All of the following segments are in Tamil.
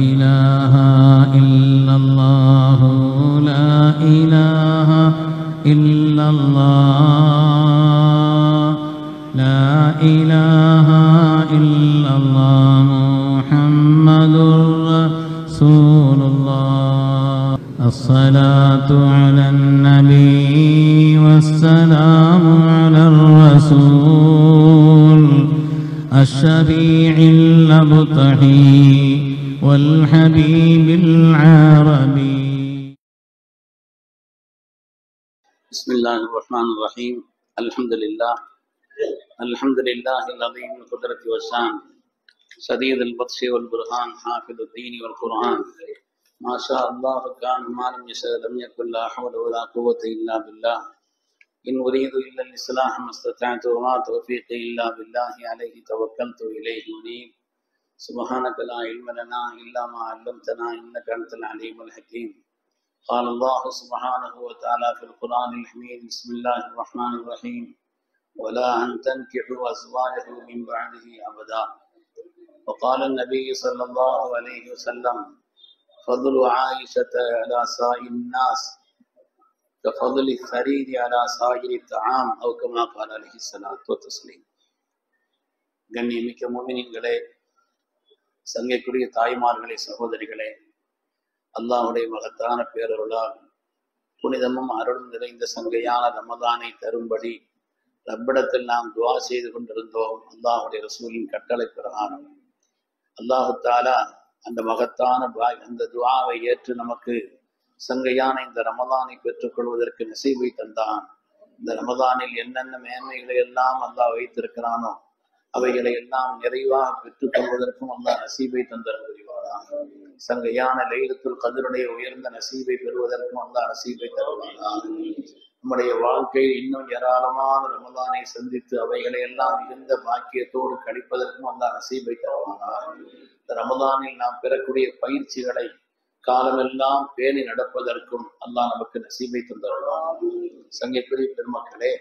إله إلا الله لا إله إلا الله لا إله إلا الله محمد رسول الله الصلاة على النبي والسلام على الرسول الشفيع المبتحي والحبيب العربي. بسم الله الرحمن الرحيم. الحمد لله العظيم القدرة والشان شديد البطش والبرهان حافظ الدين والقرآن ما شاء الله كان ما لم يشاء لم يكن لا حول ولا قوة إلا بالله إن أريد إلا الإصلاح ما استطعت وما توفيقي إلا بالله عليه توكلت إليه أنيب سبحانك لا علم لنا إلا ما علمتنا إنك أنت العليم الحكيم. قال الله سبحانه وتعالى في القرآن الحميد بسم الله الرحمن الرحيم ولا أن تنكحوا أزواجه من بعده أبدا. وقال النبي صلى الله عليه وسلم فضل عائشة على سائر الناس كفضل الثريد على سائر الطعام أو كما قال عليه الصلاة والتسليم. கண்ணியமிக்க முஃமினீன்களே, சங்கைக்குரிய தாய்மார்களே, சகோதரிகளே, அல்லாஹ்வுடைய மகத்தான பேரருளால் புனிதமும் அருளும் நிறைந்த சங்கையான ரமதானை தரும்படி ரப்பிடத்தில் நாம் துஆ செய்து கொண்டிருந்தோம். அல்லாஹ்வுடைய ரசூலின் கட்டளை பிரகாரம் அல்லாஹு தஆலா அந்த மகத்தான அந்த துஆவை ஏற்று நமக்கு சங்கையான இந்த ரமதானை பெற்றுக்கொள்வதற்கு நசீபை தந்தான். இந்த ரமதானில் என்னென்ன மேன்மைகளை எல்லாம் அல்லாஹ் வைத்திருக்கிறானோ அவைகளை எல்லாம் நிறைவாக பெற்றுக்கொள்வதற்கும் அல்லாஹ் நசீபை தந்தர புரிவாராக. சங்கையான லைலத்துல் கத்ருடைய உயர்ந்த நசீபை பெறுவதற்கும் அல்லாஹ் நசீபை தருவாராக. நம்முடைய வாழ்க்கையில் இன்னும் ஏராளமான ரமதானை சந்தித்து அவைகளை எல்லாம் மிகுந்த பாக்கியத்தோடு கழிப்பதற்கும் அல்லாஹ் நசீபை தருவாராக. இந்த ரமதானில் நாம் பெறக்கூடிய பயிற்சிகளை காலமெல்லாம் பேணி நடப்பதற்கும் அல்லாஹ் நமக்கு நசீபை தந்தருவார். சங்கைக்குரிய பெருமக்களே,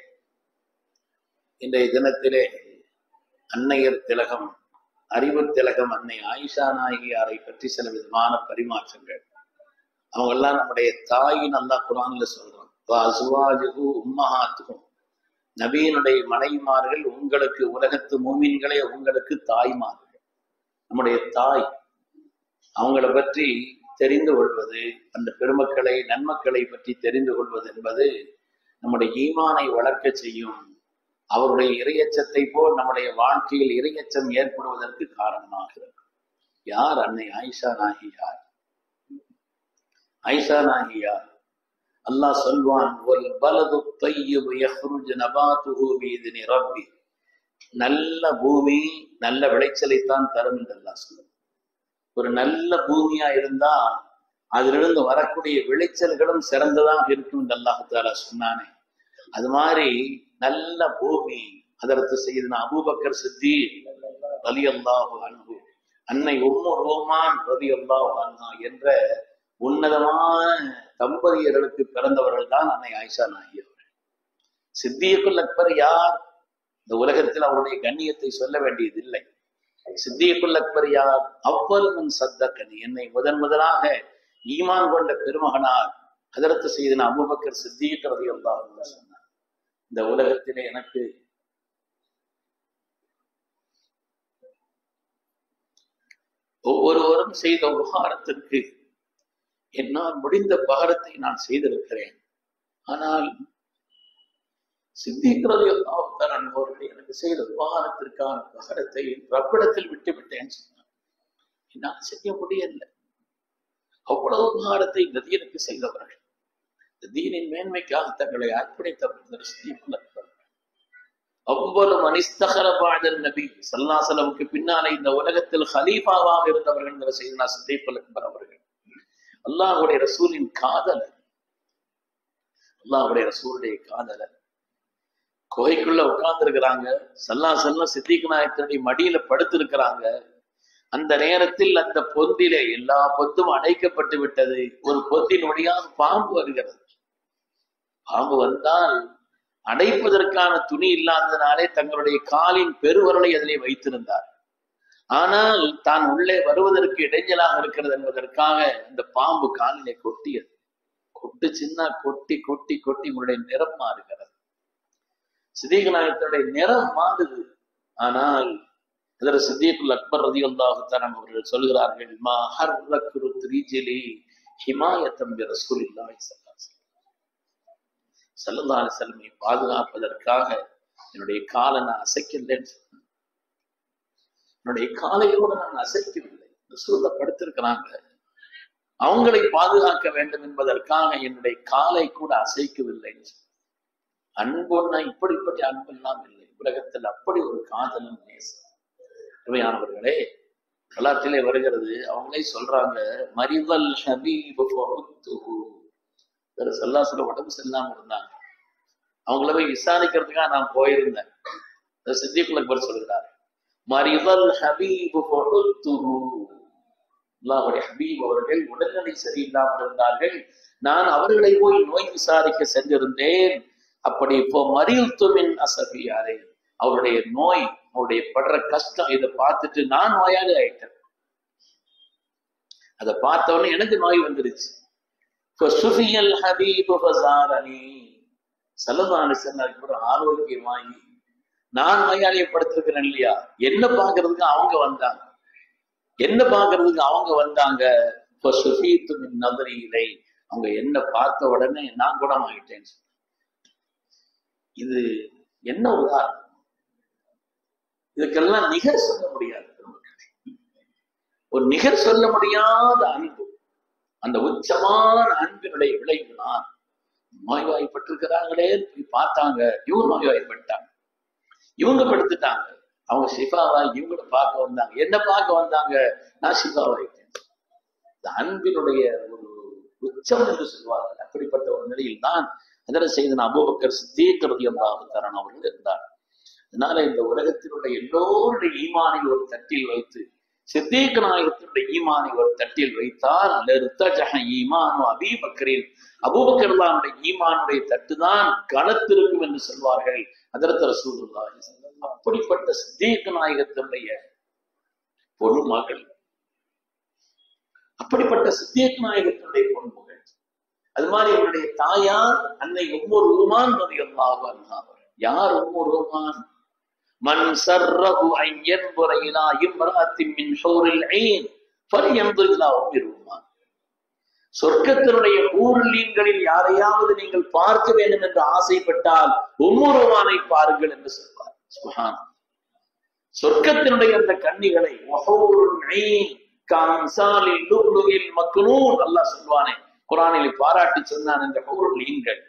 இன்றைய தினத்திலே அன்னையர் திலகம் அறிவு திலகம் அன்னை ஆயிஷா நாயகியாரை பற்றி சில விதமான பரிமாற்றங்கள். அவங்க எல்லாம் நம்முடைய தாயின் அல்லாஹ் குர்ஆன்ல சொல்றான், உம்மஹாத்துக்கும், நபியினுடைய மனைவிமார்கள் உங்களுக்கு உலகத்து மூமின்களே உங்களுக்கு தாய்மார்கள். நம்முடைய தாய், அவங்களை பற்றி தெரிந்து கொள்வது, அந்த பெருமக்களை நன்மக்களை பற்றி தெரிந்து கொள்வது என்பது நம்முடைய ஈமானை வளர்க்க செய்யும். அவருடைய இறையச்சத்தை போல் நம்முடைய வாழ்க்கையில் இறையச்சம் ஏற்படுவதற்கு காரணமாகிறது. யார் அன்னை ஆயிஷா நாயகியார்? ஆயிஷா நாயகியார் அல்லாஹ் சொல்வான், வல் பலது தய்யிபு யஹ்ருஜு நபாத்துஹு பிஇذن ரப்பி, நல்ல பூமி நல்ல விளைச்சலைத்தான் தரும் என்று அல்லாஹ் சொல்லுவான். ஒரு நல்ல பூமியா இருந்தா அதிலிருந்து வரக்கூடிய விளைச்சல்களும் சிறந்ததாக இருக்கும் என்று அல்லாஹ் தஆலா சொன்னானே, அது மாதிரி நல்ல பூமி. அதற்கு செய்தனா அபூபக்கர் சித்தீக் ரலியல்லாஹு அன்ஹு, அன்னை உம்மு ரோமான் ரலியல்லாஹு அன்ஹா என்ற உன்னதமான தம்பதியர்களுக்கு பிறந்தவர்கள் தான் அன்னை ஆயிஷா நாயகி அவர்கள். சித்தியக்குல் அக்பர் யார்? இந்த உலகத்தில் அவருடைய கண்ணியத்தை சொல்ல வேண்டியதில்லை. சித்தியக்குல் அக்பர் யார்? அவ்வல் மன் சத்தக்கனி, என்னை முதலாக ஈமான் கொண்ட பெருமகனார் ஹஜ்ரத் செய்தனா அபூபக்கர் சித்தீக் ரலியல்லாஹு அன்ஹு சொன்னார், இந்த உலகத்திலே எனக்கு ஒவ்வொருவரும் செய்த உபகாரத்திற்கு என்னால் முடிந்த பாரத்தை நான் செய்திருக்கிறேன். ஆனால் சித்தீக் ரலியல்லாஹு அன்ஹு அவர்கள் எனக்கு செய்த உபகாரத்திற்கான பாரத்தை ரப்பிடத்தில் விட்டுவிட்டேன் சொன்னார். என்னால் செய்ய முடியல. அவ்வளவு உபகாரத்தை இந்த தீனுக்கு செய்தவர்கள், இந்த தீனின் மேன்மைக்காக தங்களை அர்ப்பணித்தவர்கள் சித்தீக் அக்பர். அவ்வளவு மனிஸ்தகர பாதல் நபி ஸல்லல்லாஹு அலைஹி வஸல்லம் பின்னாலே இந்த உலகத்தில் ஹலீஃபாவாக இருந்தவர்கள் செய்தனா சித்தீக் அக்பர் அவர்கள். அல்லாஹ்வுடைய ரசூலின் காதலர், அல்லாஹ்வுடைய ரசூலுடைய காதலர். குகைக்குள்ள உட்கார்ந்து இருக்கிறாங்க, ஸல்லல்லாஹு அலைஹி வஸல்லம் சித்தீக் நாயகத்துடைய மடியில படுத்திருக்கிறாங்க. அந்த நேரத்தில் அந்த பொந்திலே எல்லா பொந்தும் அடைக்கப்பட்டு விட்டது. ஒரு பொந்தின் வழியாக பாம்பு வருகிறது. பாம்பு வந்தால் அடைப்பதற்கான துணி இல்லாததினாலே தங்களுடைய காலின் பெருவரலை அதிலே வைத்திருந்தார். ஆனால் தான் உள்ளே வருவதற்கு இடைஞ்சலாக இருக்கிறது என்பதற்காக இந்த பாம்பு காலிலே கொட்டியது. கொட்டுச்சுன்னா கொட்டி கொட்டி கொட்டி உங்களுடைய நிறம் மாறுகிறது. சித்திக் நாயகத்தினுடைய நிறம் மாறுது. ஆனால் இதர சித்திகுல் அக்பர் ரலியல்லாஹு தஆலா அவர்கள் சொல்கிறார்கள், மா ஹர்ரக்ரு த்ரிஜிலி ஹிமாயத்தம் பி ரசூலில்லாஹி ஸல்லல்லாஹு அலைஹி வஸல்லம் பாதுகாப்பதற்காக என்னுடைய காலை நான் அசைக்கின்றேன். என்னுடைய காலையோடு நான் அசைக்கவில்லை. ரசூலுல்லாஹ் படுத்திருக்கிறாங்க, அவங்களை பாதுகாக்க வேண்டும் என்பதற்காக என்னுடைய காலை கூட அசைக்கவில்லை. அன்புன்னா இப்படிப்பட்ட அன்பெல்லாம் இல்லை உலகத்தில். அப்படி ஒரு காதலும் நேசம். உண்மையானவர்களே, வரலாற்றிலே வருகிறது, அவங்களே சொல்றாங்க, மரிதல் ஹபீப் சல்லாசுல உடம்பு செல்லாம இருந்தாங்க. அவங்கள போய் விசாரிக்கிறதுக்காக நான் போயிருந்தேன். சித்திகுல் அக்பர் சொல்கிறார், மரிதல் ஹபீப் அல்லாஹ்வுடைய ஹபீப் அவர்கள் உடல்நிலை சரியில்லாமல் இருந்தார்கள். நான் அவர்களை போய் நோய் விசாரிக்க சென்றிருந்தேன். அப்படி இப்போ மரியுத்துமின் அசபியாரை, அவருடைய நோய், அவருடைய படுற கஷ்டம், இதை பார்த்துட்டு நான் நோயாளி ஆயிட்டேன். அதை பார்த்தவொடனே எனக்கு நோய் வந்துருச்சு. ஆரோக்கியமாயி நான் நோயாளியை படுத்திருக்கிறேன் இல்லையா, என்ன பாக்குறதுக்கு அவங்க வந்தாங்க. என்ன பாக்குறதுக்கு அவங்க வந்தாங்க. அவங்க என்ன பார்த்த உடனே நான் குணமாயிட்டேன். இது என்ன உதாரணம்? இதுக்கெல்லாம் நிகர் சொல்ல முடியாது. ஒரு நிகர் சொல்ல முடியாத அன்பு, அந்த உச்சமான அன்பினுடைய விளைவு தான். நோய்வாய்ப்பட்டிருக்கிறாங்களே போய் பார்த்தாங்க, இவங்க நோய்வாய்ப்பட்டாங்க, இவங்க படுத்துட்டாங்க, அவங்க ஷிஃபாவா இவங்கள பார்க்க வந்தாங்க. என்ன பார்க்க வந்தாங்க, நான் ஷிஃபாவாயிட்டேன். இந்த அன்பினுடைய ஒரு உச்சம் என்று சொல்வார்கள். அப்படிப்பட்ட ஒரு நிலையில் தான் அதனை செய்த அபூபக்கர் சித்தீக் ரலியல்லாஹு தஆலா அவர்கள் இருந்தார். அதனால இந்த உலகத்தினுடைய எல்லோருடைய ஈமானை ஒரு தட்டில் வைத்து சித்தீக் நாயகத்தினுடைய ஈமானை ஒரு தட்டில் வைத்தால் அபூபக்கருடைய ஈமானுடைய தட்டுதான் கனத்திருக்கும் என்று சொல்வார்கள் ஹஜ்ரத் ரசூலுல்லாஹி ஸல்லல்லாஹு அலைஹி வஸல்லம். அப்படிப்பட்ட சித்தீக் நாயகத்தினுடைய பொன்மகள், அப்படிப்பட்ட சித்தீக் நாயகத்தினுடைய பொன்மகள். அது மாதிரி அவருடைய தாயார் அன்னை உம்மு ருமான் ரலியல்லாஹு அன்ஹா. யார் உம்மு ருமான்? மன் சர்ரஹு அன் யன்ظر இலா இம்ராத்தின் மின் ஹூரில் ஈன் ஃபல்யன்ظر இலா உம்மி ருமான். சொர்க்கத்தினுடைய ஹூர்லீன்களில் யாரையாவது நீங்கள் பார்க்க வேண்டும் என்று ஆசைப்பட்டால் உம்மு ருமானை பாருங்கள் என்று சொல்வார். சுப்ஹான். சொர்க்கத்தினுடைய அந்த கன்னிகளை வஹூருல் ஈன் கம்சாலில் லுலுஇல் மக்னூன் அல்லாஹ் சொல்வானே குர்ஆனில் பாராட்டி சொன்னான். இந்த ஹூருல் ஈன்கள்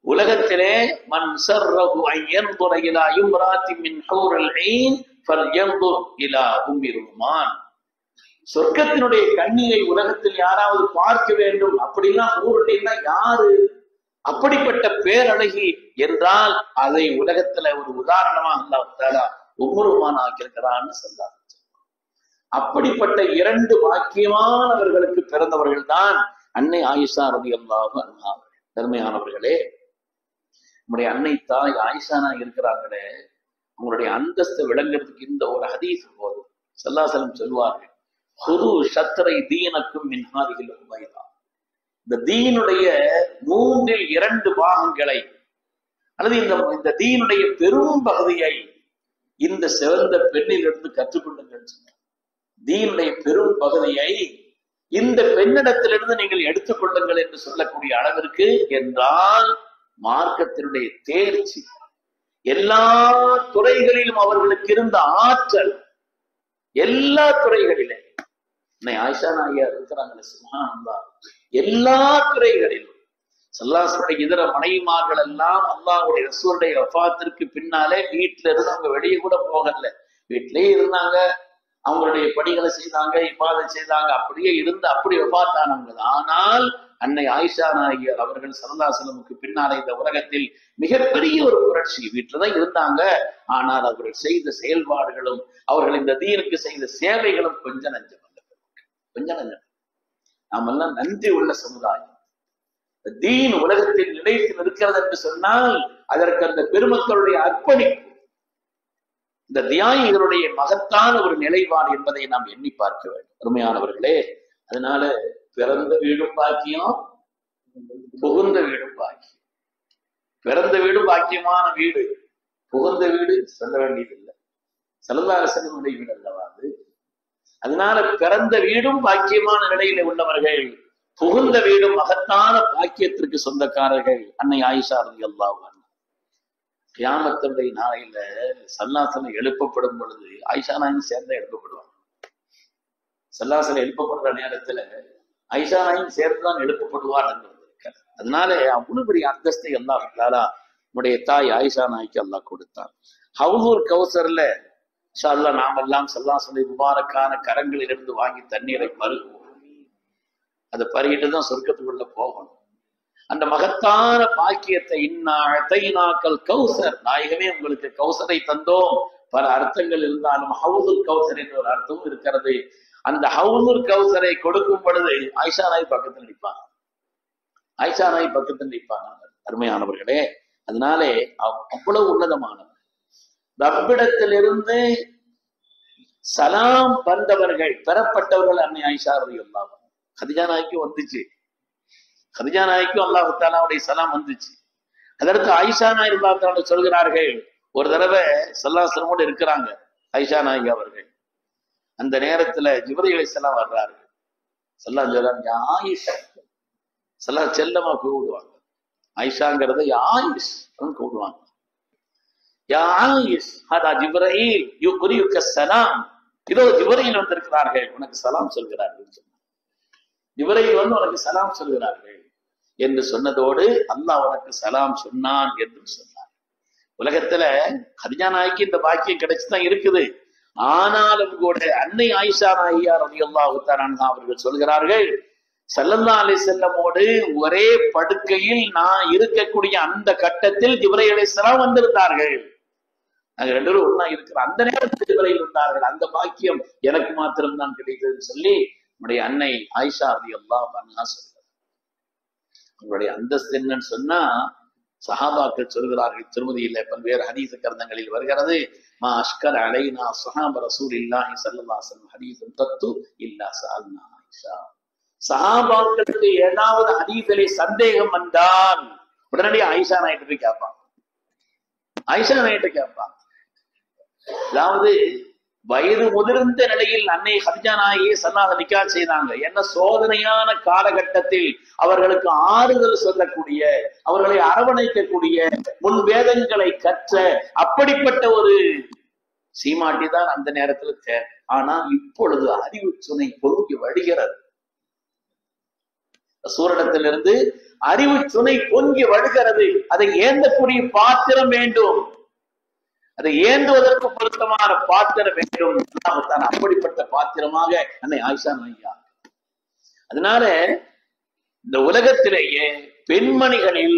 உலகத்திலே மன் சர்ரஹு அன் யன்ظر இலா இம்ராத்தின் மின் ஹூரில் ஈன் ஃபல்யன்ظر இலா உம்மி ருமான். சொர்க்கத்தினுடைய கண்ணியை உலகத்தில் யாராவது பார்க்க வேண்டும் அப்படின்னா ஹூருல் ஈன்னா யாரு? அப்படிப்பட்ட பேரழகி என்றால் அதை உலகத்துல ஒரு உதாரணமாக அல்லாஹ் தஆலா உம்மு ருமான் ஆக்கியிருக்கிறான்னு சொன்னார். அப்படிப்பட்ட இரண்டு பாக்கியமானவர்களுக்கு பிறந்தவர்கள் தான் அன்னை ஆயிஷா ரலியல்லாஹு அன்ஹா. தர்மையானவர்களே, நம்முடைய அன்னை தாய் ஆயிஷானா இருக்கிறாங்களே, அவங்களுடைய அந்தஸ்து விளங்குறதுக்கு இந்த ஒரு ஹதீஸ் போதும். ஸல்லல்லாஹு அலைஹி வஸல்லம் சொல்வார்கள், ஹுது ஷத்ரை தீனக்கும் மின் ஹாதிஹில் உமைதா. இந்த தீனுடைய 2/3 பாகங்களை அல்லது இந்த தீனுடைய பெரும் பகுதியை இந்த சிறந்த பெண்ணிலிருந்து கற்றுக்கொள்ளுங்கள். தீனுடைய பெரும் பகுதியை இந்த பெண்ணிடத்திலிருந்து நீங்கள் எடுத்துக்கொள்ளுங்கள் என்று சொல்லக்கூடிய அளவிற்கு என்றால் மார்க்கத்தினுடைய தேர்ச்சி, எல்லா துறைகளிலும் அவர்களுக்கு இருந்த ஆற்றல், எல்லா துறைகளிலே ஆயிஷா நாயகியார் இருக்கிறாங்களே, சுப்ஹானல்லாஹ், எல்லா துறைகளிலும். ஸல்லல்லாஹு இதர மனைவிமார்கள் எல்லாம் அல்லாஹ்வுடைய ரசூலுடைய வஃபாத்திற்கு பின்னாலே வீட்டுல இருந்து அவங்க வெளியே கூட போகல, வீட்டிலேயே இருந்தாங்க, அவங்களுடைய பணிகளை செய்தாங்க, இபாதத் செய்தாங்க, அப்படியே இருந்து அப்படி வஃபாத்தானவங்க. ஆனால் அன்னை ஆயிஷா நாயகியார் அவர்கள் ஸல்லல்லாஹு அலைஹி வஸல்லம் பின்னாலே இந்த உலகத்தில் மிகப்பெரிய ஒரு புரட்சி. வீட்டுலதான் இருந்தாங்க, ஆனால் அவர்கள் செய்த செயல்பாடுகளும் அவர்கள் இந்த தீனுக்கு செய்த சேவைகளும் கொஞ்சம் நஞ்சம், கொஞ்சம் நஞ்சம். நாமெல்லாம் நன்றி உள்ள சமுதாயம். தீன் உலகத்தில் நிலைத்து இருக்கிறது என்று சொன்னால் அதற்கு அந்த பெருமக்களுடைய அர்ப்பணிப்பு, இந்த தியாகிகளுடைய மகத்தான ஒரு நிலைப்பாடு என்பதை நாம் எண்ணி பார்க்க வேண்டும் அருமையானவர்களே. அதனால பிறந்த வீடும் பாக்கியம், புகுந்த வீடும் பாக்கியம். பிறந்த வீடு பாக்கியமான வீடு, புகுந்த வீடு சொல்ல வேண்டியதில்லை, செல்லதாரசனுடைய வீடு அல்லவா அது. அதனால பிறந்த வீடும் பாக்கியமான நிலையில உள்ளவர்கள், புகுந்த வீடும் மகத்தான பாக்கியத்திற்கு சொந்தக்காரர்கள் அன்னை ஆயிஷா ரலியல்லாஹு அன்ஹா. கியாமத்துடைய நாளையில சல்லாசனம் எழுப்பப்படும் பொழுது ஆயிஷா நாயும் சேர்ந்து எழுப்பப்படுவாங்க. சல்லாசனம் எழுப்பப்படுற நேரத்துல ஆயிஷா நாயும் சேர்ந்துதான் எழுப்பப்படுவார் என்று இருக்கிறார். அதனால அவ்வளவு பெரிய அந்தஸ்தை அல்லாஹ் தஆலா நம்முடைய தாய் ஆயிஷா நாய்க்கு அல்லாஹ் கொடுத்தார். ஹவுதுல் கௌசர்ல இன்ஷா அல்லாஹ் நாமெல்லாம் சல்லாசனுடைய முபாரக்கான கரங்களிலிருந்து வாங்கி தண்ணீரை பருகுவோம். அதை பருகிட்டு தான் சொர்க்கத்துக்குள்ள போகணும். அந்த மகத்தான பாக்கியத்தை இன்னாக்கல் கௌசர், நாயகமே உங்களுக்கு கௌசரை தந்தோம். பல அர்த்தங்கள் இருந்தாலும் ஹவுதுல் கௌசர் என்ற ஒரு அர்த்தமும் இருக்கிறது. அந்த ஹவுதுல் கௌசரை கொடுக்கும் பொழுது ஆயிஷா நாய் பக்கத்தில் நிற்பாங்க, ஆயிஷா நாய் பக்கத்தில் நிற்பாங்க. அருமையானவர்களே, அதனாலே அவ்வளவு உன்னதமானவர். ரப்பிடத்திலிருந்து சலாம் வந்தவர்கள் பெறப்பட்டவர்கள் அன்னை ஆயிஷா ரலியல்லாஹு அன்ஹா. கதிஜா நாய்க்கு வந்துச்சு, கதிஜா நாய்க்கும் அல்லாஹ் தஆலாவுடைய சலாம் வந்துச்சு. அதற்கு ஆயிஷா நாய் அல்லாஹ் தஆலா சொல்கிறார்கள், ஒரு தடவை ஸல்லல்லாஹு அலைஹி வஸல்லம் இருக்கிறாங்க ஆயிஷா நாய் அவர்கள். அந்த நேரத்துல ஜிப்ரீல் அலைஹிஸ்ஸலாம் வர்றாரு. ஸல்லல்லாஹு சொல்றாங்க, ஆயிஷா ஸல்லல்லாஹு செல்லமா கூப்பிடுவாங்க. ஆயிஷாங்கிறத ஆயிஷ் கூப்பிடுவாங்க. யா ஆயிஷ் ஹதா ஜிப்ரீல் யுக்ரியுக ஸலாம், இதோ ஜிப்ரீல் வந்திருக்கிறார்கள், உனக்கு சலாம் சொல்கிறார்கள். ஜிப்ரீல் வந்து உனக்கு சலாம் சொல்கிறார்கள் என்று சொன்னதோடு அல்லாஹ் உனக்கு சலாம் சொன்னான் என்று சொன்னார். உலகத்துல கதிஜா நாய்க்கு இந்த பாக்கியம் கிடைச்சுதான் இருக்குது. ஆனாலும் கூட அன்னை ஆயிஷா நாயியா ரலியல்லாஹு தஆலா அன்ஹா அவர்கள் சொல்கிறார்கள், ஸல்லல்லாஹு அலைஹி வஸல்லமோடு ஒரே படுக்கையில் நான் இருக்கக்கூடிய அந்த கட்டத்தில் ஜிப்ரீல் அலைஹிஸ்ஸலாம் வந்திருந்தார்கள். நாங்க ரெண்டு பேரும் ஒண்ணா இருக்கிற அந்த நேரத்தில் ஜிப்ரீல் வந்தார்கள். அந்த பாக்கியம் எனக்கு மாத்திரம்தான் கிடைத்ததுன்னு சொல்லி நம்முடைய அன்னை ஆயிஷா ரலியல்லாஹு அன்ஹா சொல்கிறார். அவருடைய அந்தஸ்து என்னன்னு சொன்னா சஹாபாக்கள் சொல்கிறார்கள். திருமதியில பல்வேறு ஹதீஸ் கிரந்தங்களில் வருகிறது, மா அஷ்கர் அலைனா ஸஹாப ரசூலில்லாஹி ஸல்லல்லாஹு அலைஹி வஸல்லம் ஹதீஸன் தத்து இல்லா ஸஅல்னா ஆயிஷா. சஹாபாக்களுக்கு ஏதாவது ஹதீஸிலே சந்தேகம் வந்தால் உடனடியே ஆயிஷா நாயிட்டு போய் கேட்பாங்க, ஆயிஷா நாயிட்டு கேட்பாங்க. அதாவது வயது முதிர்ந்த நிலையில் அன்னை கதிஜா நாயை ஸல்லல்லாஹு நிக்கா செய்தாங்க. என்ன சோதனையான காலகட்டத்தில் அவர்களுக்கு ஆறுதல் சொல்லக்கூடிய, அவர்களை அரவணைக்கக்கூடிய, முன் வேதங்களை கற்ற அப்படிப்பட்ட ஒரு சீமாட்டி தான் அந்த நேரத்தில் தேவை. ஆனால் இப்பொழுது அறிவு சுனை பொங்கி வழிகிறது. சூரடத்திலிருந்து அறிவு சுனை பொங்கி வழுகிறது. அதை ஏந்தக்கூடிய பாத்திரம் வேண்டும், அதை ஏந்துவதற்கு பொருத்தமான பாத்திரம் வேண்டும். அப்படிப்பட்ட பாத்திரமாக அன்னை ஆயிஷா நாய்யா. அதனால இந்த உலகத்திலேயே பெண்மணிகளில்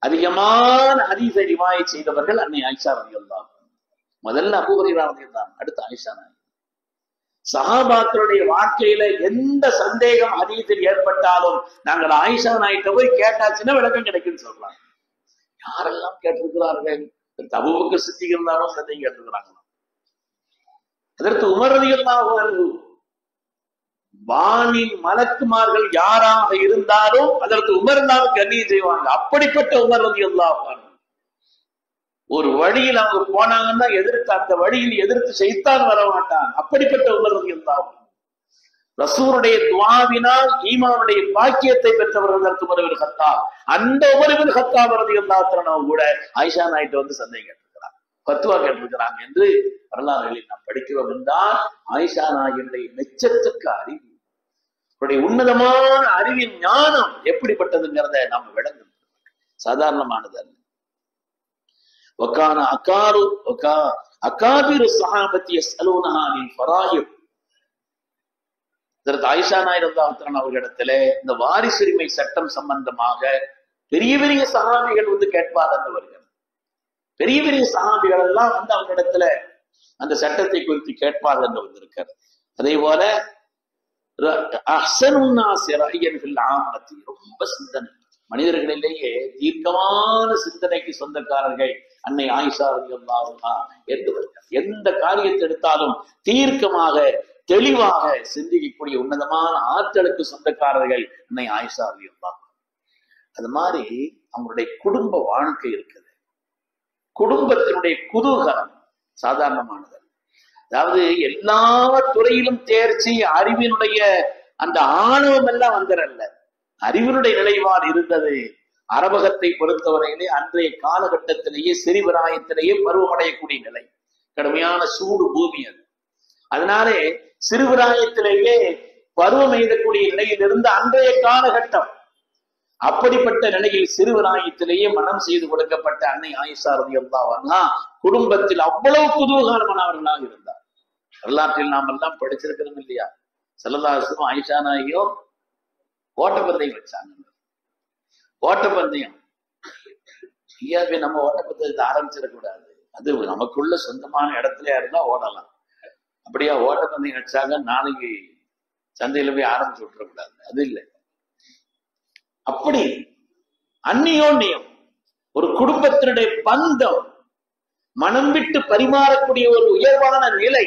அதிகமான ஹதீஸை ரிவாயத் செய்தவர்கள் அன்னை ஆயிஷா ரலியல்லாஹு அன்ஹா. முதல்ல அபூ ஹுரைரா ரலியல்லாஹு அன்ஹு, அடுத்து ஆயிஷா நாய். சஹாபாக்களுடைய வாழ்க்கையில எந்த சந்தேகம் ஹதீஸில் ஏற்பட்டாலும் நாங்கள் ஆயிஷா நாயிட்ட போய் கேட்டாச்சுன்னா விளக்கம் கிடைக்குன்னு சொல்றாங்க. யாரெல்லாம் கேட்டிருக்கிறார்கள்? அபூபக்கர் சித்திக் இருந்தாலும் சந்தேகம் கேட்டிருக்கிறாங்க. அதற்கு உமர் ரலியல்லாஹு அன்ஹு, வானின் மலக்குமார்கள் யாராக இருந்தாலும் அதற்கு உமர் இருந்தாலும் கண்ணியம் செய்வாங்க. அப்படிப்பட்ட உமர் ரலியல்லாஹு அன்ஹு ஒரு வழியில் அவங்க போனாங்கன்னா எதிர்த்து அந்த வழியில் எதிர்த்து ஷைத்தான் வர மாட்டான். அப்படிப்பட்ட உமர் ரலியல்லாஹு அன்ஹு ரசூலுடைய துஆவினால் ஈமானுடைய பாக்கியத்தை பெற்றவர்கள் அதற்கு உமர் இப்னு கத்தாப். அந்த உமர் இப்னு கத்தாப் ரலியல்லாஹு அன்ஹு கூட ஆயிஷா நாயிட்ட வந்து சந்தேகம் கேட்டிருக்கிறாங்க, பத்துவா கேட்டிருக்கிறாங்க என்று வரலாறுகளில் நாம் படிக்கிறோம். என்றால் ஆயிஷா நாயினுடைய மெச்சத்துக்கு அறிவு, அவருடைய உன்னதமான அறிவின் ஞானம் எப்படிப்பட்டதுங்கிறத நாம் விளங்கணும். சாதாரணமானது அல்ல. அகாபிரு ஸஹாபத்தி யஸ்அலூனஹா அனில் ஃபராயித். ஆயிஷா நாயர் ரலியல்லாஹு அன்ஹா அவர்களிடத்துல இந்த வாரிசுரிமை சட்டம் சம்பந்தமாக பெரிய பெரிய சஹாபிகள் வந்து கேட்பார்கள். வருகிறது பெரிய பெரிய சஹாபிகள் எல்லாம் வந்து அவங்களிடத்துல அந்த சட்டத்தை குறித்து கேட்பார்கள் என்று வந்திருக்கிறது. அதே போல ரொம்ப சிந்தனை, மனிதர்களிலேயே தீர்க்கமான சிந்தனைக்கு சொந்தக்காரர்கள் அன்னை ஆயிஷா ரலியல்லாஹு அன்ஹா எந்த காரியத்தை எடுத்தாலும் தீர்க்கமாக தெளிவாக சிந்திக்கக்கூடிய உன்னதமான ஆற்றலுக்கு சொந்தக்காரர்கள் அன்னை ஆயிஷா ரலியல்லாஹு. அது மாதிரி அவங்களுடைய குடும்ப வாழ்க்கை இருக்குது. குடும்பத்தினுடைய குதூகலம் சாதாரணமானது. அதாவது எல்லா துறையிலும் தேர்ச்சி, அறிவினுடைய அந்த ஆணவம் எல்லாம் வந்துடல. அறிவினுடைய நிலைப்பாடு இருந்தது. அரபகத்தை பொறுத்தவரையிலே அன்றைய காலகட்டத்திலேயே சிறுபிராயத்திலேயே பருவமடையக்கூடிய நிலை, கடுமையான சூடு பூமி அது. அதனாலே சிறுபிராயத்திலேயே பருவம் எய்தக்கூடிய நிலையில் இருந்த அன்றைய காலகட்டம். அப்படிப்பட்ட நிலையில் சிறுபிராயத்திலேயே மனம் செய்து கொடுக்கப்பட்ட அன்னை ஆயிஷா ரலியல்லாஹு அன்ஹா குடும்பத்தில் அவ்வளவு குதூகலமானவர்களாக இருந்தார். வரலாற்றில் நாம் எல்லாம் படிச்சிருக்கிறோம் இல்லையா? ஸல்லல்லாஹு அலைஹி வஸல்லம் ஆயிஷா நாயகியோ ஓட்டப்பந்தயம் வச்சாங்க. ஓட்டப்பந்தயம் ஐயாவே நம்ம ஓட்டப்பந்தயத்தை ஆரம்பிச்சிடக்கூடாது. அது நமக்குள்ள சொந்தமான இடத்துல இருந்தா ஓடலாம். அப்படியா ஓட்டப்பந்தயம் வச்சாங்க, நாளைக்கு சந்தையில போய் ஆரம்பிச்சு விட்டுறக்கூடாது. அது இல்லை. அப்படி அந்நியோன்யம், ஒரு குடும்பத்தினுடைய பந்தம், மனம் விட்டு பரிமாறக்கூடிய ஒரு உயர்வான நிலை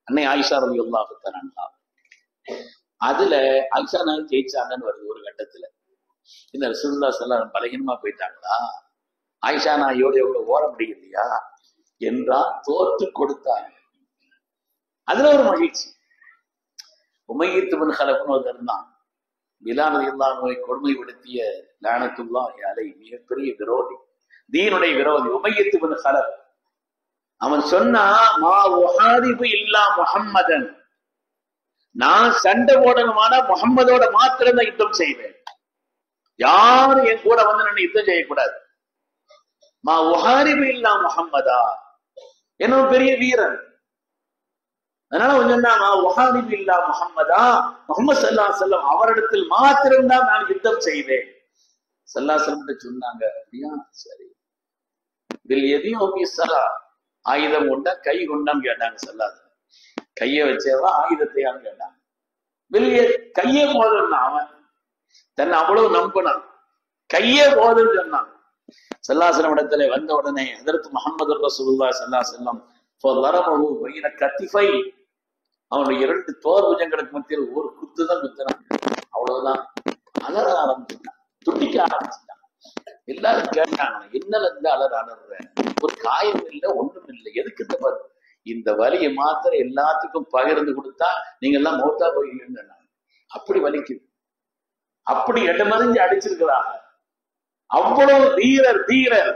அன்னை ஆயிஷா ரலியல்லாஹு அன்ஹா. அதுல ஆயிஷா நாயகி ஜெயிச்சாங்கன்னு வருது ஒரு கட்டத்துல. இந்த ரசூலுல்லாஹி ஸல்லல்லாஹு அலைஹி வஸல்லம் பலகீனமா போயிட்டாங்களா, ஆயிஷா நாயோட எவ்வளவு ஓட முடியலையா என்றால் தோற்று கொடுத்தாங்க. அதுல ஒரு மகிழ்ச்சி. உமையத் பின் கலப்னு ஒருத்தர் இருந்தான். பிலால் ரலியல்லாஹு அன்ஹுவை கொடுமைப்படுத்திய லஅனத்துல்லாஹி அலைஹி மிகப்பெரிய விரோதி, தீனுடைய விரோதி உமையத் பின் கலப். அவன் சொன்னா, மா உஹாரிபு இல்லா முஹம்மதன், நான் சண்டை போடணுமானா முகம்மதோட மாத்திரம் தான் யுத்தம் செய்வேன், யாரும் என் கூட வந்து நான் யுத்தம் செய்யக்கூடாது. மா உஹாரிபு இல்லா முஹம்மதா, என்ன பெரிய வீரன். அதனால கொஞ்சம் மா உஹாரிபு இல்லா முஹம்மதா, முஹம்மது ஸல்லல்லாஹு அலைஹி வஸல்லம் அவரிடத்தில் மாத்திரம்தான் நான் யுத்தம் செய்வேன். ஸல்லல்லாஹு அலைஹி வஸல்லம் சொன்னாங்க, அப்படியா சரி. இதில் எதையும் ஸலா, ஆயுதம் கொண்டா கை கொண்டான்னு கேட்டாங்க. ஸல்லல்லாஹு கையை வச்சேவா ஆயுதத்தையான்னு கேட்டாங்க. வெளியே கையே போதும்னா அவன் தன்னை அவ்வளவு நம்பினான். கையே போதுன்னு சொன்னான். ஸல்லல்லாஹு அலைஹி வஸல்லம் இடத்துல வந்த உடனே ஹஜ்ரத் முஹம்மது ரசூலுல்லாஹி ஸல்லல்லாஹு அலைஹி வஸல்லம் ஃபலரமஹு பைன கத்திஃபை, அவனுடைய இரண்டு தோர் புஜங்களுக்கு மத்தியில் ஒரு குத்து தான் குத்துனான். அவ்வளவுதான். அலற ஆரம்பிச்சுட்டான், துடிக்க ஆரம்பிச்சுட்டான். எல்லாரும் கேட்டாங்க, என்னல இருந்து அலற, ஒரு காயம் இல்லை, ஒண்ணும் இல்லை, எதுக்கு இந்த வலியை மாத்திரம் எல்லாத்துக்கும் பகிர்ந்து கொடுத்தா நீங்க எல்லாம் மௌத்தா போயிருங்க. அப்படி வலிக்குது. அப்படி இடமறிஞ்சு அடிச்சிருக்கிறாங்க. அவ்வளவு தீரர்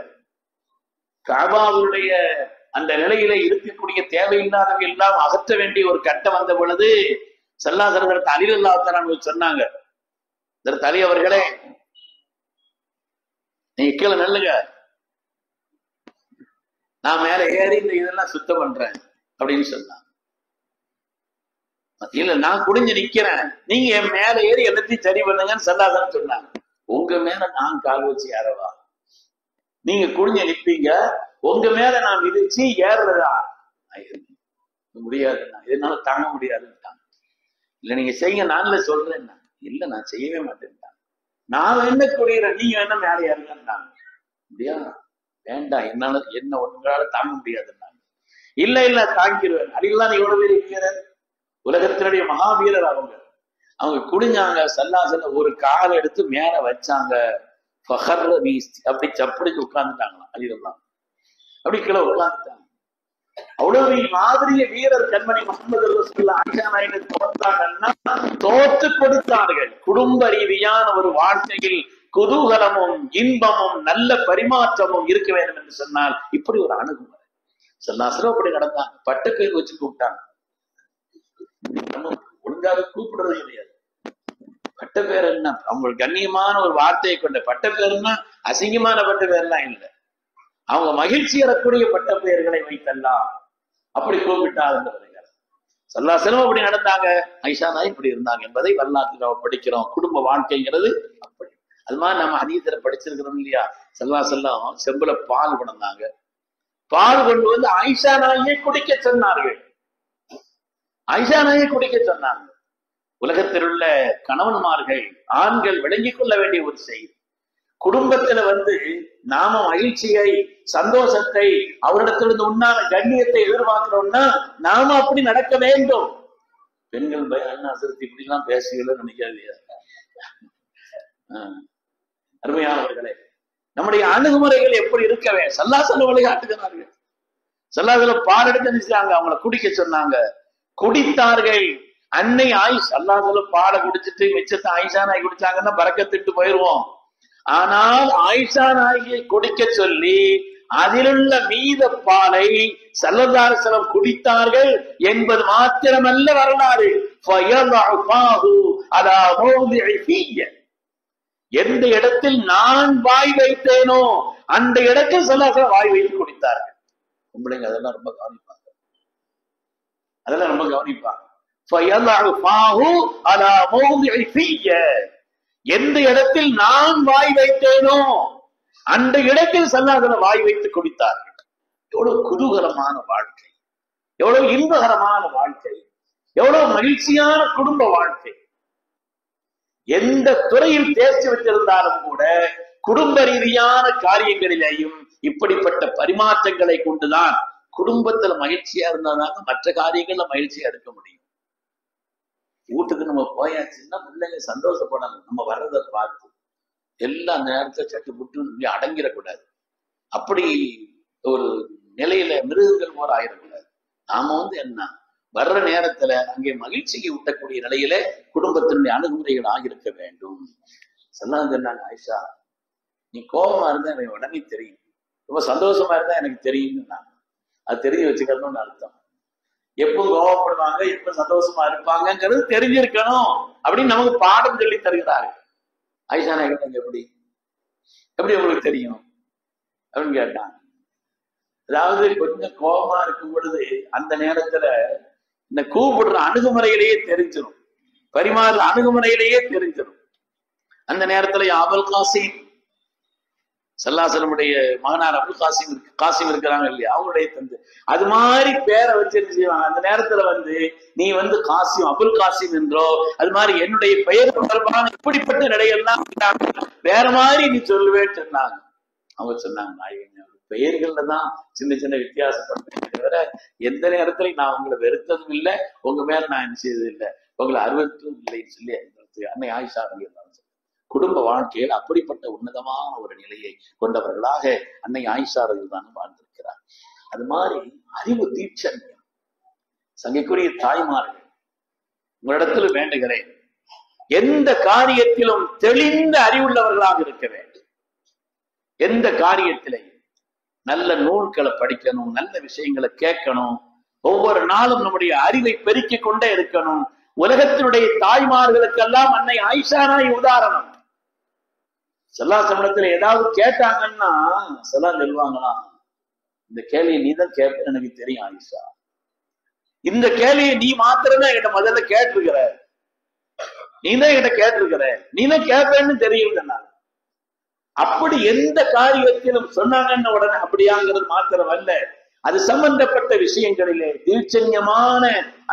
கஅபாவுடைய அந்த நிலையில இருக்கக்கூடிய தேவையில்லாதவை எல்லாம் அகற்ற வேண்டிய ஒரு கட்டம் வந்த பொழுது ஸல்லல்லாஹு அலைஹி வஸல்லம் அலி ரலியல்லாஹு அன்ஹு சொன்னாங்க, அலி அவர்களே நீங்க கீழே நல்லுங்க, நான் மேல ஏறி இந்த இதெல்லாம் சுத்தம் பண்றேன் அப்படின்னு சொன்னாங்க. இல்ல நான் குடிஞ்சு நிக்கிறேன், நீங்க என் மேல ஏறி எல்லாத்தையும் சரி பண்ணுங்கன்னு ஸல்லல்லாஹு சொன்னாங்க. உங்க மேல நான் கால் வச்சு ஏறவா? நீங்க குடிஞ்சு நிப்பீங்க, உங்க மேல நான் மிதிச்சு ஏறுறதா? முடியாதுன்னா, இதனால தாங்க முடியாதுன்னுட்டாங்க. இல்ல நீங்க செய்ய நான்ல சொல்றேன்னா, இல்ல நான் செய்யவே மாட்டேன்ட்டாங்க. நான் என்ன குடிக்கிறேன், நீங்க என்ன மேல ஏறுங்கன்னாங்க. அப்படியா, வேண்டாம், என்னால என்ன ஒன்றால தாங்க முடியாதுன்னாங்க. இல்ல தாங்கிடுவேன். அடிலாம் எவ்வளவு பேர் வீரர், உலகத்தினுடைய மகாவீரர் அவங்க குடிஞ்சாங்க. ஸல்லல்லாஹு அலைஹி வஸல்லம் ஒரு காலை எடுத்து மேல வச்சாங்க. அப்படி சப்படிச்சு உட்கார்ந்துட்டாங்களாம். அலிரல்லாம் அப்படி கீழே உட்கார்ந்துட்டாங்க. அவ்வளவு மாதிரிய வீரர் கண்மணி முஹம்மது ரசூலுல்லாஹி ஆயிஷா நாயகி தோற்றாங்கன்னா தோற்று கொடுத்தார்கள். குடும்ப ரீதியான ஒரு வாழ்க்கையில் குதூகலமும் இன்பமும் நல்ல பரிமாற்றமும் இருக்க வேண்டும் என்று சொன்னால் இப்படி ஒரு அணுகுமுறை ஸல்லல்லாஹு அலைஹி வஸல்லம் அப்படி நடந்தாங்க. பட்ட பேர் வச்சு கூப்பிட்டாங்க. ஒழுங்காக கூப்பிடுறது கிடையாது. பட்ட பேர் என்ன, அவங்களுக்கு கண்ணியமான ஒரு வார்த்தையை கொண்ட பட்ட பேருன்னா அசிங்கமான பட்ட பேர்லாம் இல்லை. அவங்க மகிழ்ச்சி அறக்கூடிய பட்ட பெயர்களை வைத்தல்லாம் அப்படி கூப்பிட்டாங்க. ஸல்லல்லாஹு அலைஹி வஸல்லம் அப்படி நடந்தாங்க, ஆயிஷா நாயகி இப்படி இருந்தாங்க என்பதை வரலாற்றில் படிக்கிறோம். குடும்ப வாழ்க்கைங்கிறது அப்படி. அது மாதிரி நம்ம ஹதீஸ்ல படிச்சிருக்கிறோம் இல்லையா? ஸல்லல்லாஹு அலைஹி வஸல்லம் செம்புல பால் கொண்டாங்க. பால் கொண்டு வந்து ஆயிஷா நாயகியை குடிக்க சொன்னார்கள். ஆயிஷா நாயகியை குடிக்க சொன்னாங்க. உலகத்தில் உள்ள கணவன்மார்கள், ஆண்கள் விளங்கிக் கொள்ள வேண்டிய ஒரு செய்தி. குடும்பத்துல நாம மகிழ்ச்சியை, சந்தோஷத்தை, அவரிடத்திலிருந்து உண்டான கண்ணியத்தை எதிர்பார்க்கிறோம்னா நாம அப்படி நடக்க வேண்டும். பெண்கள் பயம் அசர்த்தி இப்படி எல்லாம் பேசுகிறோம் நினைக்காதீங்க. அருமையானவர்களே, நம்முடைய அணுகுமுறைகள் எப்படி இருக்கவே சல்லாசல வழிகாட்டுகிறார்கள். சல்லாசல பாடெடுத்து நினைச்சாங்க, அவங்கள குடிக்க சொன்னாங்க, குடித்தார்கள். அன்னை ஆயிஷா சல்லாசல பாட குடிச்சிட்டு மிச்சத்தை ஆயிஷா நாய் குடிச்சாங்கன்னா பறக்கத்திட்டு போயிருவோம். ஆனால் ஆயிஷா நாயை குடிக்க சொல்லி அதிலுள்ள மீத பாலை ஸல்லல்லாஹு அலைஹி வஸல்லம் குடித்தார்கள் என்பது மாத்திரமல்ல வரலாறு. எந்த இடத்தில் நான் வாய் வைத்தேனோ அந்த இடத்தில் ஸல்லல்லாஹு அலைஹி வஸல்லம் வாய் வைத்து குடித்தார்கள். உங்களைங்க அதெல்லாம் ரொம்ப கவனிப்பாங்க, அதெல்லாம் ரொம்ப கவனிப்பாங்க. எந்த இடத்தில் நான் வாய் வைத்தேனோ அந்த இடத்தில் ஸல்லல்லாஹு அலைஹி வஸல்லம் வாய் வைத்து குடித்தார்கள். எவ்வளவு குதூகலமான வாழ்க்கை, எவ்வளவு இன்பகரமான வாழ்க்கை, எவ்வளவு மகிழ்ச்சியான குடும்ப வாழ்க்கை. எந்த துறையில் தேர்ச்சி வைத்திருந்தாலும் கூட குடும்ப ரீதியான காரியங்களிலேயும் இப்படிப்பட்ட பரிமாற்றங்களை கொண்டுதான் குடும்பத்துல மகிழ்ச்சியா இருந்தாதாங்க மற்ற காரியங்கள்ல மகிழ்ச்சியா இருக்க முடியும். வீட்டுக்கு நம்ம போயாச்சுன்னா பிள்ளைங்க சந்தோஷப்படணும். நம்ம வர்றதை பார்த்து எல்லா நேரத்தை சட்டு புட்டு அடங்கிடக்கூடாது. அப்படி ஒரு நிலையில மிருகங்கள் போல ஆயிடக்கூடாது. நாம என்ன வர்ற நேரத்துல அங்கே மகிழ்ச்சிக்கு ஊட்டக்கூடிய நிலையில குடும்பத்தினுடைய அணுகுமுறைகள் ஆகியிருக்க வேண்டும். சொன்னாங்க, ஆயிஷா நீ கோபமா இருந்தா எனக்கு உடனே தெரியும், ரொம்ப சந்தோஷமா இருந்தா எனக்கு தெரியும். அது தெரிஞ்சு வச்சுக்கணும்னு அர்த்தம். எப்ப கோபப்படுவாங்க, எப்ப சந்தோஷமா இருப்பாங்கிறது தெரிஞ்சிருக்கணும் அப்படின்னு நமக்கு பாடம் சொல்லி தருகிறாரு. ஆயிஷா நாயகம் எப்படி உங்களுக்கு தெரியும் அப்படின்னு கேட்டாங்க. அதாவது கொஞ்சம் கோபமா இருக்கும் பொழுது அந்த நேரத்துல இந்த கூப்பிடுற அணுகுமுறையிலேயே தெரிஞ்சிடும், பரிமாறுற அணுகுமுறையிலேயே தெரிஞ்சிடும். அந்த நேரத்துல அபுல் காசிம் ஸல்லல்லாஹு மகனார் அபுல் காசிம் இருக்கிறாங்க இல்லையா, அவங்களுடைய தந்தை அது மாதிரி பேரை வச்சு செய்வாங்க. அந்த நேரத்துல நீ காசிம் அபுல் காசிம் என்றோ அது மாதிரி என்னுடைய பெயர் தொடர்பான இப்படிப்பட்ட நிலையெல்லாம் வேற மாதிரி நீ சொல்லுவேன்னு சொன்னாங்க. அவங்க சொன்னாங்க, நாயகன் பெயர்கள்ல தான் சின்ன சின்ன வித்தியாசப்படுறேன் தவிர எந்த நேரத்திலையும் நான் உங்களை வெறுத்ததும் இல்லை, உங்க மேல நான் என்ன செய்தது இல்லை, உங்களை அருவறுத்ததும் இல்லைன்னு சொல்லி அன்னை ஆயிஷா இருந்தாலும் குடும்ப வாழ்க்கையில் அப்படிப்பட்ட உன்னதமான ஒரு நிலையை கொண்டவர்களாக அன்னை ஆயிஷா தான் வாழ்ந்திருக்கிறார். அது மாதிரி அறிவு தீட்சண்யம் சங்கைக்குரிய தாய்மார்கள் உங்களிடத்தில் வேண்டுகிறேன், எந்த காரியத்திலும் தெளிந்த அறிவுள்ளவர்களாக இருக்க வேண்டும். எந்த காரியத்திலையும் நல்ல நூல்களை படிக்கணும், நல்ல விஷயங்களை கேட்கணும், ஒவ்வொரு நாளும் நம்முடைய அறிவை பெருக்கிக் கொண்டே இருக்கணும். உலகத்தினுடைய தாய்மார்களுக்கெல்லாம் அன்னை ஆயிஷா நாய் உதாரணம். ஸல்லல்லாஹு ஏதாவது கேட்டாங்கன்னா சொல்லுவாங்களாம், இந்த கேள்வியை நீதான் கேட்ப எனக்கு தெரியும் ஆயிஷா, இந்த கேள்வியை நீ மாத்திரமே என்கிட்ட முதல்ல கேட்டிருக்கிற, நீதான் என்கிட்ட கேட்டிருக்கிற, நீதான் கேட்பேன்னு தெரியும். அப்படி எந்த காரியத்திலும் சொன்னாங்கன்னு உடனே அப்படியாங்கிறது மாத்திரம் அல்ல, அது சம்பந்தப்பட்ட விஷயங்களிலே தீட்சண்யமான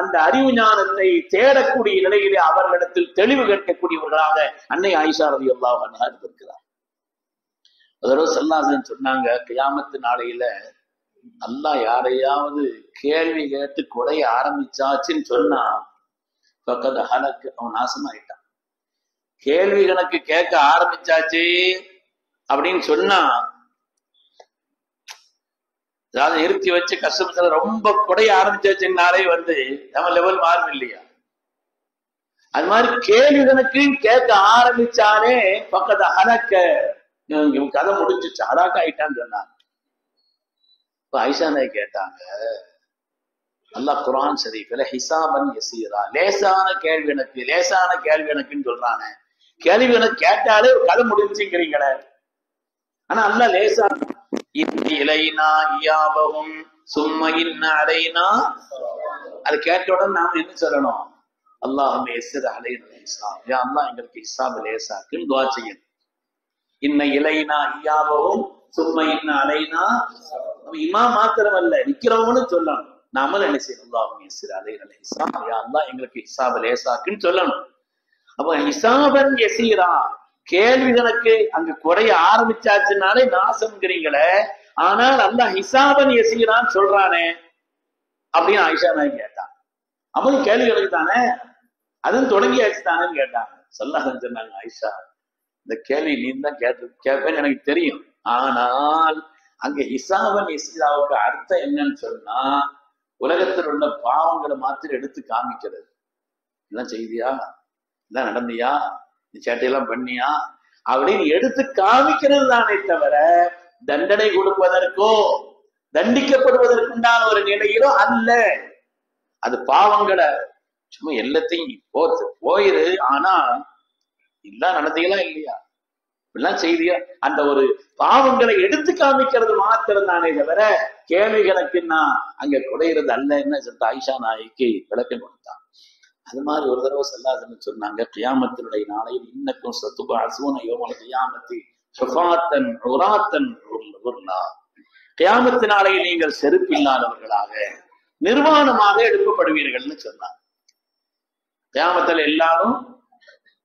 அந்த அறிவு ஞானத்தை தேடக்கூடிய நிலையிலே அவர்களிடத்தில் தெளிவு கேட்கக்கூடியவர்களாக அன்னை ஆயிஷா ரலியல்லாஹு அன்ஹா இருக்கிறார். அதோட ஸல்லல்லாஹு சொன்னாங்க, கியாமத்து நாளையில அல்லாஹ் யாரையாவது கேள்வி கேட்டு குறைய ஆரம்பிச்சாச்சுன்னு சொன்னா பக்கத்து ஹலக்கு அவன் நாசமாயிட்டான். கேள்வி கணக்கு கேட்க ஆரம்பிச்சாச்சு அப்படின்னு சொன்னா அதாவது நிறுத்தி வச்சு கஷ்டத்துல ரொம்ப குறைய ஆரம்பிச்சாச்சுன்னாலே நம்ம லெவல் மாறும் இல்லையா. அது மாதிரி கேள்வி கணக்கு கேட்க ஆரம்பிச்சாலே பக்கத்து ஹலக்க இவன் கதை முடிஞ்சிச்சு, ஹலாக் ஆயிட்டான்னு சொன்னாங்க. இப்ப ஆயிஷா நாய் கேட்டாங்க, அல்லாஹ் குர்ஆன் ஷரீஃப்ல ஹிசாபன் யஸீரா லேசான கேள்வி எனக்குன்னு சொல்றானே, கேள்வி எனக்கு கேட்டாலே ஒரு கதை முடிஞ்சுங்கிறீங்களே. ஆனா அல்லாஹ் லேசா இலைனா இயாபஹும் சும்ம இன்ன அலைனா, அது கேட்ட உடனே நாம என்ன சொல்லணும், அல்லாஹும்ம யஸ்ஸிர் அலைனா ஹிசாப், யா அல்லாஹ் எங்களுக்கு ஹிசாப் லேசாக்குன்னு துஆ செய்யணும். இன்ன இலைனா இயாபஹும் சும்ம இன்ன அலைனா, நம்ம இமாம் மாத்திரம் அல்ல நிக்கிறவங்கன்னு சொல்லணும். நாம என்ன செய்யணும், அல்லாஹும்ம யஸ்ஸிர் அலைனா ஹிசாப், யா அல்லாஹ் எங்களுக்கு ஹிசாப் லேசாக்குன்னு சொல்லணும். அப்ப ஹிசாபன் யஸீரா கேள்வி கணக்கு அங்க குறைய ஆரம்பிச்சாச்சுனாலே நாசம்ங்கிறீங்களே, ஆனால் அல்லாஹ் ஹிசாபன் யசீரான்னு சொல்றானே அப்படின்னு ஆயிஷா நாய் கேட்டான். அவன் கேள்வி கணக்கு தானே, அதுவும் தொடங்கியாச்சு தானேன்னு கேட்டாங்க. ஸல்லல்லாஹு அலைஹி வஸல்லம் சொன்னாங்க, ஆயிஷா இந்த கேள்வி நீ தான் கேட்பேன்னு எனக்கு தெரியும், ஆனால் அங்க ஹிசாபன் யசீராவுக்கு அர்த்தம் என்னன்னு சொன்னா உலகத்தில் உள்ள பாவங்களை மாத்திரம் எடுத்து காமிக்கிறது. இதெல்லாம் செய்தியா, இதான் நடந்தியா, நீ சேட்டையெல்லாம் பண்ணியா அப்படின்னு எடுத்து காமிக்கிறது தானே தவிர தண்டனை கொடுப்பதற்கோ தண்டிக்கப்படுவதற்குண்டான ஒரு நிலையிலோ அல்ல. அது பாவங்களை சும்மா எல்லாத்தையும் போயிரு, ஆனா இதெல்லாம் நடந்தீங்களா இல்லையா, இப்படிலாம் செய்தியா, அந்த ஒரு பாவங்களை எடுத்து காமிக்கிறது மாத்திரம் தானே தவிர கேள்வி கணக்குன்னா அங்க குறையிறது அல்ல என்ன சொல்லிட்டு ஆயிஷா நாய்க்கு விளக்கம் கொடுத்தான். அது மாதிரி ஒரு தடவை ஸல்லல்லாஹு சொன்னாங்க, கியாமத்தினுடைய நாளையில் இன்னக்கும் சத்துபாஸூன யௌமல் கியாமத்தி ஹுஃபாத்தன் உராத்தன் குர்லா, கியாமத்து நாளையில் நீங்கள் செருப்பில்லாதவர்களாக நிர்வாணமாக எழுப்பப்படுவீர்கள்னு சொன்னாங்க. கியாமத்தில் எல்லாரும்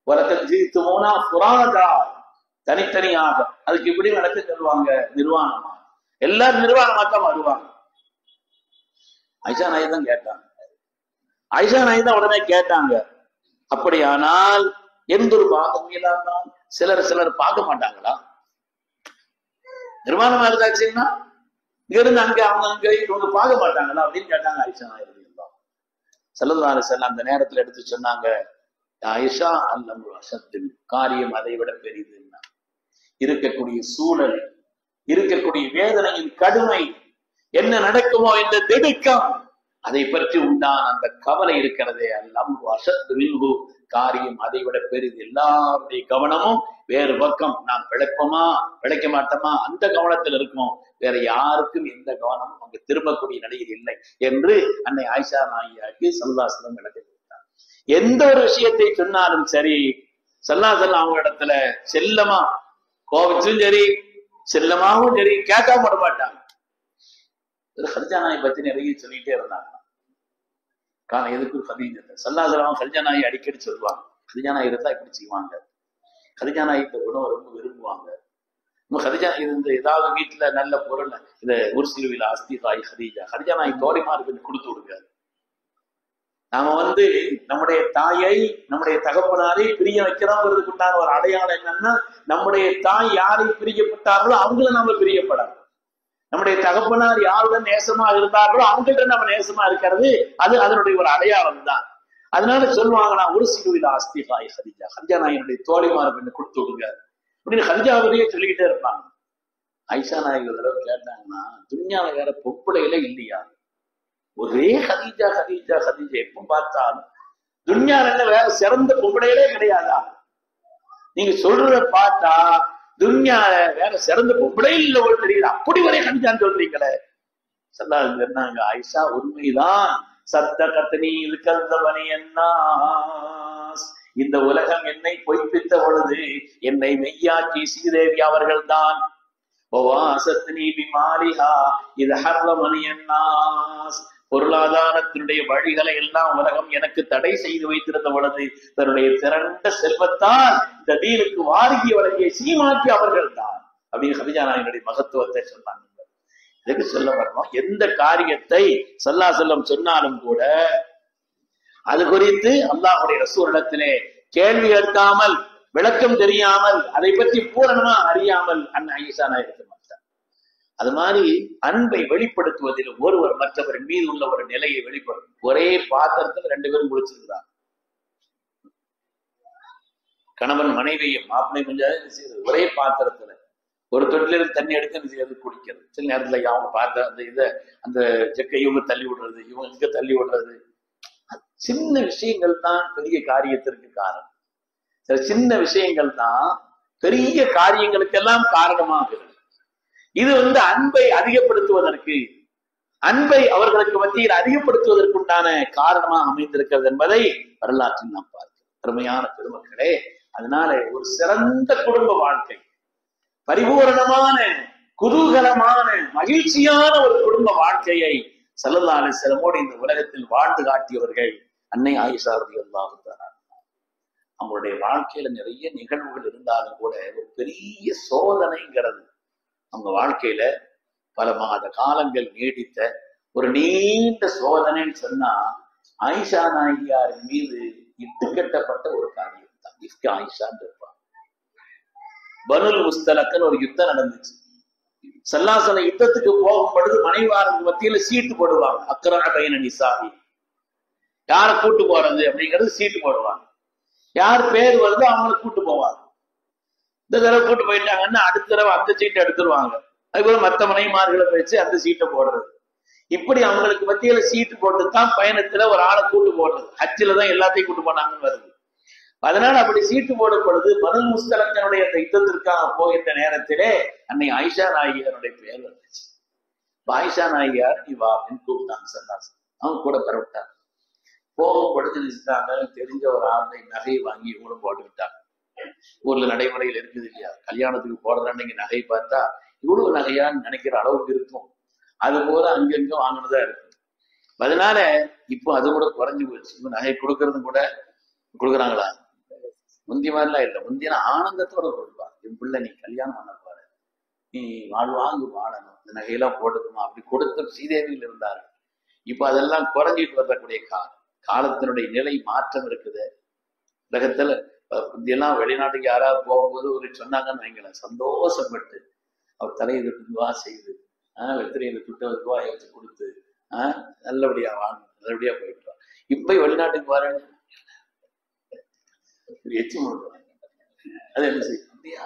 உலகத்தில் ஜீத்துமோனா புராதா தனித்தனியாக, அதுக்கு இப்படி நடக்க சொல்லுவாங்க, நிர்வாணமா எல்லாரும் நிர்வாணமாத்தான் வருவாங்க. ஆயிஷா நாய் தான் கேட்டாங்க. ஆயிஷா நாய் தான் உடனே கேட்டாங்க, அப்படியானால் எந்த ஒரு பாகம் இல்லாதான் சிலர் பார்க்க மாட்டாங்களா, நிர்வாணமா இருந்தாச்சுன்னா இங்க இருந்து அங்க அவங்க இவங்க பார்க்க மாட்டாங்களா அப்படின்னு கேட்டாங்க ஆயிஷா நாய். ஸல்லல்லாஹு அலைஹி வஸல்லம் அந்த நேரத்துல எடுத்து சொன்னாங்க, ஆயிஷா அல்லம் அசத்தின் காரியம் அதை விட பெரிதுன்னா, இருக்கக்கூடிய சூழல், இருக்கக்கூடிய வேதனையின் கடுமை, என்ன நடக்குமோ என்ற திடுக்கம், அதை பற்றி உண்டான அந்த கவலை இருக்கிறதே, அல்லம் அசத்து காரியம் அதை விட பெரிது. எல்லாருடைய கவனமும் வேறு பக்கம், நாம் பிழைப்போமா பிழைக்க மாட்டோமா அந்த கவனத்தில் இருக்கும், வேற யாருக்கும் எந்த கவனமும் அங்கு திரும்பக்கூடிய நிலையில் இல்லை என்று அன்னை ஆயிஷா நாயியாக்கு ஸல்லல்லாஹு அலைஹி வஸல்லம் விளக்கம் கொடுத்தார். எந்த ஒரு விஷயத்தை சொன்னாலும் சரி ஸல்லல்லாஹு அலைஹி வஸல்லம் அவங்க இடத்துல செல்லமா கோபிச்சும் சரி செல்லமாவும் சரி கேட்காம விட மாட்டாங்க. கதீஜா நாயை பத்தி நிறைய சொல்லிட்டே இருந்தாங்க. காரணம் எதுக்கு கதீஜா ஸல்லல்லாஹு அலைஹி வஸல்லம் கதீஜா நாயை அடிக்கடி சொல்லுவாங்க, கதீஜா நாய் இருந்தா இப்படி செய்வாங்க, கதீஜா நாய் இந்த உணவை ரொம்ப விரும்புவாங்க. கதீஜா இந்த ஏதாவது வீட்டுல நல்ல பொருள், இந்த உர்சிலுவில் அஸ்தி தாய் கதீஜா நாய் தோழிமாருக்கு கொடுத்து விடுங்க. நாம நம்முடைய தாயை நம்முடைய தகப்பனாரை பிரிய வைக்கிறோங்கிறதுக்கு உண்டான ஒரு அடையாளம் என்னன்னா, நம்முடைய தாய் யாரை பிரியப்பட்டார்களோ அவங்கள நம்ம பிரியப்படாது, நம்முடைய தகப்பனார் யாருடன் நேசமா இருந்தார்களோ அவங்கள்ட்ட நம்ம நேசமா இருக்கிறது, அது அதனுடைய ஒரு அடையாளம் தான். அதனால சொல்லுவாங்க, நான் ஒரு சிலுவில் ஆஸ்தி தாய் கதீஜா நாயினுடைய தோழிமாருக்கு கொடுத்து விடுங்க அப்படின்னு கதீஜாவையே சொல்லிக்கிட்டே இருப்பாங்க. ஆயிஷா நாய் ஒரு தடவை கேட்டாங்கன்னா, துன்யால வேற பொம்பளைகளே இல்லையா, ஒரே கதீஜா எப்ப பார்த்தாலும் துன்யால வேற சிறந்த பொம்பளைகளே கிடையாதா, நீங்க சொல்றத பார்த்தா துன்யால வேற சிறந்த பொம்பளை இல்ல ஒரு தெரியுது, அப்படி வரை கதீஜான்னு சொல்றீங்களே. சொன்னாங்க, ஆயிஷா உண்மைதான், சத்த கத்தனி கந்தவனி என்ன, இந்த உலகம் என்னை பொய்ப்பித்த பொழுது என்னை மெய்யாக்கி ஸ்ரீதேவி அவர்கள் தான். பொருளாதாரத்தினுடைய வழிகளை எல்லாம் உலகம் எனக்கு தடை செய்து வைத்திருந்த பொழுது தன்னுடைய திரண்ட செல்வத்தால் இந்த தீனுக்கு வாரிகி வழங்கிய சீமாக்கி அவர்கள் தான் அப்படின்னு கதீஜா நாயினுடைய மகத்துவத்தை சொன்னாங்க. இதுக்கு சொல்ல வரணும், எந்த காரியத்தை ஸல்லல்லாஹு அலைஹி வஸல்லம் சொன்னாலும் கூட அது குறித்து அல்லாஹ்வுடைய ரசூலிடத்திலே கேள்வி கேட்காமல், விளக்கம் தெரியாமல், அதை பற்றி பூரணமா அறியாமல் அன்னை ஆயிஷா நாய் இருக்க மாட்டார். அது மாதிரி அன்பை வெளிப்படுத்துவதில் ஒருவர் மற்றவர் மீது உள்ள ஒரு நிலையை வெளிப்படுத்தும். ஒரே பாத்திரத்தில் 2 பேரும் குளிச்சிருக்கிறார், கணவன் மனைவியும் மாப்பிளை கொஞ்சம் ஒரே பாத்திரத்துல ஒரு தொட்டிலிருந்து தண்ணி எடுத்து குடிக்கிறது. சில நேரத்துல அவங்க பார்த்த அந்த செக்கை இவங்க தள்ளி விடுறது, இவங்க இங்க தள்ளி விடுறது, சின்ன விஷயங்கள் தான் பெரிய காரியத்திற்கு காரணம். சில சின்ன விஷயங்கள் தான் பெரிய காரியங்களுக்கெல்லாம் காரணமாகிறது. இது அன்பை அதிகப்படுத்துவதற்கு, அன்பை அவர்களுக்கு மத்தியில் அதிகப்படுத்துவதற்குண்டான காரணமாக அமைந்திருக்கிறது என்பதை வரலாற்றில் நாம் பார்க்கிறோம். அருமையான பெருமக்களே, அதனால ஒரு சிறந்த குடும்ப வாழ்க்கை, பரிபூரணமான குதூகலமான மகிழ்ச்சியான ஒரு குடும்ப வாழ்க்கையை ஸல்லல்லாஹு அலைஹி வஸல்லம் இந்த உலகத்தில் வாழ்ந்து காட்டியவர்கள் அன்னை ஆயிஷா ரலியல்லாஹு தஆலா. அவங்களுடைய வாழ்க்கையில நிறைய நிகழ்வுகள் இருந்தாலும் கூட ஒரு பெரிய சோதனைங்கிறது அவங்க வாழ்க்கையில பல மாத காலங்கள் நீடித்த ஒரு நீண்ட சோதனைன்னு சொன்னா ஆயிஷா நாயகியாரின் மீது இட்டுக்கட்டப்பட்ட ஒரு காரியம் தான். இஃப்க் ஆயிஷான்னு இருப்பாங்க. பனுல் முஸ்தலக்குன்னு ஒரு யுத்தம் நடந்துச்சு. சல்லாசல யுத்தத்துக்கு போகும் பொழுது மனைவாருக்கு மத்தியில சீட்டு போடுவாங்க. அக்ரஹபைன நிசாஹி, யாரை கூட்டு போறது அப்படிங்கிறது சீட்டு போடுவாங்க. யார் பேர் வருதோ அவங்களை கூட்டு போவாங்க. இந்த தடவை கூட்டு போயிட்டாங்கன்னா அடுத்த தடவை அந்த சீட்டை எடுத்துருவாங்க. அதுபோல மற்ற மனைவிமார்களை வச்சு அந்த சீட்டை போடுறது. இப்படி அவங்களுக்கு மத்தியில சீட்டு போட்டுதான் பயணத்துல ஒரு ஆளை கூட்டு போடுறது. ஹஜ்ஜில தான் எல்லாத்தையும் கூட்டு போனாங்கன்னு வருது. அதனால அப்படி சீட்டு போடும் பொழுது பனுல் முஸ்தலக்கனுடைய அந்த யுத்தத்திற்காக போகின்ற நேரத்திலே அன்னை ஆயிஷா நாயகியாருடைய பெயர் வந்துச்சு. ஆயிஷா நாயகியார் நீ வா அப்படின்னு கூப்பிட்டாங்க. சல்லாஸ் அவங்க கூட பரவிட்டாங்க. போகும் பொழுது நினைச்சிட்டாங்க தெரிஞ்ச ஒரு ஆளுடைய நகையை வாங்கி இவங்களும் போட்டுக்கிட்டாங்க. ஊர்ல நடைமுறையில் இருக்குது இல்லையா, கல்யாணத்துக்கு போடுற அன்னைக்கு நகை பார்த்தா இவ்வளவு நகையான்னு நினைக்கிற அளவுக்கு இருக்கும். அது போல அங்கங்க வாங்கினதா இருக்கு. அதனால இப்போ அது கூட குறைஞ்சு போயிடுச்சு. இப்போ நகை கொடுக்கறதும் கூட கொடுக்குறாங்களா? முந்தி மாதிரிலாம் இல்லை. முந்தின ஆனந்தத்தோட கொடுப்பா. என் பிள்ளை நீ கல்யாணம் பண்ண போற, நீ வாங்கு வாழணும், இந்த நகையெல்லாம் போட்டுக்குமா அப்படி கொடுத்த ஸ்ரீதேவியில் இருந்தாரு. இப்போ அதெல்லாம் குறைஞ்சிட்டு வரக்கூடிய காலத்தினுடைய நிலை மாற்றம் இருக்குது. உலகத்துல இதெல்லாம் வெளிநாட்டுக்கு யாராவது போகும்போது ஒரு சொன்னாங்கன்னு வைங்களேன், சந்தோஷப்பட்டு அவர் தலையை துவா செய்து வெத்திரையில துட்ட ரூபாயை வச்சு கொடுத்து நல்லபடியா வாங்க, நல்லபடியா போயிட்டு. இப்ப வெளிநாட்டுக்கு வரேன்னு எச்சி முழுக்கிறாங்க. அது என்ன செய்யும்? அப்படியா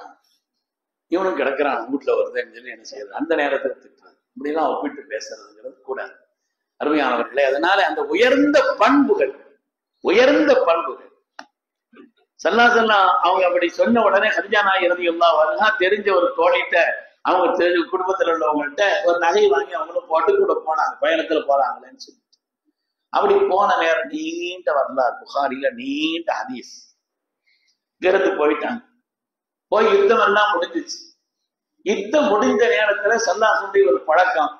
இவனும் கிடக்குறான் வீட்டுல வருதுன்னு சொல்லி என்ன செய்யறது? அந்த நேரத்தில் திட்டுறது. இப்படிலாம் ஒப்பிட்டு பேசுறதுங்கிறது கூடாது அருமையானவர்களே. அதனால அந்த உயர்ந்த பண்புகள் சல்லா அவங்க அப்படி சொன்ன உடனே ஹதிஜா நாயகி ரலியல்லாஹு அன்ஹா தெரிஞ்ச ஒரு தோழிட்ட, அவங்க தெரிஞ்ச குடும்பத்துல உள்ளவங்கள்ட்ட ஒரு நகை வாங்கி அவங்களும் போட்டு கூட போனாங்க. பயணத்துல போறாங்களேன்னு சொல்லிட்டு அப்படி போன நேரம் நீண்ட வரலாறு, புகாரில நீண்ட ஹதீஸ். இருந்து போயிட்டாங்க. போய் யுத்தம் எல்லாம் முடிஞ்சிச்சு. யுத்தம் முடிஞ்ச நேரத்துல சல்லாஹுடைய ஒரு பழக்கம்,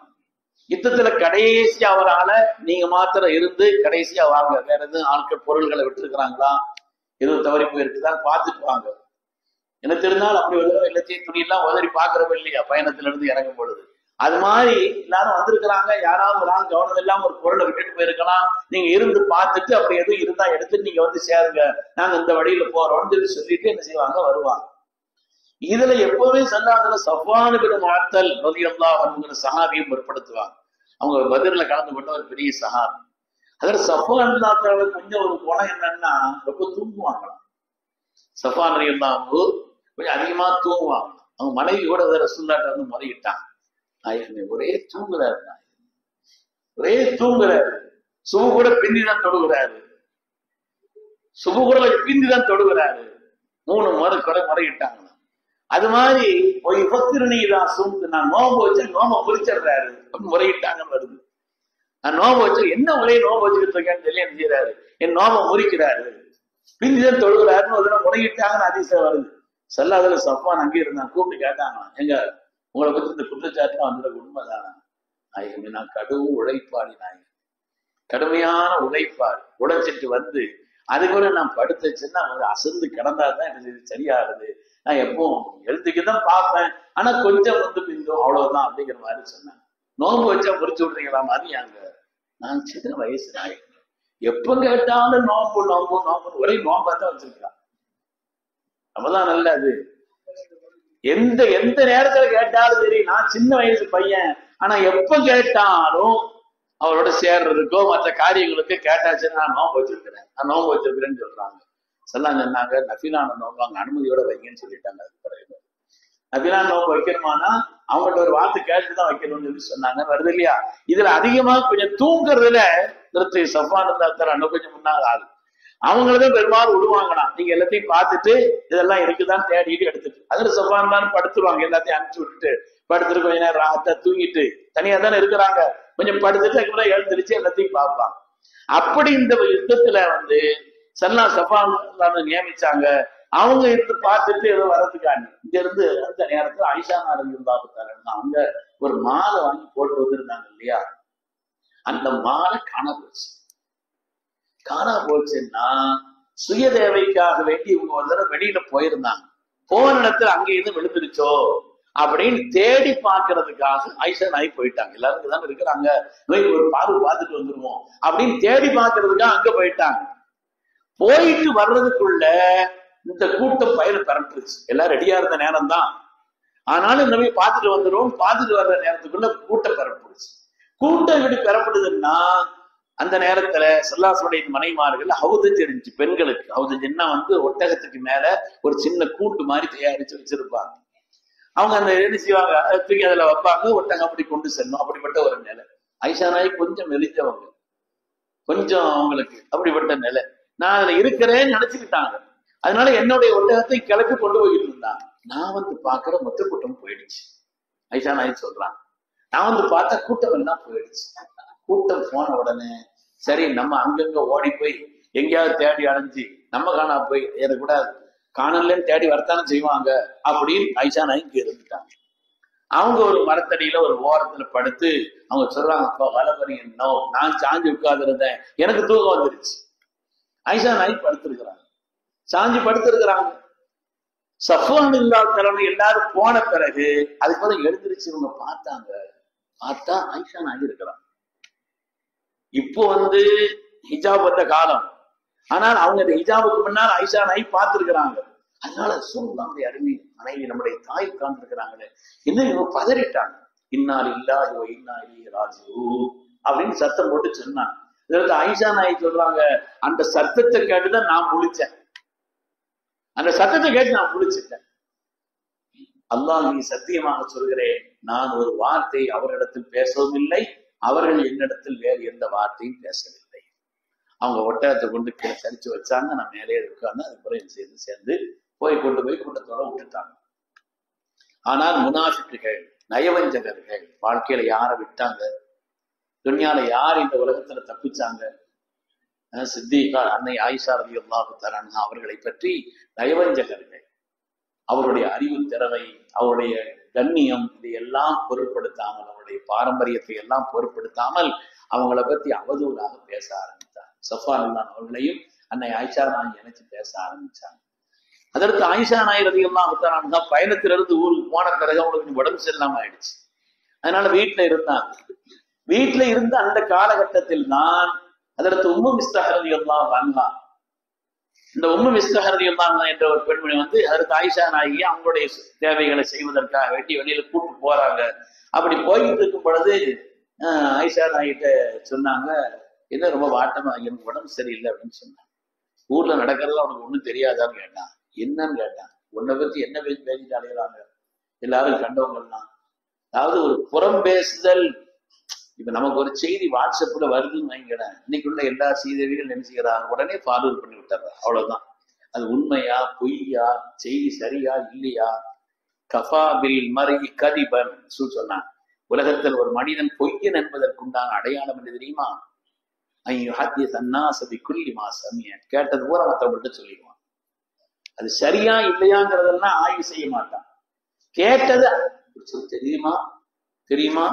யுத்தத்துல கடைசியா அவரால நீங்க மாத்திரம் இருந்து கடைசியா வாங்க, வேற எதுவும் ஆட்கள் பொருள்களை விட்டுருக்கிறாங்களா, எதுவும் தவறி போயிருக்குதான் பார்த்துட்டு வாங்க. என்ன தெரிஞ்சாலும் அப்படி ஒரு எல்லாத்தையும் துணியெல்லாம் உதறி பாக்குறவங்க இல்லையா பயணத்துல இருந்து இறங்கும் பொழுது. அது மாதிரி எல்லாரும் வந்திருக்கிறாங்க, யாராவது ஒரு ஆள் கவனம் இல்லாம ஒரு பொருளை விட்டுட்டு போயிருக்கலாம், நீங்க இருந்து பார்த்துட்டு அப்படி எதுவும் இருந்தா எடுத்துட்டு நீங்க வந்து சேருங்க, நாங்க இந்த வழியில போறோம்னு சொல்லிட்டு என்ன செய்வாங்க, வருவாங்க. இதுல எப்பவுமே சல்லாஹ்ல சஃப்வான் பின் முஅத்தல் ரலியல்லாஹு அன்ஹு சஹாபியை முற்படுத்துவாங்க. அவங்க பத்ர்ல கலந்து கொண்ட ஒரு பெரிய சஹாபி. அதுல சஃப்வான் கொஞ்சம் ஒரு குணம் என்னன்னா ரொம்ப தூங்குவாங்களாம். சஃப்வான் ரலியல்லாஹு கொஞ்சம் அதிகமா தூங்குவாங்க. அவங்க மனைவி கூட ரசூலுல்லாஹ் வந்து முறையிட்டாங்க, ஒரே தூங்குறாரு, சுபு கூட பிந்திதான் தொடுகிறாரு, 3 முறை முறையிட்டாங்க. அது மாதிரி ஒரு பத்திரணிதான் சூழ்ந்து நான் நோம்பு வச்சு நோம்ப முறிச்சிடுறாரு முறையிட்டாங்கன்னு வருது. நான் நோம்பு வச்சு என்ன முறையை நோம்பு வச்சுக்கிட்டு இருக்கேன்னு சொல்லி என்ன செய்யறாரு, என் நோம்ப முறிக்கிறாரு, பிந்திதான் தொழுகிறாருன்னு ஒரு தடவை முறையிட்டாங்கன்னு அதிசயம் வருது. சல்லாஹ்ல சஃப்வான் அங்கே இருந்தான். கூப்பிட்டு கேட்டாங்க, எங்க உங்களை பத்தி இந்த குற்றச்சாட்டுலாம் வந்துட உண்மைதானா? நான் கடும் உழைப்பாடி, கடுமையான உழைப்பாடு, உழைச்சிட்டு வந்து அது கூட நான் படுத்துச்சுன்னா அசந்து கிடந்தாதான் எனக்கு சரியாகுது, நான் எப்பவும் எழுத்துக்குதான் பார்ப்பேன், ஆனா கொஞ்சம் வந்து பிந்தும் அவ்வளவுதான் அப்படிங்கிற மாதிரி சொன்னேன். நோம்பு வச்சா முறிச்சு விடுறீங்களா மாதிரி அங்க நான் சின்ன வயசு நாயகன், எப்ப கேட்டாலும் நோம்பு நோம்பு நோம்புன்னு ஒரே நோம்பா தான் வச்சிருக்கான். நம்மதான் நல்லது, எந்த நேரத்துல கேட்டாலும் சரி, நான் சின்ன வயசு பையன், ஆனா எப்ப கேட்டாலும் அவரோட சேர்றதுக்கோ மற்ற காரியங்களுக்கு கேட்டாச்சுன்னா நான் நோம்பு வச்சிருக்கிறேன்னு சொல்றாங்க. சொல்லாம் சொன்னாங்க, நஃபிலான நோம்பு அவங்க அனுமதியோட வைங்கன்னு சொல்லிட்டாங்க. அதுக்கு பிறகு நஃபிலான நோம்பு வைக்கணுமானா அவங்கள்ட்ட ஒரு வார்த்தை கேட்டுதான் வைக்கணும்னு சொல்லி சொன்னாங்க. வருது இல்லையா? இதுல அதிகமா கொஞ்சம் தூங்குறதுல நிறுத்தி சஃப்வான் இன்னும் கொஞ்சம் முன்னாள் ஆளு அவங்களதான் பெரும்பாலும் விடுவாங்கண்ணா. நீங்க எல்லாத்தையும் பார்த்துட்டு இதெல்லாம் இருக்குதான் தேடிட்டு எடுத்துட்டு அதுல சஃப்வான் தான் படுத்துருவாங்க. எல்லாத்தையும் அனுப்பிச்சு விட்டுட்டு படுத்துட்டு கொஞ்ச நேரம் ராத்தா தூங்கிட்டு தனியா தானே இருக்கிறாங்க, கொஞ்சம் படுத்துட்டு அதுக்கப்புறம் எழுந்திருச்சு எல்லாத்தையும் பார்ப்பாங்க. அப்படி இந்த யுத்தத்துல வந்து சஃப்வான் நியமிச்சாங்க. அவங்க இருந்து பார்த்துட்டு ஏதோ வரதுக்காண்டி இங்க இருந்து அந்த நேரத்துல ஆயிஷா ரலியல்லாஹு அன்ஹா அவங்க ஒரு மாலை வாங்கி போட்டு வந்திருந்தாங்க இல்லையா, அந்த மாலை காணா போச்சுன்னா சுய தேவைக்காக வேண்டி இவங்க ஒரு தடவை வெளியில போயிருந்தாங்க. போன இடத்துல அங்க இருந்து விழுந்துருச்சோ அப்படின்னு தேடி பார்க்கறதுக்காக ஆயிஷா நாய் போயிட்டாங்க. எல்லாரும் தான் இருக்கிறாங்க, ஒரு பார்வை பார்த்துட்டு வந்துருவோம் அப்படின்னு தேடி பார்க்கறதுக்காக அங்க போயிட்டாங்க. போயிட்டு வர்றதுக்குள்ள இந்த கூட்டம் பயிர பரட்டுருச்சு. எல்லாம் ரெடியா இருந்த நேரம் தான், ஆனாலும் இந்த மாதிரி பார்த்துட்டு வந்துடும். பார்த்துட்டு வர்ற நேரத்துக்குள்ள கூட்டம் பெறப்படுச்சு. கூட்டம் எப்படி பெறப்படுதுன்னா, அந்த நேரத்துல ஸல்லல்லாஹு மனைமார்கள் ஹவுதஜ் இருந்துச்சு பெண்களுக்கு. ஹவுதஜ்னா ஒட்டகத்துக்கு மேல ஒரு சின்ன கூட்டு மாதிரி தயாரிச்சு வச்சிருப்பாங்க. அவங்க அந்த என்ன செய்வாங்க, தூக்கி அதுல வைப்பாங்க, ஒட்டகம் அப்படி கொண்டு செல்லும். அப்படிப்பட்ட ஒரு நிலை. ஆயிஷா நாய் கொஞ்சம் மெலிஞ்சவங்க, கொஞ்சம் அவங்களுக்கு அப்படிப்பட்ட நிலை. நான் அதுல இருக்கிறேன்னு நினைச்சுக்கிட்டாங்க. அதனால என்னுடைய ஒட்டகத்தை கிளப்பி கொண்டு போயிட்டு இருந்தாங்க. நான் பாக்குற மொத்த கூட்டம் போயிடுச்சு. ஆயிஷா நாய் சொல்றாங்க, நான் பார்த்தா கூட்டம் எல்லாம் போயிடுச்சு. கூட்டம் போன உடனே சரி நம்ம அங்கங்க ஓடி போய் எங்கேயாவது தேடி அடைஞ்சு நம்ம காணா போய் ஏறக்கூடாது, காணலன்னு தேடி வரத்தானே செய்வாங்க அப்படின்னு ஆயிஷா நாய்க்கு இருந்துட்டாங்க. அவங்க ஒரு மரத்தடியில ஒரு ஓரத்துல படுத்து அவங்க சொல்றாங்க, வலபரி என்னோ நான் சாஞ்சு உட்கார்ந்து இருந்தேன், எனக்கு தூக்கம் வந்துருச்சு. ஆயிஷா நாய் படுத்திருக்கிறாங்க, சாஞ்சு படுத்திருக்கிறாங்க. சஃப்வான் தலைமை எல்லாரும் போன பிறகு அதுக்கு எழுந்திருச்சு இவங்க பார்த்தாங்க. பார்த்தா ஆயிஷா நாய் இருக்கிறாங்க. இப்போ ஹிஜாப் வந்த காலம், ஆனால் அவங்க இந்த ஹிஜாபுக்கு முன்னால் ஆயிஷா நாய் பார்த்திருக்கிறாங்க. அதனால நம்முடைய அருமை மனைவி நம்முடைய தாய் உட்கார்ந்துருக்கிறாங்களே, இன்னும் இவங்க பதறிட்டாங்க. இன்னால் இல்லா இவ இன்னா இலைஹி ராஜிஊன் அப்படின்னு சத்தம் போட்டு சொன்னாங்க. இதற்கு ஆயிஷா நாய் சொல்றாங்க, அந்த சத்தத்தை கேட்டுதான் நான் முழிச்சேன். அந்த சத்தத்தை கேட்டு நான் முழிச்சிட்டேன். அல்லாஹ் நீ சத்தியமாக சொல்கிறேன், நான் ஒரு வார்த்தை அவரிடத்தில் பேசவும் இல்லை, அவர்கள் என்னிடத்தில் வேறு எந்த வார்த்தையும் பேசவில்லை. அவங்க ஒட்டகத்தை கொண்டு கீழே சரிச்சு வச்சாங்க, நான் மேலே உட்கார்ந்து அதுக்கப்புறம் சேர்ந்து போய் கொண்டு போய் கூட்டத்தோட விட்டுட்டாங்க. ஆனால் முனாஃபிக்குகள், நயவஞ்சகர்கள் வாழ்க்கையில யாரை விட்டாங்க, துன்யால யார் இந்த உலகத்துல தப்பிச்சாங்க? சித்திகா அன்னை ஆயிஷா ரலியல்லாஹு தஆலா அன்ஹா அவர்களை பற்றி நயவஞ்சகர்கள் அவருடைய அறிவு திறமை, அவருடைய கண்ணியம், இதையெல்லாம் பொருட்படுத்தாமல், அவருடைய பாரம்பரியத்தை எல்லாம் பொருட்படுத்தாமல் அவங்கள பத்தி அவதூறாக பேச ஆரம்பித்தாங்க. ஸஃப்வான் அவர்களையும் அன்னை ஆயிஷா நாய் நினைச்சு பேச ஆரம்பிச்சாங்க. அதற்கு ஆயிஷா நாய் ரலியல்லாஹு தஆலா அன்ஹா பயணத்திலிருந்து ஊருக்கு போன பிறகு அவங்களுக்கு உடம்பு சரியில்லாம ஆயிடுச்சு. அதனால வீட்டுல இருந்தாங்க. வீட்டுல இருந்த அந்த காலகட்டத்தில் தான் அதற்கு உம்மு மிஸ்தஹ் ரலியல்லாஹு அன்ஹா, இந்த உம்மு மிஸ்தஹ் ரலியல்லாஹு அன்ஹா என்ற ஒரு பெண்மணி அதற்கு ஆயிஷா நாயகி அவங்களுடைய தேவைகளை செய்வதற்காக வேண்டி வெளியில கூட்டு போறாங்க. அப்படி போய்கிட்டு இருக்கும் பொழுது ஆயிஷா நாய்கிட்ட சொன்னாங்க, என்ன ரொம்ப வாட்டமா, எனக்கு உடம்பு சரியில்லை அப்படின்னு சொன்னாங்க. ஊர்ல நடக்கிறதா அவனுக்கு ஒண்ணும் தெரியாதான்னு கேட்டான். என்னன்னு கேட்டான். உன்னை பத்தி என்ன பேசிட்டு அலையிறாங்க எல்லாரும் கண்டவங்கலாம். அதாவது ஒரு புறம் பேசுதல். இப்ப நமக்கு ஒரு செய்தி வாட்ஸ்அப்ல வருதுன்னு வாங்கிக்கிறேன், இன்னைக்குள்ள எல்லா செய்திகளும் நினைச்சுக்கிறாங்க, உடனே ஃபார்வர்ட் பண்ணி விட்டுறாங்க. அவ்வளவுதான். அது உண்மையா பொய்யா, செய்தி சரியா இல்லையா? கஃபா பில் மர்இ கதிபன் சொன்னான். உலகத்தில் ஒரு மனிதன் பொய்யன் என்பதற்குண்டான அடையாளம் என்ன தெரியுமா? கேட்டது பூரா மற்றவங்கள்ட்ட சொல்லிடுவான். அது சரியா இல்லையாங்கிறதெல்லாம் ஆய்வு செய்ய மாட்டான். கேட்டது தெரியுமா தெரியுமா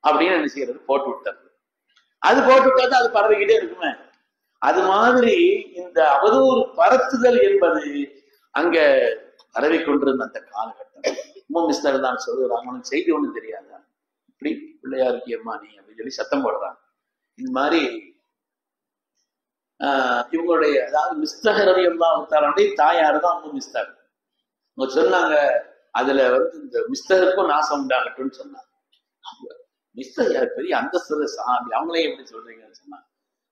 அப்படின்னு என்ன செய்யறது, போட்டு விட்டது. அது போட்டு விட்டா அது பரவிக்கிட்டே இருக்குமே. அது மாதிரி இந்த அவதூறு பரத்துதல் என்பது அங்க பரவி கொண்டிருந்த அந்த காலகட்டம். மிஸ்டர் தான் சொல்லுறாங்க, உனக்கு செய்தி ஒண்ணும் தெரியாதா, இப்படி பிள்ளையா இருக்கியம்மா நீ அப்படின்னு சொல்லி சத்தம் போடுறாங்க. இந்த மாதிரி இவங்களுடைய, அதாவது மிஸ்தஹ் ரலியல்லாஹு தஆலா தாயாரு தான் உம்மு மிஸ்தஹ். அவங்க சொன்னாங்க, அதுல இந்த மிஸ்தஹுக்கும் நாசம் உண்டாகட்டும்னு சொன்னாங்க. மிஸ்தஹ் பெரிய அந்தஸ்து சாமி, அவங்களே எப்படி சொல்றீங்கன்னு சொன்னாங்க.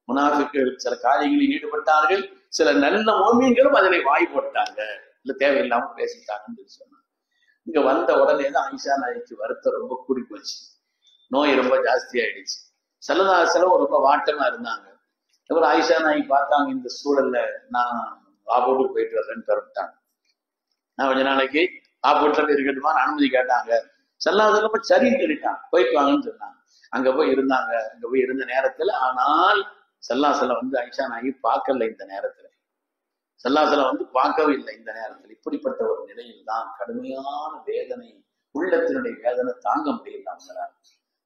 முனாஃபிக்குகள் சில காரியங்களில் ஈடுபட்டார்கள், சில நல்ல மோமீன்களும் அதிலே வாய் போட்டாங்க, இல்ல தேவையில்லாம பேசிட்டாங்கன்னு சொன்னாங்க. இங்க வந்த உடனே தான் ஆயிஷா நாய்க்கு வருத்தம் ரொம்ப கூடி போச்சு, நோய் ரொம்ப ஜாஸ்தி ஆயிடுச்சு. செலவு ரொம்ப வாட்டமா இருந்தாங்க. அப்புறம் ஆயிஷா நாய் பார்த்தாங்க, இந்த சூழல்ல நான் ஆபோட்டுக்கு போயிட்டு வரேன்னு தரட்டாங்க. நான் கொஞ்ச நாளைக்கு ஆபோட்டில் இருக்கட்டுமா அனுமதி கேட்டாங்க. செல்லாதப்ப சரின்னு சொல்லிட்டாங்க, போயிட்டு வாங்கன்னு சொன்னாங்க. அங்க போய் இருந்தாங்க. அங்க போய் இருந்த நேரத்துல, ஆனால் செல்லம் ஆயிஷா நாயகி பார்க்கல. இந்த நேரத்துல செல்லம் பார்க்கவே இல்லை. இந்த நேரத்தில் இப்படிப்பட்ட ஒரு நிலையில் தான் கடுமையான வேதனை, உள்ளத்தினுடைய வேதனை தாங்க முடியல. அவங்களால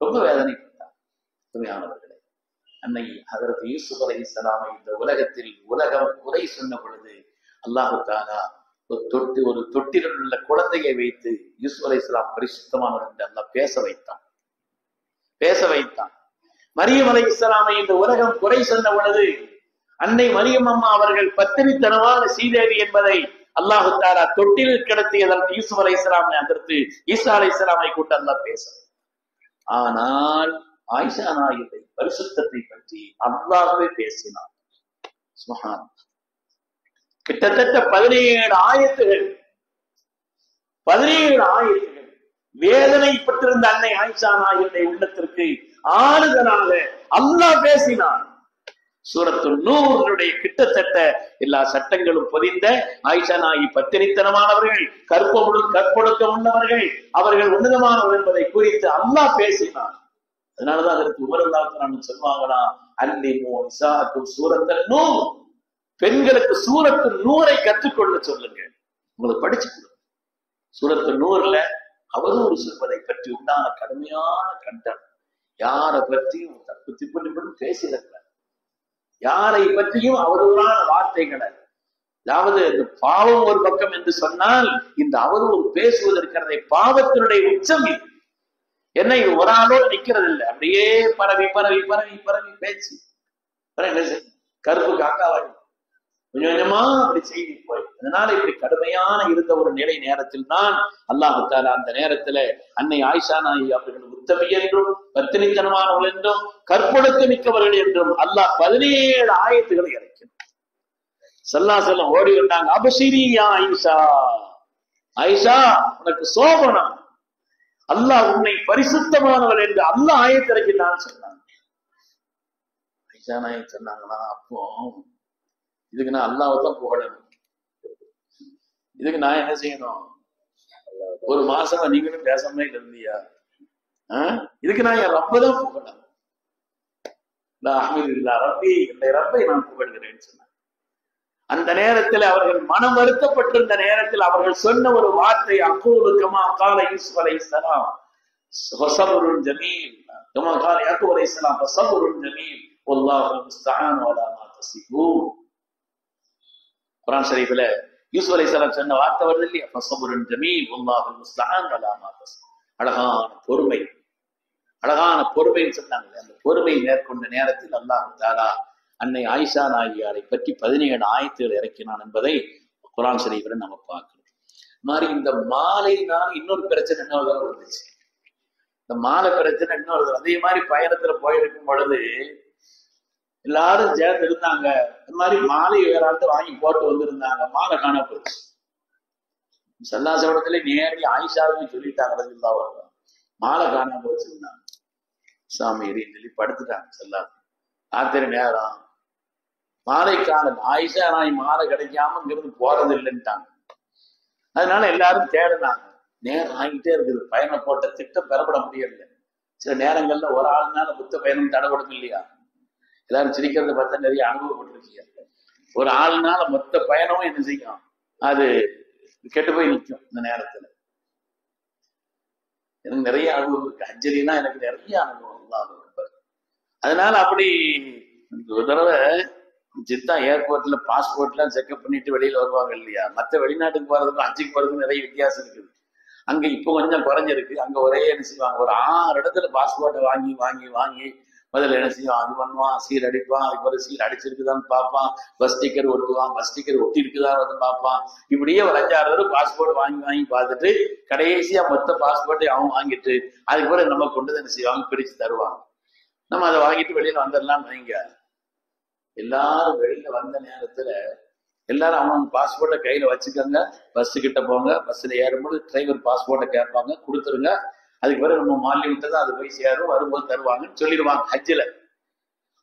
ரொம்ப வேதனைப்பட்டாங்க. கடுமையானவர்களே, அன்னை ஹதரத் யூசுப் அலைஹிஸ்ஸலாமை இந்த உலகத்தில் உலகம் குறை சொன்ன பொழுது அல்லாஹ் தஆலா ஒரு தொட்டிலுள்ள உள்ள குழந்தையை வைத்து யூசுப் அலைஹிஸ்ஸலாம் பரிசுத்தமானவர் என்று அல்லாஹ் பேச வைத்தான். மரியம் அலைஹிஸ்ஸலாமை இந்த உலகம் குறை சொன்ன பொழுது அன்னை மரியம் அம்மா அவர்கள் பத்தினித்தனமான சீதேவி என்பதை அல்லாஹ் தஆலா தொட்டிலில் கிடத்தியதற்கு யூசுப் அலைஹிஸ்ஸலாமை அதற்கு ஈசா அலைஹிஸ்ஸலாமை கூட்ட அல்லாஹ் பேச. ஆனால் ஆயிஷா நாயகத்தை பரிசுத்தத்தை பற்றி அல்லாஹ்வே பேசினார். சுப்ஹான். கிட்டத்தட்ட 17 ஆயத்துகள் வேதனைப்பட்டிருந்த அன்னை ஆயிஷா நாயகத்தை உள்ளத்திற்கு ஆறுதலாக அல்லாஹ் பேசினார். சூரத்துல் நூருடைய கிட்டத்தட்ட எல்லா சட்டங்களும் பொதிந்த ஆயிஷா நாயகி பத்தினித்தனமானவர்கள், கற்பொழுக்கம் உள்ளவர்கள், அவர்கள் உன்னதமானவர் என்பதை குறித்து அல்லாஹ் பேசினார். அதனாலதான் அதற்கு உமர் ரலியல்லாஹு அன்ஹு சொல்வாங்களா, அல்லிமு நிசாஅக்கும் சூரத்துல் நூர், பெண்களுக்கு சூரத்துல் நூரை கற்றுக்கொள்ள சொல்லுங்க, உங்களுக்கு படிச்சு கொடுங்க. சூரத்துல் நூர்ல அவதூறு சொல்வதை பற்றி உண்டான கடுமையான கண்டனம், யாரை பற்றியும் தப்பு திப்பு பேசியிருக்கிறார், யாரை பற்றியும் அவதூறான வார்த்தைகளை, அதாவது இந்த பாவம் ஒரு பக்கம் என்று சொன்னால் இந்த அவதூறு பேசுவதற்கிறதை பாவத்தினுடைய உச்சம் இது. என்ன, இது ஒரு ஆளோடு நிக்கிறது இல்லை, அப்படியே பரவி பரவி பரவி பரவி பேச்சு கருப்பு காக்காவாய் கொஞ்சம் கொஞ்சமா அப்படி செய்தி போய். அதனால இப்படி கடுமையான இருந்த ஒரு நிலை நேரத்தில் தான் அல்லாஹ் தஆலா அந்த நேரத்துல அன்னை ஆயிஷா நாயகி அவர்கள் உத்தமி என்றும் பத்தினித்தனமானவர்கள் என்றும் கற்பொழுக்க மிக்கவர்கள் என்றும் அல்லாஹ் 17 ஆயத்துகளை இறக்கினார். ஸல்லல்லாஹு அலைஹி வஸல்லம் ஓடி வந்தாங்க, அபஷிரி யா ஆயிஷா, ஆயிஷா உனக்கு சோபனம், அல்லாஹ் உன்னை பரிசுத்தமானவள் என்று அல்லாஹ் ஆயத்து இறக்கினான்னு சொன்னாங்க. ஆயிஷா நாயகி சொன்னாங்களா, அப்போ இதுக்கு நான் அல்லாஹ்வை தான் புகழணும், இதுக்கு நான் என்ன செய்யணும், ஒரு மாசமா நீங்களும் பேசாம இருந்தியா, இதுக்கு நான் என் ரப்பை தான் புகழணும், ரப்பி, என்னுடைய ரப்பை நான் புகழ்கிறேன்னு சொன்னாங்க. அந்த நேரத்தில் அவர்கள் மனம் வருத்தப்பட்டிருந்த நேரத்தில் அவர்கள் சொன்ன ஒரு வார்த்தை, அக்கூலு கமா கால யூசுப் அலைஹிஸ்ஸலாம் ஃபஸப்ருன் ஜமீல், கமா கால யாக்கூப் அலைஹிஸ்ஸலாம் ஃபஸப்ருன் ஜமீல் வல்லாஹு முஸ்தஆன் அலா மா தஸிஃபூன். குர்ஆன் ஷரீஃப்ல யூசுப் அலைஹிஸ்ஸலாம் சொன்ன வார்த்தை வருது இல்லையா, ஃபஸப்ருன் ஜமீல் வல்லாஹு முஸ்தஆன் அலா மா தஸிஃபூன். அழகான பொறுமைன்னு சொன்னாங்க. அந்த பொறுமை மேற்கொண்ட நேரத்தில் அல்லாஹ் தஆலா அன்னை ஆயிஷா நாயகியாரை பற்றி 17 ஆயத்துகள் இறக்கினான் என்பதை குர்ஆன் ஷரீஃப்ல நம்ம பார்க்கிறோம். மாதிரி இந்த மாலைனால இன்னொரு பிரச்சனை என்ன வந்துச்சு, இந்த மாலை பிரச்சனை இன்னொரு, அதே மாதிரி பயணத்துல போயிருக்கும் பொழுது எல்லாரும் சேர்ந்து இருந்தாங்க, இந்த மாதிரி மாலை வேறாட்டு வாங்கி போட்டு வந்திருந்தாங்க, மாலை காண போச்சு. சல்லாசவடத்துல நேரடி ஆயிஷாவுன்னு சொல்லிட்டாங்க, மாலை காண போச்சுருந்தாங்க. சாமி சொல்லி படுத்துட்டாங்க. செல்லா ராத்திரி நேரம் மாலை காலம், ஆயிஷா நாய் மாலை கிடைக்காம இங்கிருந்து போறது இல்லைன்ட்டாங்க. அதனால எல்லாரும் தேடினாங்க, நேரம் ஆகிட்டே இருக்குது, பயணம் போட்ட திட்டம் பெறப்பட முடியல. சில நேரங்கள்ல ஒரு ஆளுனால புத்த பயணம் தடைபடும் இல்லையா, எல்லாரும் சிரிக்கிறத பார்த்தா நிறைய அனுபவப்பட்டிருக்கீங்க. ஒரு ஆளுனால மொத்த பயணமும் என்ன செய்யும், அது கெட்டு போய் நிற்கும். இந்த நேரத்துல எனக்கு நிறைய அனுபவம் இருக்கு, ஹஜ்ஜினா எனக்கு நிறைய அனுபவம். அதனால அப்படி ஒரு தடவை ஜித்தா ஏர்போர்ட்ல பாஸ்போர்ட்லாம் செக்அப் பண்ணிட்டு வெளியில வருவாங்க இல்லையா, மற்ற வெளிநாட்டுக்கு போறதுக்கும் ஹஜ்ஜுக்கு போறதுக்கும் நிறைய வித்தியாசம் இருக்குது. அங்க இப்போ கொஞ்சம் குறைஞ்சிருக்கு. அங்க ஒரே என்ன செய்வாங்க, ஒரு 6 இடத்துல பாஸ்போர்ட்டை வாங்கி வாங்கி வாங்கி முதல்ல என்ன செய்வான், அது பண்ணுவான், சீல் அடிப்பான், அதுக்கு பிறகு சீல் அடிச்சிருக்குதான்னு பார்ப்பான், பஸ் ஸ்டிக்கர் ஒட்டுவான், பஸ் ஸ்டிக்கர் ஒட்டி இருக்குதான் வந்து பார்ப்பான். இப்படியே ஒரு 5-6 தடவை பாஸ்போர்ட் வாங்கி வாங்கி பார்த்துட்டு கடைசியா மொத்த பாஸ்போர்ட்டை அவன் வாங்கிட்டு அதுக்கு பிறகு நம்ம கொண்டு என்ன செய்வாங்க, பிரிச்சு தருவாங்க. நம்ம அதை வாங்கிட்டு வெளியில வந்துடலாம் வைங்க. எல்லாரும் வெளியில வந்த நேரத்துல எல்லாரும் அவங்க பாஸ்போர்ட்டை கையில வச்சுக்கோங்க, பஸ் கிட்ட போங்க, பஸ்ல ஏறும்போது டிரைவர் பாஸ்போர்ட்டை கேட்பாங்க, கொடுத்துருங்க. அதுக்கு பிறகு நம்ம மாலி விட்டது அது போய் சேரும், வரும்போது தருவாங்கன்னு சொல்லிடுவாங்க ஹஜ்ஜில.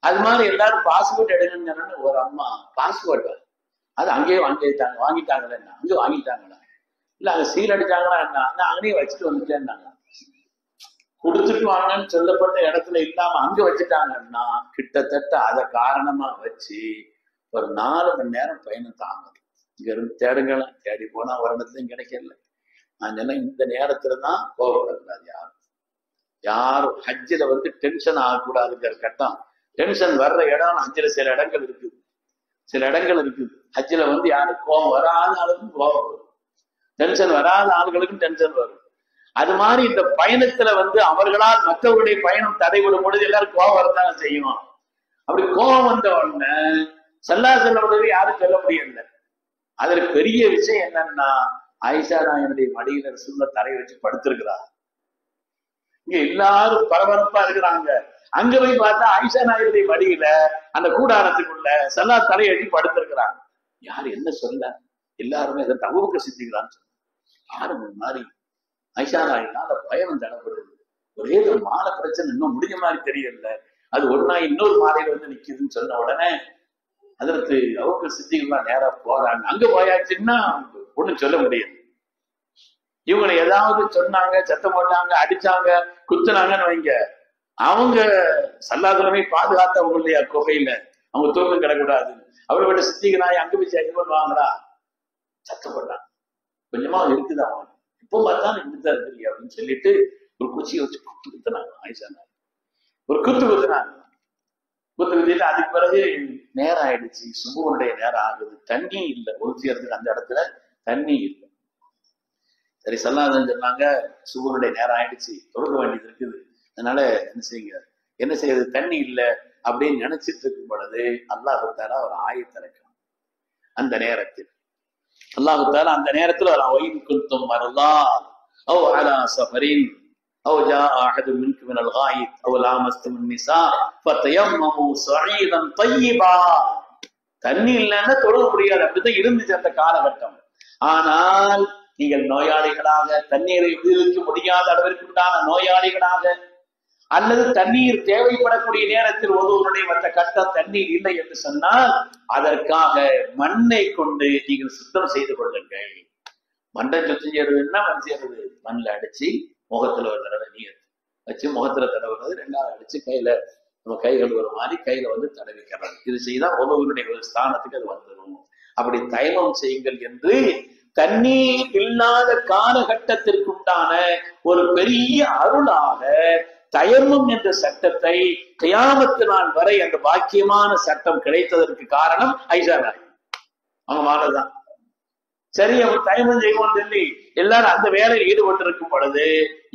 அது மாதிரி எல்லாரும் பாஸ்போர்ட் எடுங்கன்னு சொன்னோன்னு ஒரு அம்மா பாஸ்போர்ட் அது அங்கேயே வாங்கிட்டாங்களா என்ன, அங்கே வாங்கிட்டாங்களா இல்ல அங்க சீல் அடிச்சாங்களா என்ன, நான் அங்கேயே வச்சுட்டு வந்துட்டேன்னாங்க. கொடுத்துட்டு வாங்கன்னு சொல்லப்பட்ட இடத்துல இல்லாம அங்க வச்சுட்டாங்கன்னா கிட்டத்தட்ட அதை காரணமா வச்சு ஒரு 4 மணி நேரம் பயணம் தாங்குது. இங்க இருந்து தேடுங்களேன், தேடி போனா ஒரு இடத்துலயும் கிடைக்கல. நான் சொன்னேன், இந்த நேரத்துலதான் கோபப்படக்கூடாது. யாரும் ஹஜ்ஜில வந்து டென்ஷன் ஆகக்கூடாதுங்கிற கட்டம் டென்ஷன் வர்ற இடம் ஹஜ்ஜில சில இடங்கள் இருக்குது. சில இடங்கள் இருக்குது ஹஜ்ஜில வந்து யாரும் கோபம் வராத ஆளுக்கும் கோபம் வரும், டென்ஷன் வராத ஆளுகளுக்கும் டென்ஷன் வரும். அது மாதிரி இந்த பயணத்துல வந்து அவர்களால் மற்றவருடைய பயணம் தடைபடும் பொழுது எல்லாரும் கோபம் வரத்தான செய்யும். அப்படி கோபம் வந்த உடனே ஸல்லல்லாஹு அலைஹி வஸல்லம் யாரும் சொல்ல முடியல. அதுல பெரிய விஷயம் என்னன்னா, ஆயிஷா நாயனுடைய மடியில ரசூலுல்லாஹ் தலையை வச்சு படுத்திருக்கிறார். இங்க எல்லாரும் பரபரப்பா இருக்கிறாங்க. அங்க போய் பார்த்தா ஆயிஷா நாயனுடைய மடியில அந்த கூடாரத்துக்குள்ள ஸல்லல்லாஹு தலையை வச்சு படுத்திருக்கிறாங்க. யாரு என்ன சொல்ல, எல்லாருமே அதை தவறுக்கு சித்திக்கிறான்னு சொல்ல. யாரும் மாதிரி ஆயிஷா நாயினால பயணம் தடப்படுது. ஒரே ஒரு மாலை பிரச்சனை இன்னும் முடிஞ்ச மாதிரி தெரியல. அது ஒரு நாய் இன்னொரு மாலையில வந்து நிக்குதுன்னு சொன்ன உடனே அதற்கு அவங்க சித்திகள்லாம் நேரா போறாங்க. அங்க போயாச்சுன்னா ஒண்ணும் சொல்ல முடியாது. இவங்களை ஏதாவது சொன்னாங்க, சத்தம் போட்டாங்க, அடிச்சாங்க, குத்துனாங்கன்னு வைங்க, அவங்க சல்லாதலமே பாதுகாத்தவங்க இல்லையா குகையில, அவங்க தூக்கம் கிடக்கூடாது. அவரை விட சித்திக நாய் அங்க போய் இது பண்ணுவாங்களா, சத்தம் போட்டாங்க. கொஞ்சமா இருக்குது அவங்க இப்போ பார்த்தாலும் இப்படித்தான் இருக்கு அப்படின்னு சொல்லிட்டு ஒரு குச்சியை வச்சு குத்து குத்துனாங்க. ஆயிஷா நாய் ஒரு குத்து குத்துனாங்க. குத்து குத்திட்டு அதுக்கு பிறகு நேரம் ஆயிடுச்சு, சுபுவனுடைய நேரம் ஆகுது, தண்ணி இல்லை ஒதுக்கிறதுக்கு, அந்த இடத்துல தண்ணி இல்லை. சரி ஸல்லல்லாஹு சொன்னாங்க, சுபுவனுடைய நேரம் ஆயிடுச்சு, தொழுக வேண்டியது இருக்குது, அதனால என்ன செய்யுங்க, என்ன செய்யறது, தண்ணி இல்லை அப்படின்னு நினைச்சிட்டு இருக்கும் பொழுது அல்லாஹ் தஆலா ஒரு ஆயத்தை இறக்குறான். அந்த நேரத்தில் அல்லாஹ் தஆலா அந்த நேரத்தில் ஒரு வயின் குன்தும் மர்லா அவ் அலா ஸஃபரின் அவ் ஜாஅ அஹதும் மின்கும் மினல் காயித் அவ் லாமஸ்தும் நிஸா ஃபதயம்மமு ஸஈதன் தய்யிபா. தண்ணி இல்லைன்னா தொழுக முடியாது, அப்படிதான் இருந்துச்சு அந்த காலகட்டம். ஆனால் நீங்கள் நோயாளிகளாக, தண்ணீரை உபயோகிக்க முடியாத அளவிற்கு உண்டான நோயாளிகளாக, அல்லது தண்ணீர் தேவைப்படக்கூடிய நேரத்தில் ஒருவருடைய மற்ற கட்டம் தண்ணீர் இல்லை என்று சொன்னால் அதற்காக மண்ணை கொண்டு நீங்கள் சுத்தம் செய்து கொள்ளுங்கள். மண்ணை சுத்தம் செய்யறதுன்னா மண் செய்யறது, மண்ணில் அடிச்சு முகத்துல ஒரு தடவை நீர் வச்சு முகத்துல தடவுறது, ரெண்டாவது அடிச்சு கையில நம்ம கைகள் ஒரு மாதிரி கையில வந்து தடவிக்கிறது. இது செய்தா ஒவ்வொருவருடைய ஒரு ஸ்தானத்துக்கு அது வந்துடும். அப்படி தயமம் செய்யுங்கள் என்று தண்ணீர் இல்லாத காலகட்டத்திற்கு உண்டான ஒரு பெரிய அருளாக தயம்மம் என்ற சட்டத்தை கியாமத்து நாள் வரை அந்த பாக்கியமான சட்டம் கிடைத்ததற்கு காரணம் ஆயிஷா நாய். அவங்க மாலைதான். சரி, அவங்க தயமம் செய்வோம் சொல்லி எல்லாரும் அந்த வேலையில் ஈடுபட்டு இருக்கும் பொழுது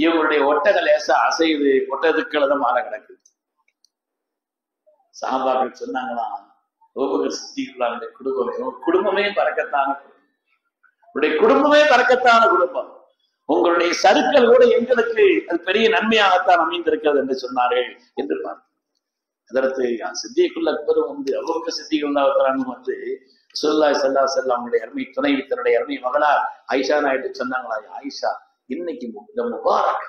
இவங்களுடைய ஒட்டக லேசா அசைது, ஒட்டகத்துக்களை மாலை கிடக்குது. சஹாபாக்கள் சொன்னாங்களாம், குடும்பமே பறக்கத்தான உங்களுடைய குடும்பமே பறக்கத்தான குடும்பம், உங்களுடைய சருக்கள் கூட எங்களுக்கு அது பெரிய நன்மையாகத்தான் அமைந்திருக்கிறது என்று சொன்னார்கள் என்று பார்த்து. அதற்கு சித்திகுல் அக்பரும் வந்து அபூபக்கர் சித்திகுல்லாஹு வந்து ரசூலுல்லாஹி ஸல்லல்லாஹு அலைஹி வஸல்லம் அவங்களுடைய அருமை துணை, தன்னுடைய அருமை மகளார் ஆயிஷா நாயிட்டு சொன்னாங்களா, ஆயிஷா இன்னைக்கு முபாரக்,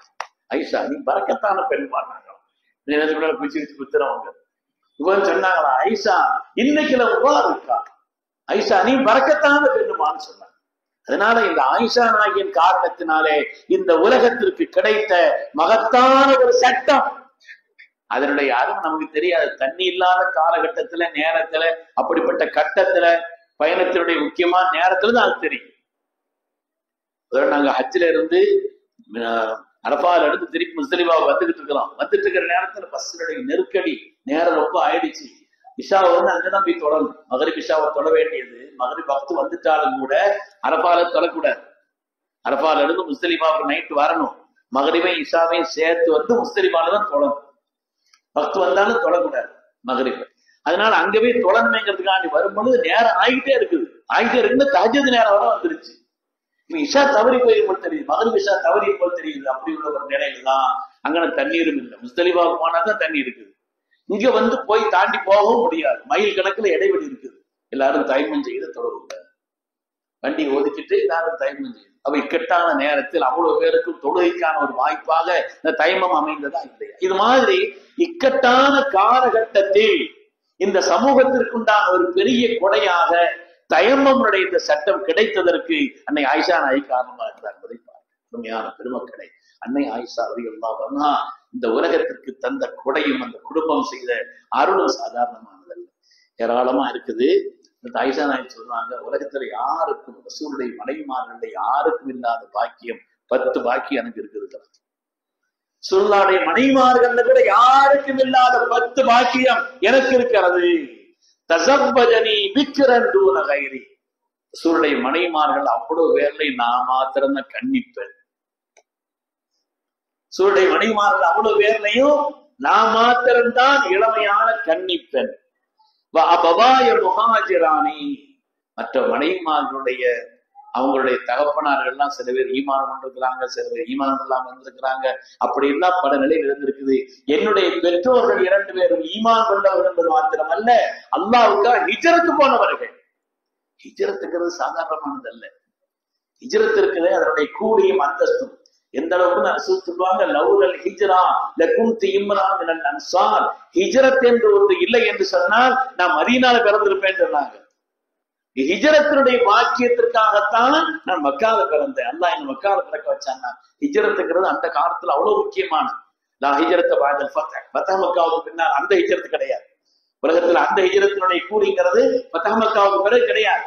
ஆயிஷா நீ பறக்கத்தான பெண் பாருங்க, பிடிச்சி வச்சு குத்துறவங்க இவன் சொன்னாங்களா, ஆயிஷா இன்னைக்கு முபாரக்கா, ஆயிஷா நீ பறக்கத்தான பெண்ணுமான்னு சொன்னாங்க. அதனால இந்த ஆயிஷா நாயகியின் காரணத்தினாலே இந்த உலகத்திற்கு கிடைத்த மகத்தான ஒரு சட்டம், அதனுடைய அருமை நமக்கு தெரியாது. தண்ணி இல்லாத காலகட்டத்துல, நேரத்துல, அப்படிப்பட்ட கட்டத்துல, பயணத்தினுடைய முக்கியமான நேரத்துல தான் அது தெரியும். நாங்க ஹஜ்ஜில இருந்து அரஃபால இருந்து திருப்பி முஸ்தலிஃபா வந்துகிட்டு இருக்கிறோம். வந்துட்டு இருக்கிற நேரத்துல பஸ்ஸுடைய நெருக்கடி, நேரம் ரொம்ப ஆயிடுச்சு. இஷாவை வந்து அங்கதான் போய் தொடரணும். மகரிப் இஷாவை தொட வேண்டியது, மகரிப் வக்து வந்துட்டாலும் கூட அரஃபால தொழக்கூடாது. அரஃபால இருந்து முஸ்தலிஃபாவுக்கு நைட்டு வரணும். மகரிபை இஷாவையும் சேர்த்து வந்து முஸ்தலிஃபால தான் தொழணும். வக்து வந்தாலும் தொழக்கூடாது மகரிபை. அதனால அங்கவே தொழணுமேங்கிறதுக்காண்டி வரும்பொழுது நேரம் ஆகிட்டே இருக்குன்னு தஹஜ்ஜுத் நேரம் வர வந்துருச்சு. இஷா தவறி போயிருப்போல் தெரியுது, மகரிப் இஷா தவறி போல் தெரியுது. அப்படி உள்ள ஒரு நிலையில தான் அங்கன தண்ணீரும் இல்லை. முஸ்தலிஃபாவுக்கு போனாதான் தண்ணி இருக்குது. இங்க வந்து போய் தாண்டி போகவும் முடியாது, மைல் கணக்குல இடைவெளி இருக்குது. எல்லாரும் தயமம் செய்து தொழுவுங்க, வண்டி ஒதுக்கிட்டு எல்லாரும் தயமம் செய்யுது. அப்ப இக்கட்டான நேரத்தில் அவ்வளவு பேருக்கும் தொழுகைக்கான ஒரு வாய்ப்பாக இந்த தயமம் அமைந்ததா இல்லையா? இது மாதிரி இக்கட்டான காலகட்டத்தில் இந்த சமூகத்திற்குண்டான ஒரு பெரிய கொடையாக தயமமுடைய இந்த சட்டம் கிடைத்ததற்கு அன்னை ஆயிஷா நாய் காரணமாக இருக்கிறார் என்பதை உண்மையான பெருமக்களை. அன்னை ஆயிஷா ரலியல்லாஹு அன்ஹா இந்த உலகத்திற்கு தந்த கொடையும் அந்த குடும்பம் செய்த அருளும் சாதாரணமானதல்ல, ஏராளமா இருக்குது. இந்த ஆயிஷா நாய் சொல்றாங்க, உலகத்துல யாருக்கும் ரசூலுடைய மனைவிமார்கள் யாருக்கும் இல்லாத பாக்கியம் 10 பாக்கியம் எனக்கு இருக்குது. ரசூலுல்லாஹ்வுடைய மனைவிமார்கள்ல கூட யாருக்கும் இல்லாத 10 பாக்கியம் எனக்கு இருக்கிறது. தஸவ்வஜனி பிக்ரன் தூன கைரி. ரசூலுடைய மனைவிமார்கள் அவ்வளவு பேர்ல நான் மாத்திரம் தான் கன்னிப்பேன். ரசூலுடைய மனைவிமார்கள் அவ்வளவு பேர்லையும் நான் மாத்திரம்தான் இளமையான கன்னிப்பெண். அபவாய முஹாஜிரானி. மற்ற மனைவிமார்களுடைய அவங்களுடைய தகப்பனார்கள்லாம் சில பேர் ஈமான் கொண்டிருக்கிறாங்க, சில பேர் ஈமான் இல்லாம இருந்திருக்கிறாங்க. அப்படி எல்லாம் பல நிலையில் இருந்திருக்குது. என்னுடைய பெற்றோர்கள் 2 பேரும் ஈமான் கொண்டவர்கள் என்பது மாத்திரமல்ல, அல்லாஹ்வுக்காக ஹிஜ்ரத் போனவர்கள். ஹிஜ்ரத்துங்கிறது சாதாரணமானது அல்ல. ஹிஜ்ரத் இருக்குது, அதனுடைய கூலியும் அந்தஸ்தும் எந்த அளவுக்கு நான் சொல்லுவாங்க, லவ்லல் ஹிஜ்ரா லகுன்து இம்ரான் மினல் அன்சார். ஹிஜ்ரத் என்று ஒன்று இல்லை என்று சொன்னால் நான் மதீனால பிறந்திருப்பேன் சொன்னாங்க. ஹிஜ்ரத்தினுடைய வாக்கியத்திற்காகத்தான் நான் மக்கால பிறந்தேன். அல்லாஹ் என்ன மக்கால பிறக்க வச்சாங்க. ஹிஜ்ரத்துங்கிறது அந்த காலத்துல அவ்வளவு முக்கியமானது. நான் ஹிஜ்ரத்தை பாதல் ஃபத்ஹ் மக்காவுக்கு பின்னால் அந்த ஹிஜ்ரத் கிடையாது. உலகத்துல அந்த ஹிஜ்ரத்தினுடைய கூலிங்கிறது ஃபத்ஹ் மக்காவுக்கு பிறகு கிடையாது.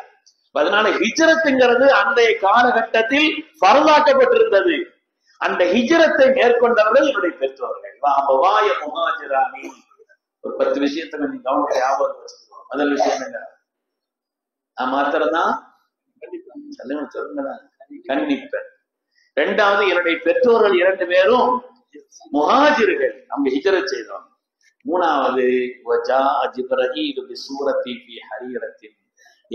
அதனால ஹிஜ்ரத்துங்கிறது அந்த காலகட்டத்தில் ஃபர்லாக்கப்பட்டிருந்தது. அந்த ஹிஜ்ரத்தை மேற்கொண்டவர்கள் என்னுடைய பெற்றோர்கள். அபவாய முஹாஜிரானி. ஒரு 10 விஷயத்தை கொஞ்சம் கவனத்தை ஞாபகம் வச்சுக்கணும். முதல் விஷயம் என்ன, நான் மாத்திரம்தான் கன்னிப்பேன். 2வது, என்னுடைய பெற்றோர்கள் 2 பேரும் முஹாஜிர்கள், அவங்க ஹிஜ்ரத் செய்தோம். 3வது,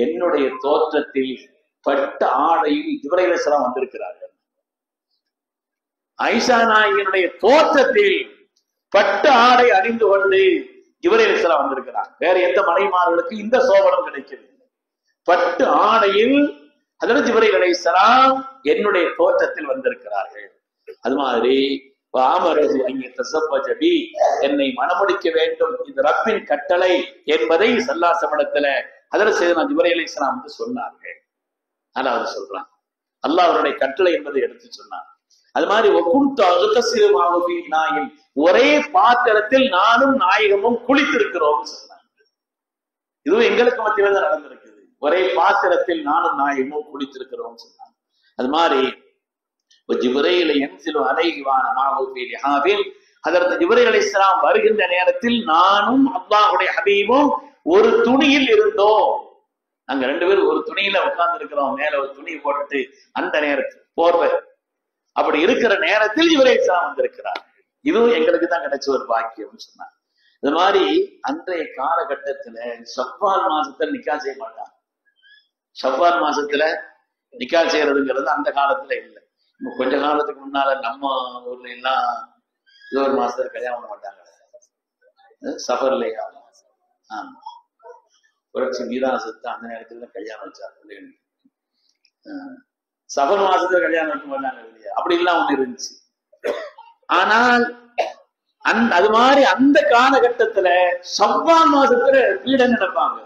என்னுடைய தோற்றத்தில் பட்டு ஆடையில் ஜிப்ரீல் அலைஹிஸ்ஸலாம் வந்திருக்கிறார்கள். ஆயிஷா நாயகியினுடைய தோற்றத்தில் பட்டு ஆடை அணிந்து கொண்டு ஜிப்ரீல் அலைஹிஸ்ஸலாம் வந்திருக்கிறார். வேற எந்த மனைவிமார்களுக்கு இந்த சோபனம் கிடைக்கிறது? பட்டு ஆடையில் ஹஜ்ரத் ஜிப்ரீல் அலைஹிஸ்ஸலாம் என்னுடைய தோற்றத்தில் வந்திருக்கிறார்கள். அது மாதிரி என்னை மணமுடிக்க வேண்டும், இது ரப்பின் கட்டளை என்பதை ஸல்லல்லாஹு ஹஜ்ரத் ஸையதுனா ஜிப்ரீல் அலைஹிஸ்ஸலாம் வந்து சொன்னார்கள். அதாவது சொல்றான், அல்லாஹ் அவருடைய கட்டளை என்பதை எடுத்து சொன்னார். அது மாதிரி ஒரே பாத்திரத்தில் நானும் நாயகமும் குளித்திருக்கிறோம் சொன்னாங்க. இதுவும் எங்களுக்கு மத்தியில் தான் நடந்திருக்குது. ஒரே பாத்திரத்தில் நானும் நாயகமும் குளித்திருக்கிறோம் சொன்னாங்க. அது மாதிரி ஜிப்ரீல் யன்ஸிலு அலைஹி வ அனா மஅஹு ஃபீ லிஹாபில். ஹஜ்ரத் ஜிப்ரீல் அலைஹிஸ்ஸலாம் வருகின்ற நேரத்தில் நானும் அல்லாஹ்வுடைய ஹபீபும் ஒரு துணியில் இருந்தோம். நாங்க 2 பேரும் ஒரு துணியில உட்கார்ந்து இருக்கிறோம். மேல ஒரு துணி போட்டுட்டு அந்த நேரத்தில் போர்வை அப்படி இருக்கிற நேரத்தில் ஜிப்ரீல் அலைஹிஸ்ஸலாம் வந்திருக்கிறார். இதுவும் எங்களுக்கு தான் கிடைச்ச ஒரு பாக்கியம் சொன்னாங்க. இது மாதிரி அன்றைய காலகட்டத்துல ஷவ்வால் மாசத்துல நிக்கா செய்ய மாட்டாங்க. ஷவ்வால் மாசத்துல நிக்கா செய்யறதுங்கிறது அந்த காலத்துல இல்லை. கொஞ்ச காலத்துக்கு முன்னால நம்ம ஊர்ல எல்லாம் ஏதோ ஒரு மாசத்துல கல்யாணம் பண்ண மாட்டாங்க. சஃபர்லையா புரட்சி மீராசத்து அந்த நேரத்துல கல்யாணம் வச்சாங்க. சஃபர் மாசத்துல கல்யாணம் வைக்க மாட்டாங்க இல்லையா? அப்படி எல்லாம் ஒண்ணு இருந்துச்சு. ஆனால் அது மாதிரி அந்த காலகட்டத்துல ஷவ்வால் மாசத்துல வீட நடப்பாங்க.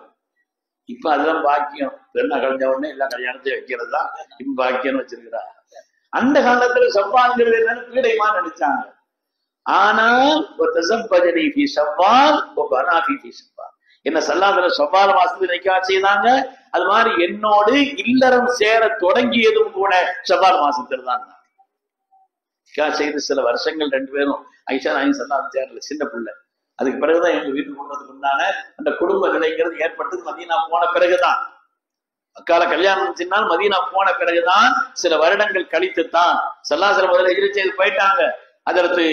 இப்ப அதுதான் பாக்கியம். பெண்ணா கழிஞ்ச உடனே எல்லா கல்யாணத்தையும் வைக்கிறது தான் இப்ப பாக்கியம்னு வச்சிருக்கிறா. அந்த காலத்துல ஷவ்வால்ங்கிறது என்னன்னு பீடைமா நினைச்சாங்க. ஆனால் என்ன சல்லாத்துல ஷவ்வால் மாசத்துல நிக்கா செய்தாங்க. அது மாதிரி என்னோடு இல்லறம் சேர தொடங்கியதும் கூட ஷவ்வால் மாசத்துல தான் நிக்கா செய்து சில வருஷங்கள் 2 பேரும் ஐஷா நாயகி சல்லல்லாஹு சேரல, சின்ன பிள்ளை. அதுக்கு பிறகுதான் எங்க வீட்டுக்கு கொண்டதுக்கு முன்னால அந்த குடும்ப நிலைங்கிறது ஏற்பட்டது மதீனா போன பிறகுதான். அக்கால கல்யாணம் சின்னால் மதீனா போன பிறகுதான் சில வருடங்கள் கழித்துத்தான் ஸல்லல்லாஹு முதல்ல ஹிஜ்ரத் செய்து போயிட்டாங்க. அதற்கு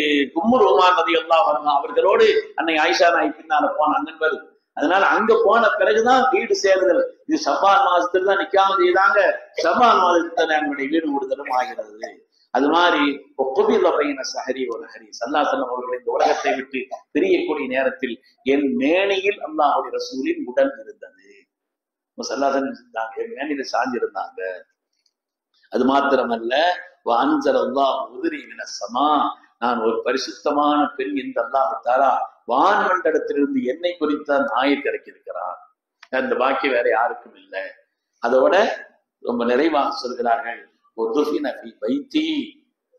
உம்மு ருமான் ரலியல்லாஹு அன்ஹா அவர்களோடு அன்னை ஆயிஷா நாயகி பின்னால போன அண்ணன் வருது. அதனால அங்க போன பிறகுதான் வீடு சேருதல். இது ஷவ்வால் மாசத்துல தான் நிக்காம செய்தாங்க. ஷவ்வால் மாதத்துல நம்முடைய வீடு விடுதலும் ஆகிறது. அது மாதிரி சஹரி ஒரு ஹரி ஸல்லல்லாஹு அவர்கள் இந்த உலகத்தை விட்டு பிரியக்கூடிய நேரத்தில் என் மேனியில் அல்லாஹ்வுடைய ரசூலின் உடல் இருந்தது. ஸல்லல்லாஹு என் மேனியில சாஞ்சிருந்தாங்க. அது மாத்திரமல்ல, நான் ஒரு பரிசுத்தமான பெண் என்று அல்லாஹ் தஆலா வான்மண்டலத்திலிருந்து என்னை குறித்த ஆயத்தை இறக்கியிருக்கிறான். அந்த பாக்கியம் வேற யாருக்கும் இல்லை. அதோட ரொம்ப நிறைவாக சொல்கிறார்கள்,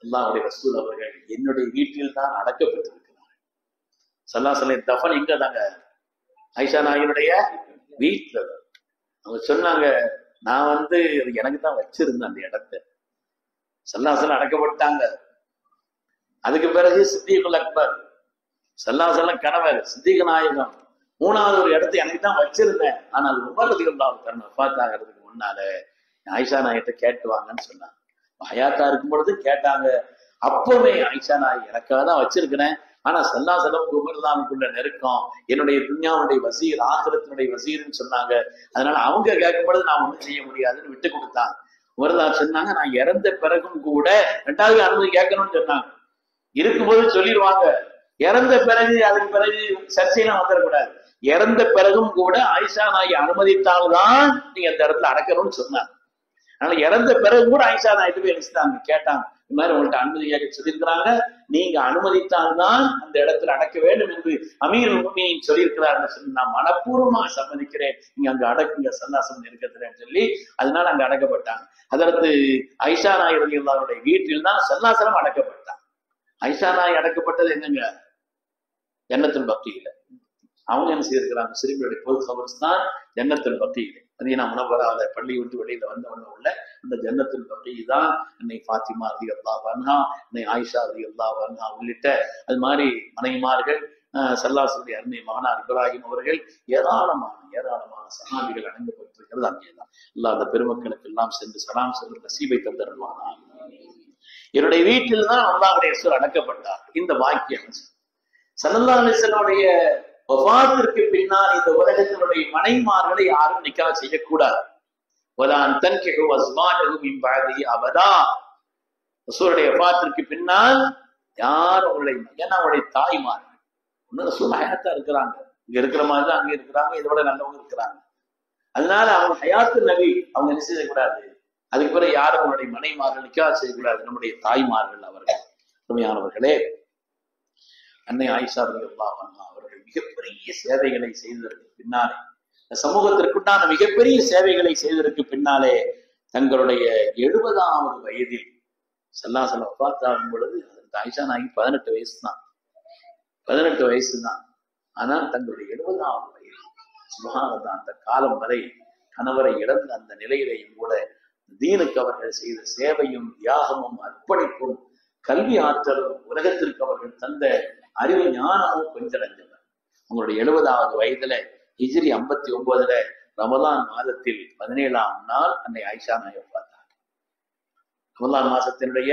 அல்லாஹ்வுடைய ரசூல் அவர்கள் என்னுடைய வீட்டில் தான் அடக்கப்பட்டிருக்கிறார்கள். ஸல்லல்லாஹு தஃபன் எங்க தாங்க? ஆயிஷா நாயகியுடைய வீட்டுல. அவங்க சொன்னாங்க, நான் எனக்கு தான் வச்சிருந்தேன் அந்த இடத்தை. ஸல்லல்லாஹு அடக்கப்பட்டாங்க. அதுக்கு பிறகு சித்திகுல் அக்பர், ஸல்லல்லாஹு கணவர் சித்திக நாயகம். மூணாவது ஒரு இடத்தை எனக்கு தான் வச்சிருந்தேன். ஆனால் உமர் ரலியல்லாஹு தஆலா வஃபாத் ஆகிறதுக்கு முன்னால ஆயிஷா நாயகிட்ட கேட்டு வாங்கன்னு சொன்னாங்க. ஹயாத்தா இருக்கும் பொழுது கேட்டாங்க. அப்பவே ஆயிஷா நாயகி எனக்காக தான் வச்சிருக்கிறேன். ஆனா ஸல்லல்லாஹு அலைஹி உமர்லாமுக்குள்ள நெருக்கம், என்னுடைய துன்யாவுடைய வசீர், ஆகிரத்தினுடைய வசீர்னு சொன்னாங்க. அதனால அவங்க கேட்கும் பொழுது நான் ஒண்ணும் செய்ய முடியாதுன்னு விட்டு கொடுத்தாங்க. உமர்லா சொன்னாங்க, நான் இறந்த பிறகும் கூட ரெண்டாவது அனுமதி கேட்கணும்னு சொன்னாங்க. இருக்கும்போது சொல்லிடுவாங்க, இறந்த பிறகு அதுக்கு பிறகு சர்ச்சையெல்லாம் வந்துடக்கூடாது. இறந்த பிறகும் கூட ஆயிஷா நாயகி அனுமதித்தால்தான் நீங்க அந்த இடத்துல அடக்கணும்னு சொன்னாங்க. அதனால இறந்த பிறகு கூட ஆயிஷா நாயகி போய் நினைச்சிட்டாங்க, கேட்டாங்க, இந்த மாதிரி உங்கள்கிட்ட அனுமதி கேட்க சொல்லியிருக்கிறாங்க, நீங்க அனுமதித்தால்தான் அந்த இடத்துல அடக்க வேண்டும் என்று அமீர் முஃமினீன் சொல்லியிருக்கிறார்கள் சொல்லி நான் மனப்பூர்வமாக சம்மதிக்கிறேன், நீங்க அங்க அடக்குங்க சல்லாசம் இருக்கிறேன்னு சொல்லி அதனால அங்க அடக்கப்பட்டாங்க. அதற்கு ஆயிஷா நாயகி ரலியல்லாஹுடைய வீட்டில் தான் சல்லாசலம் அடக்கப்பட்டாங்க. ஆயிஷா நாயகி அடக்கப்பட்டது எங்கங்க? ஜன்னத்துல் பக்கீல. அவங்க என்ன செய்திருக்கிறாங்க? சிறுமியுடைய பொது கபர்ஸ்தான் ஜன்னத்துல் பக்கீல. மதீனா முனவ்வரால பள்ளி விட்டு வெளியில வந்தவன உள்ள அந்த ஜன்னத்துல் பக்கீ தான் அன்னை ஃபாத்திமா ரலியல்லாஹு அன்ஹா, அன்னை ஆயிஷா ரலியல்லாஹு அன்ஹா உள்ளிட்ட அது மாதிரி மனைவிமார்கள், ஸல்லல்லாஹு அருமை மகனார் இப்ராஹிம் அவர்கள், ஏராளமான சஹாபிகள் அடங்கப்பட்டிருக்கிறது அங்கேதான். அல்லாஹ் அந்த பெருமக்களுக்கு எல்லாம் சென்று சலாம் சென்று நசீபை தந்தருள்வானா. என்னுடைய வீட்டில் தான் அல்லாஹ்வுடைய ரசூல் அடக்கப்பட்டார். இந்த வாக்கியம் ஸல்லல்லாஹு அலைஹி வஸல்லம் வஃபாத்திற்கு பின்னால் இந்த உலகத்தினுடைய மனைவிமார்களை யாரும் நிக்காஹ் செய்யக்கூடாது. வலான் தன்கிஹு அஸ்வாஜஹு மின் பஅதிஹி அபதா. ரசூலுடைய வஃபாத்திற்கு பின்னால் யார் அவர்களை, ஏன்னா அவருடைய தாய்மார்கள் இன்னும் ரசூல் ஹயாத்தா இருக்கிறாங்க, இங்க இருக்கிற மாதிரி தான் அங்க இருக்கிறாங்க, இதை விட நல்லவங்க இருக்கிறாங்க. அதனால அவங்க ஹயாத்து நபி, அவங்க என்ன செய்யக்கூடாது. அதுக்கு பிறகு யாரும் அவருடைய மனைவிமார்கள் நிக்காஹ் செய்யக்கூடாது. நம்முடைய தாய்மார்கள் அவர்கள். உண்மையானவர்களே, அன்னை ஆயிஷா ரலியல்லாஹு அன்ஹா அவர்கள் மிகப்பெரிய சேவைகளை செய்ததற்கு பின்னாலே, சமூகத்திற்குண்டான மிகப்பெரிய சேவைகளை செய்ததற்கு பின்னாலே தங்களுடைய 70வது வயதில் ஸல்லல்லாஹு அலைஹி வஸல்லம் வஃபாத் ஆகும் பொழுது ஆயிஷா நாயகி 18 வயசு தான். 18 வயசு தான். ஆனால் தங்களுடைய 70வது வயதில் சுப்ஹானல்லாஹ் அந்த காலம் வரை கணவரை இழந்த அந்த நிலையிலேயும் கூட தீனுக்கு அவர்கள் செய்த சேவையும் தியாகமும் அர்ப்பணிப்பும் கல்வி ஆற்றலும் உலகத்திற்கு அவர்கள் தந்த அறிவு ஞானமும் கொஞ்சடைந்தவர். அவங்களுடைய 70வது வயதுல ஹிஜ்ரி 59 ரமலான் மாதத்தில் 17ஆம் நாள் அன்னை ஆயிஷா நாயகி வஃபாத்தார். ரமலான் மாசத்தினுடைய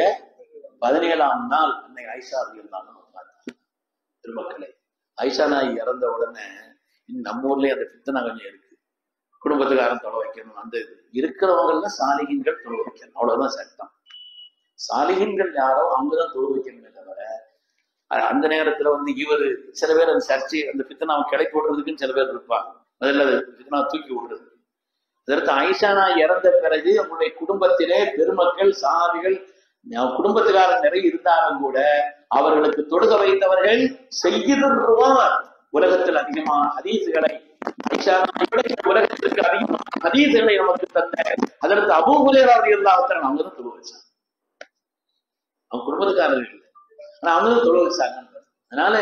17ஆம் நாள் அன்னை ஆயிஷா ரலியல்லாஹு அன்ஹா வஃபாத்தார். திருமக்களே, ஆயிஷா நாயகி இறந்த உடனே நம்ம ஊர்லயே அந்த ஃபித்னா கொஞ்சம் இருக்கு. குடும்பத்துக்காரன் தொலை வைக்கணும், அந்த இருக்கிறவங்கள்ல சாலிஹீன்கள் தொலை வைக்கணும், அவ்வளவுதான் சட்டம். சாலிஹீன்கள் யாரோ அவங்கதான் தொலை வைக்கணுமே தவிர அந்த நேரத்துல இவரு சில பேர் அந்த சர்ச்சை அந்த ஃபித்னாவை கிளப்பி விடுறதுக்குன்னு சில பேர் இருப்பாங்க. முதல்ல ஃபித்னாவை தூக்கி விடுறது. அதற்கு ஆயிஷா நாயகி இறந்த பிறகு அவங்களுடைய குடும்பத்திலே பெருமக்கள் சஹாபிகள் குடும்பத்துக்காரர் நிறைய இருந்தாலும் கூட அவர்களுக்கு தொடுக வைத்தவர்கள் செய்கிற உலகத்தில் அதிகமான ஹதீசுகளை உலகத்திற்கு அதிகமான ஹதீசுகளை நமக்கு தந்த அதற்கு அபூ ஹுரைரா ரலியல்லாஹு அன்ஹு அவங்க தான் தொழு வச்சாங்க. அவங்க குடும்பத்துக்காரர்கள் இல்லை, ஆனா அவங்க தான் தொழு வச்சாங்க. அதனால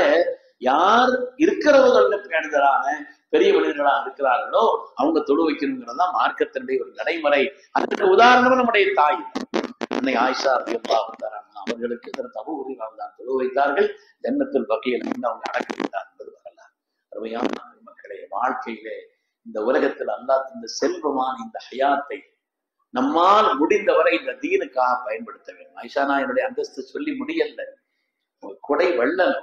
யார் இருக்கிறவர்கள பேணுதலான பெரிய மனிதர்களாக இருக்கிறார்களோ அவங்க தொழு வைக்கணுங்கிறதுதான் மார்க்கத்தினுடைய ஒரு நடைமுறை. அதற்கு உதாரணம் நம்முடைய தாய் அன்னை ஆயிஷா ரலியல்லாஹு அன்ஹா அவர்களுக்கு அதற்கு அபூ ஹுரைரா தான் தொழு வைத்தார்கள். ஜன்னத்துல் பக்கீல அவங்க அடக்கி வைத்தார் என்பது வரலாறு. அருமையான மக்களே, வாழ்க்கையிலே இந்த உலகத்தில் அல்லாஹ் இந்த செல்வமான இந்த ஹயாத்தை நம்மால் முடிந்தவரை இந்த தீனுக்காக பயன்படுத்த வேண்டும். ஆயிஷா நாயகியுடைய அந்தஸ்து சொல்லி முடியல, கொடை வள்ளல்.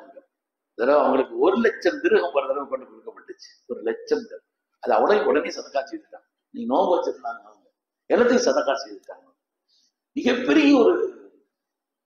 அவங்களுக்கு 1 லட்சம் திர்ஹம் ஒரு தடவை கொண்டு கொடுக்கப்பட்டுச்சு. 1 லட்சம் திர்ஹம். அது உடனே சதக்கா செய்துட்டாங்க. நீங்க நோன்பு வச்சிருந்தாங்க, அவங்க எல்லாத்தையும் சதக்கா செய்துட்டாங்க. மிகப்பெரிய ஒரு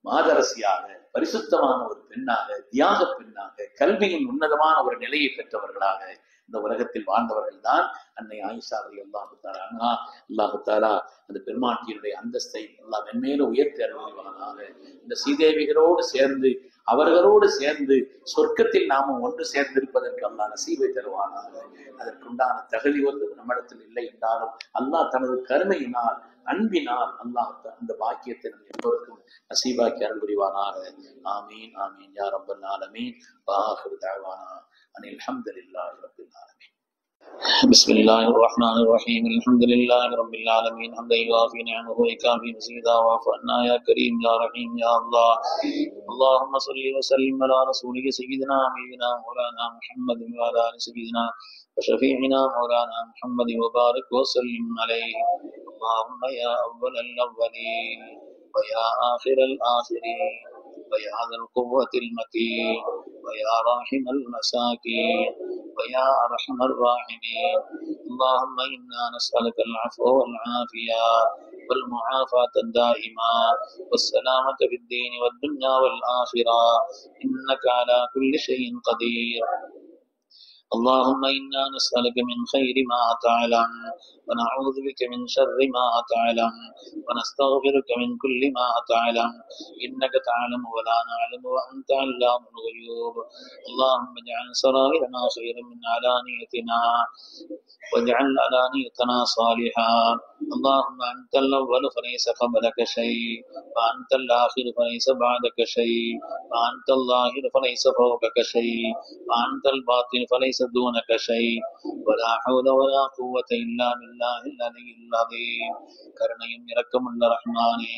மாதரசியாக, பரிசுத்தமான ஒரு பெண்ணாக, தியாக பெண்ணாக, கல்வியின் உன்னதமான ஒரு நிலையை பெற்றவர்களாக இந்த உலகத்தில் வாழ்ந்தவர்கள் தான் அன்னை ஆயிஷா ரலியல்லாஹு தஆலா அன்ஹா. அல்லாஹ் தஆலா அந்த பெருமாட்டியுடைய அந்தஸ்தை அல்லாஹ் மென்மேலும் உயர்த்தி அருள்வானாக. இந்த சீதேவிகளோடு சேர்ந்து அவர்களோடு சேர்ந்து சொர்க்கத்தில் நாமும் ஒன்று சேர்ந்திருப்பதற்கு அல்லாஹ் நசீபை தருவானாக. அதற்குண்டான தகுதி நம்மிடத்தில் இல்லை என்றாலும் அல்லாஹ் தனது கருணையினால் அன்பினால் அல்லாஹ் அந்த பாக்கியத்தை நம் எல்லோருக்கும் நசீபாக்கி அருள் புரிவானாக. ஆமீன் ஆமீன் யா ரப்பல் ஆலமீன். வ ஆகிரு தஅவானா அனில் ஹம்துலில்லாஹி ரப்பில் ஆலமீன். بسم الله الرحمن الرحيم الحمد لله رب العالمين حمدا يوافي نعمه ويكافي مزيدا واعف عنا يا كريم يا رحيم يا الله. اللهم صل وسلم على رسولك سيدنا حبيبنا مولانا محمد وعلى ال سيدنا وشفيعنا مولانا محمد وبارك وسلم عليه. اللهم يا اول الاولين ويا آخر الآخرين ويا ذا القوة المتين ويا راحم المساكين ويا أرحم الراحمين. اللهم إنا نسألك العفو والعافية والمعافاة الدائمة والسلامة في الدين والدنيا والآخرة إنك على كل شيء قدير. اللهم إنا نسألك من خير ما تعلم ونعوذ بك من شر ما تعلم ونستغفرك من كل ما تعلم إنك تعلم ولا نعلم وأنت علام الغيوب. اللهم اجعل سرائرنا خيرا من علانيتنا واجعل علانيتنا صالحا. اللهم أنت الأول فليس قبلك شيء وأنت الآخر فليس بعدك شيء وأنت الظاهر فليس فوقك شيء وأنت الباطن فليس دونك شيء ولا حول ولا قوة إلا بالله العلي العظيم. கருணையும் இரக்கமுள்ள ரஹ்மானே,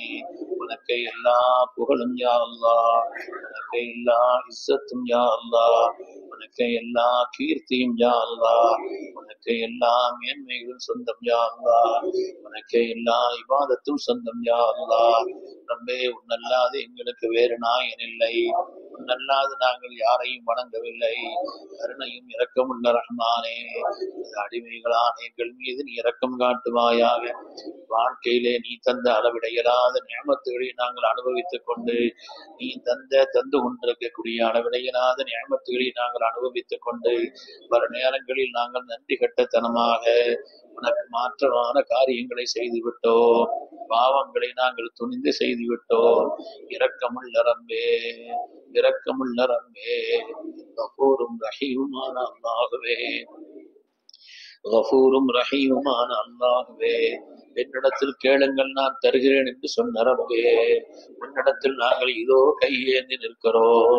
உனக்கு எல்லா புகழும் யா அல்லாஹ், உனக்கு எல்லா இஸ்ஸத்தும் யா அல்லாஹ், உனக்கு எல்லா கீர்த்தியும் யா அல்லாஹ், உனக்கு எல்லா மேன்மைகளும் சொந்தம் யா அல்லாஹ், உனக்கு எல்லா இபாதத்தும் சொந்தம் யா அல்லாஹ். ரப்பே, உன்னல்லாது எங்களுக்கு வேறு நாயன் இல்லை, உன்னல்லாது நாங்கள் யாரையும் வணங்கவில்லை. கருணையும் இரக்கமுள்ள ரஹ்மானே, அடிமைகளான எங்கள் மீது நீ இரக்கம் காட்டுவாயாக. வாழ்க்கையிலே நீ தந்த அளவிடையலாத நியமத்துகளை நாங்கள் அனுபவித்துக் கொண்டு, நீ தந்து கொண்டிருக்கக்கூடிய அளவிடையலாத நியமத்துகளை நாங்கள் அனுபவித்துக் கொண்டு, பல நேரங்களில் நாங்கள் நன்றி கட்டத்தனமாக உனக்கு மாற்றமான காரியங்களை செய்துவிட்டோம், பாவங்களை நாங்கள் துணிந்து செய்துவிட்டோம். இரக்கமுள்ள ரப்பே, இரக்கமுள்ள ரப்பே, கஃபூரும் ரஹீமுமான அல்லாஹ்வே, கஃபூரும் ரஹீமுமான அல்லாஹ்வே, என்னிடத்தில் கேளுங்கள் நான் தருகிறேன் என்று சொன்ன ரப்பே, உன்னிடத்தில் நாங்கள் இதோ கையேந்தி நிற்கிறோம்.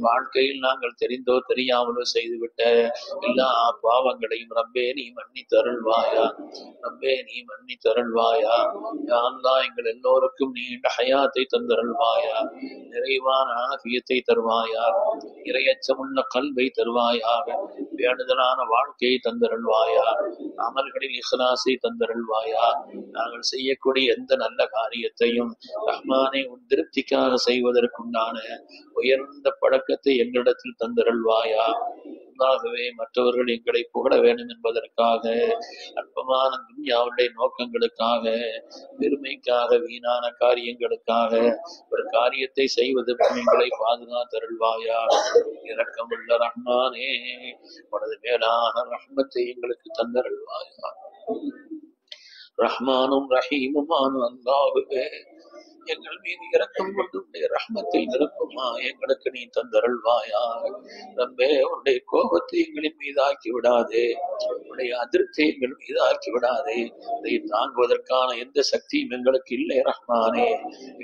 வாழ்க்கையில் நாங்கள் தெரிந்தோ தெரியாமலோ செய்துவிட்ட எல்லா பாவங்களையும் ரப்பே நீ மன்னி தருள்வாயா, ரப்பே நீ மன்னி தருள்வாயா. யா அல்லாஹ், எங்கள் எல்லோருக்கும் நீண்ட ஹயாத்தை தந்தருள்வாயா, நிறைவான ஆஃபியத்தை தருவாயா, இறையச்சமுள்ள கல்வை தருவாயாக, வேண்டுதலான வாழ்க்கையை தந்தருள்வாயா, அமல்களில் இஹ்லாஸை தந்தருள்வாயா. நாங்கள் செய்யக்கூடிய எந்த நல்ல காரியத்தையும் ரஹ்மானே உன் திருப்திக்காக செய்வதற்குண்டான உயர்ந்த பழக்கத்தை எங்களிடத்தில் தந்தருள்வாயா. அல்லாஹ்வே, மற்றவர்கள் எங்களை புகழ வேண்டும் என்பதற்காக, அற்பமான துன்யாவுடைய நோக்கங்களுக்காக, பெருமைக்காக, வீணான காரியங்களுக்காக ஒரு காரியத்தை செய்வதற்கு எங்களை பாதுகாத்தருள்வாயா. இரக்கமுள்ள ரஹ்மானே, உனது மேலான ரஹ்மத்தை எங்களுக்கு தந்தருள்வாயா. ரஹ்மானும் ரஹீமுமான அல்லாஹ்வே, எங்கள் மீது இரக்கம் கொண்டு ரஹ்மத்தை நிரப்புமா எங்களுக்கு நீ தந்தருள்வாயா. ரப்பே, உன்னுடைய கோபத்தை எங்களின் மீது ஆக்கி விடாதே, உன்னுடைய அதிருப்தி எங்கள் மீது ஆக்கி விடாதே. இதை தாங்குவதற்கான எந்த சக்தியும் எங்களுக்கு இல்லை ரஹ்மானே.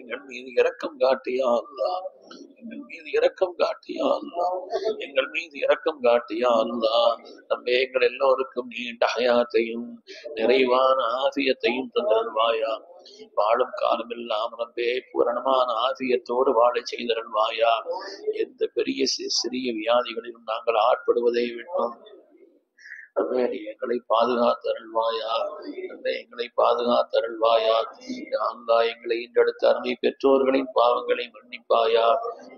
எங்கள் மீது இரக்கம் காட்டியா அல்லாஹ், எங்கள் மீது இரக்கம் காட்டியா அல்லாஹ், எங்கள் மீது இரக்கம் காட்டியா அல்லாஹ். ரப்பே, எங்கள் எல்லோருக்கும் நீண்ட ஹயாத்தையும் நிறைவான ஆஃபியத்தையும் தந்தருள்வாயா. வாழும் காலமெல்லாம் ரப்பே பூரணமான ஆஃபியத்தோடு வாழ செய்தருள்வாயா. எந்த பெரிய சிறிய வியாதிகளிலும் நாங்கள் ஆட்படுவதை விட்டோம் எங்களை பாதுகாத்தருள்வாயா, எங்களை பாதுகாத்தருள்வாயா. அல்லாஹ், எங்களை இன்றெடுத்த அருமை பெற்றோர்களின் பாவங்களை மன்னிப்பாயா,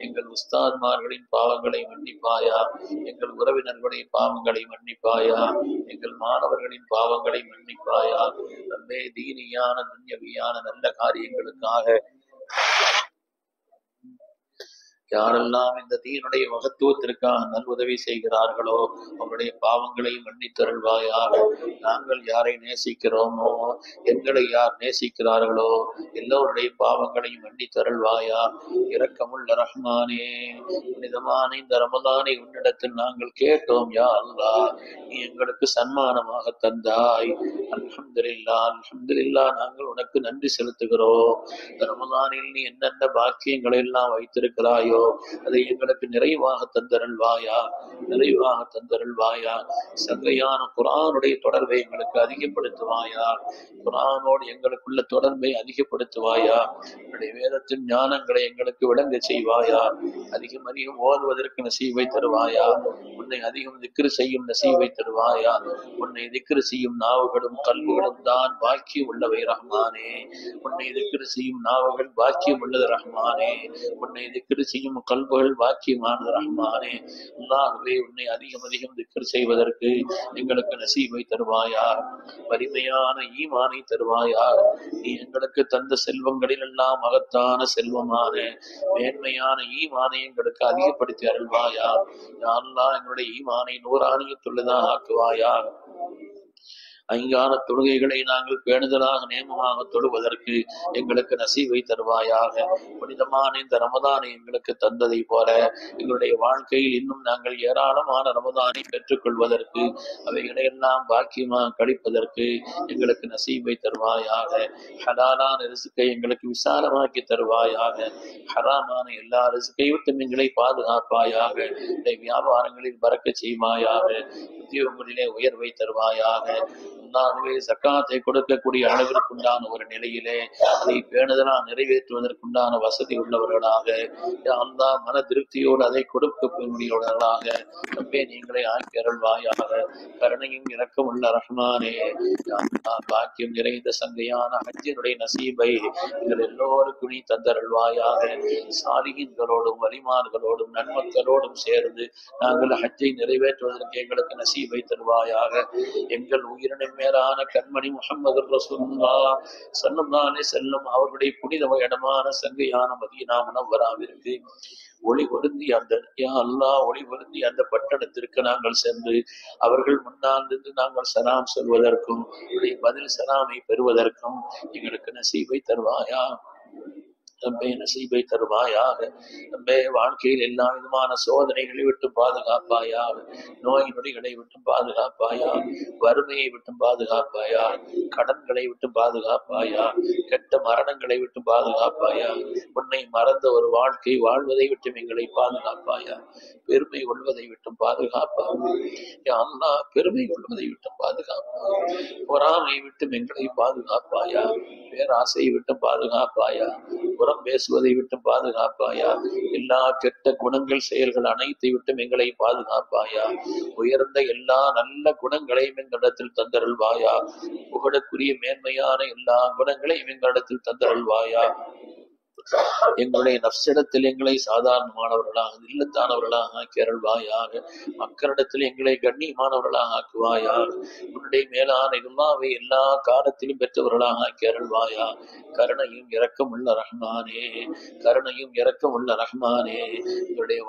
எங்கள் உஸ்தாத்மார்களின் பாவங்களை மன்னிப்பாயா, எங்கள் உறவினர்களின் பாவங்களை மன்னிப்பாயா, எங்கள் மாணவர்களின் பாவங்களை மன்னிப்பாயா. ரப்பே, தீனியான துன்யவியான நல்ல காரியங்களுக்காக யாரெல்லாம் இந்த தீனுடைய மகத்துவத்திற்காக நல்உதவி செய்கிறார்களோ அவருடைய பாவங்களை மன்னித்தருள்வாயாக. நாங்கள் யாரை நேசிக்கிறோமோ, எங்களை யார் நேசிக்கிறார்களோ எல்லோருடைய பாவங்களையும் மன்னித்தருள்வாயா. இரக்கமுள்ள ரஹ்மானே, புனிதமான இந்த ரமலானை உன்னிடத்தில் நாங்கள் கேட்டோம் யா அல்லாஹ், நீ எங்களுக்கு சன்மானமாக தந்தாய். அல்ஹம்துலில்லாஹ், அல்ஹம்துலில்லாஹ், நாங்கள் உனக்கு நன்றி செலுத்துகிறோம். இந்த ரமலானில் நீ என்னென்ன பாக்கியங்களை எல்லாம் வைத்திருக்கிறாயோ தந்திருக்கிறியோ அதை எங்களுக்கு நிறைவாக தந்தருள்வாயா, நிறைவாக தந்தருள்வாயா. சங்கையான குர்ஆனுடைய தொடர்பை எங்களுக்கு அதிகப்படுத்துவாயா, குர்ஆனோடு எங்களுக்குள்ள தொடர்பை அதிகப்படுத்துவாயா. உன்னுடைய வேதத்தின் ஞானங்களை எங்களுக்கு விளங்க செய்வாயா, அதிகம் அதிகம் ஓதுவதற்கு நசீவை தருவாயா, உன்னை அதிகம் திக்ரு செய்யும் நசீவை தருவாயா. உன்னை திக்ரு செய்யும் நாவுகளும் கல்விகளும் தான் பாக்கியம் உள்ளவை ரஹ்மானே. உன்னை திக்ரு செய்யும் நாவுகள் பாக்கியம் உள்ளது ரஹ்மானே. உன்னை திக்ரு செய்யும் கல்புகள் பாக்கியமானது ரஹ்மானே. அல்லாஹ்வே, உன்னை அதிகம் அதிகம் திக்ரு செய்வதற்கு எங்களுக்கு நசீவை தருவாயா, வலிமையான ஈமானை தருவாயா. நீ எங்களுக்கு தந்த செல்வங்களில் எல்லாம் மகத்தான செல்வமான மேன்மையான ஈமானை எங்களுக்கு அதிகப்படுத்தி அருள்வாயா. யா அல்லாஹ், எங்களுடைய ஈமானை நூறானியத்துள்ளதாக ஆக்குவாயா. ஐங்கான தொழுகைகளை நாங்கள் பேணுதலாக நேமமாக தொழுவதற்கு எங்களுக்கு நசீவை தருவாயாக. புனிதமான இந்த ரமதானை எங்களுக்கு தந்ததை போல எங்களுடைய வாழ்க்கையில் இன்னும் நாங்கள் ஏராளமான ரமதானை பெற்றுக் கொள்வதற்கு, அவைகளை எல்லாம் பாக்கியமாக கழிப்பதற்கு எங்களுக்கு நசீவை தருவாயாக. ஹலாலான ரிஸ்கை எங்களுக்கு விசாலமாக்கி தருவாயாக. ஹராமான எல்லா ரிஸ்கை விட்டும் எங்களை பாதுகாப்பாயாக. வியாபாரங்களில் பறக்க செய்வாயாக. உத்தியோகங்களிலே உயர்வை தருவாயாக. ஜக்காத்தை கொடுக்கக்கூடிய அளவிற்குண்டான ஒரு நிலையிலே அதை பேணுதலாக நிறைவேற்றுவதற்குண்டான வசதி உள்ளவர்களாக, அந்த மன திருப்தியோடு அதை கொடுக்கக்கூடியவர்களாக நம்பே நீங்களே ஆக்கி அருள்வாயாக. கருணையும் இரக்கம் உள்ள ரஹ்மானே, பாக்கியம் நிறைந்த சங்கையான ஹஜ்ஜினுடைய நசீபை எங்கள் எல்லோருக்கும் நீ தந்தருள்வாயாக. சாலிஹீன்களோடும் வலிமான்களோடும் நன்மக்களோடும் சேர்ந்து நாங்கள் ஹஜ்ஜை நிறைவேற்றுவதற்கு எங்களுக்கு நசீபை தருவாயாக. எங்கள் உயிரினும் மேலான கண்மணி முஹம்மது ரசூலுல்லாஹ் ஸல்லல்லாஹு அலைஹி வஸல்லம் அவர்களுடைய புனித இடமான சங்கையான மதீனா முனவ்வராவிற்கு ஒளி பொருந்தி அந்த யா அல்லாஹ் ஒளி பொருந்தி அந்த பட்டணத்திற்கு நாங்கள் சென்று அவர்கள் முன்னால் நின்று நாங்கள் சலாம் சொல்வதற்கும் பதில் சலாமை பெறுவதற்கும் எங்களுக்கு நசீபை தருவாயா. ரப்பே, நசீபை தருவாயாக. ரப்பே, வாழ்க்கையில் எல்லா விதமான சோதனைகளை விட்டு பாதுகாப்பாயாக. நோய் நொடிகளை விட்டு பாதுகாப்பாயா, வறுமையை விட்டு பாதுகாப்பாயா, கடன்களை விட்டு பாதுகாப்பாயா, கெட்ட மரணங்களை விட்டு பாதுகாப்பாயா. உன்னை மறந்த ஒரு வாழ்க்கை வாழ்வதை விட்டு எங்களை பாதுகாப்பாயா. பெருமை கொள்வதை விட்டு பாதுகாப்பாயா. அல்லாஹ், பெருமை கொள்வதை விட்டு பாதுகாப்பாயா. பொறாமை விட்டு எங்களை பாதுகாப்பாயா. பேராசையை விட்டு பாதுகாப்பாயா. புறம் பேசுவதை விட்டு பாதுகாப்பாயா. எல்லா கெட்ட குணங்கள் செயல்கள் அனைத்தை விட்டும் எங்களை பாதுகாப்பாயா. உயர்ந்த எல்லா நல்ல குணங்களையும் எங்களிடத்தில் தந்தருள்வாயா. புகழக்குரிய மேன்மையான எல்லா குணங்களையும் எங்களிடத்தில் தந்தருள்வாயா. எங்களுடைய நப்சிடத்தில் எங்களை சாதாரணமானவர்களாக இல்லத்தானவர்களாக ஆக்கி அருள்வாயாக. மக்களிடத்தில் எங்களை கண்ணியமானவர்களாக ஆக்குவாயாக. உன்னுடைய மேலான எல்லாவை எல்லா காலத்திலும் பெற்றவர்களாக ஆக்கி அருள்வாயா. கருணையும் இரக்கம் உள்ள ரஹ்மானே, கருணையும் இரக்கம் உள்ள ரஹ்மானே, எங்களுடைய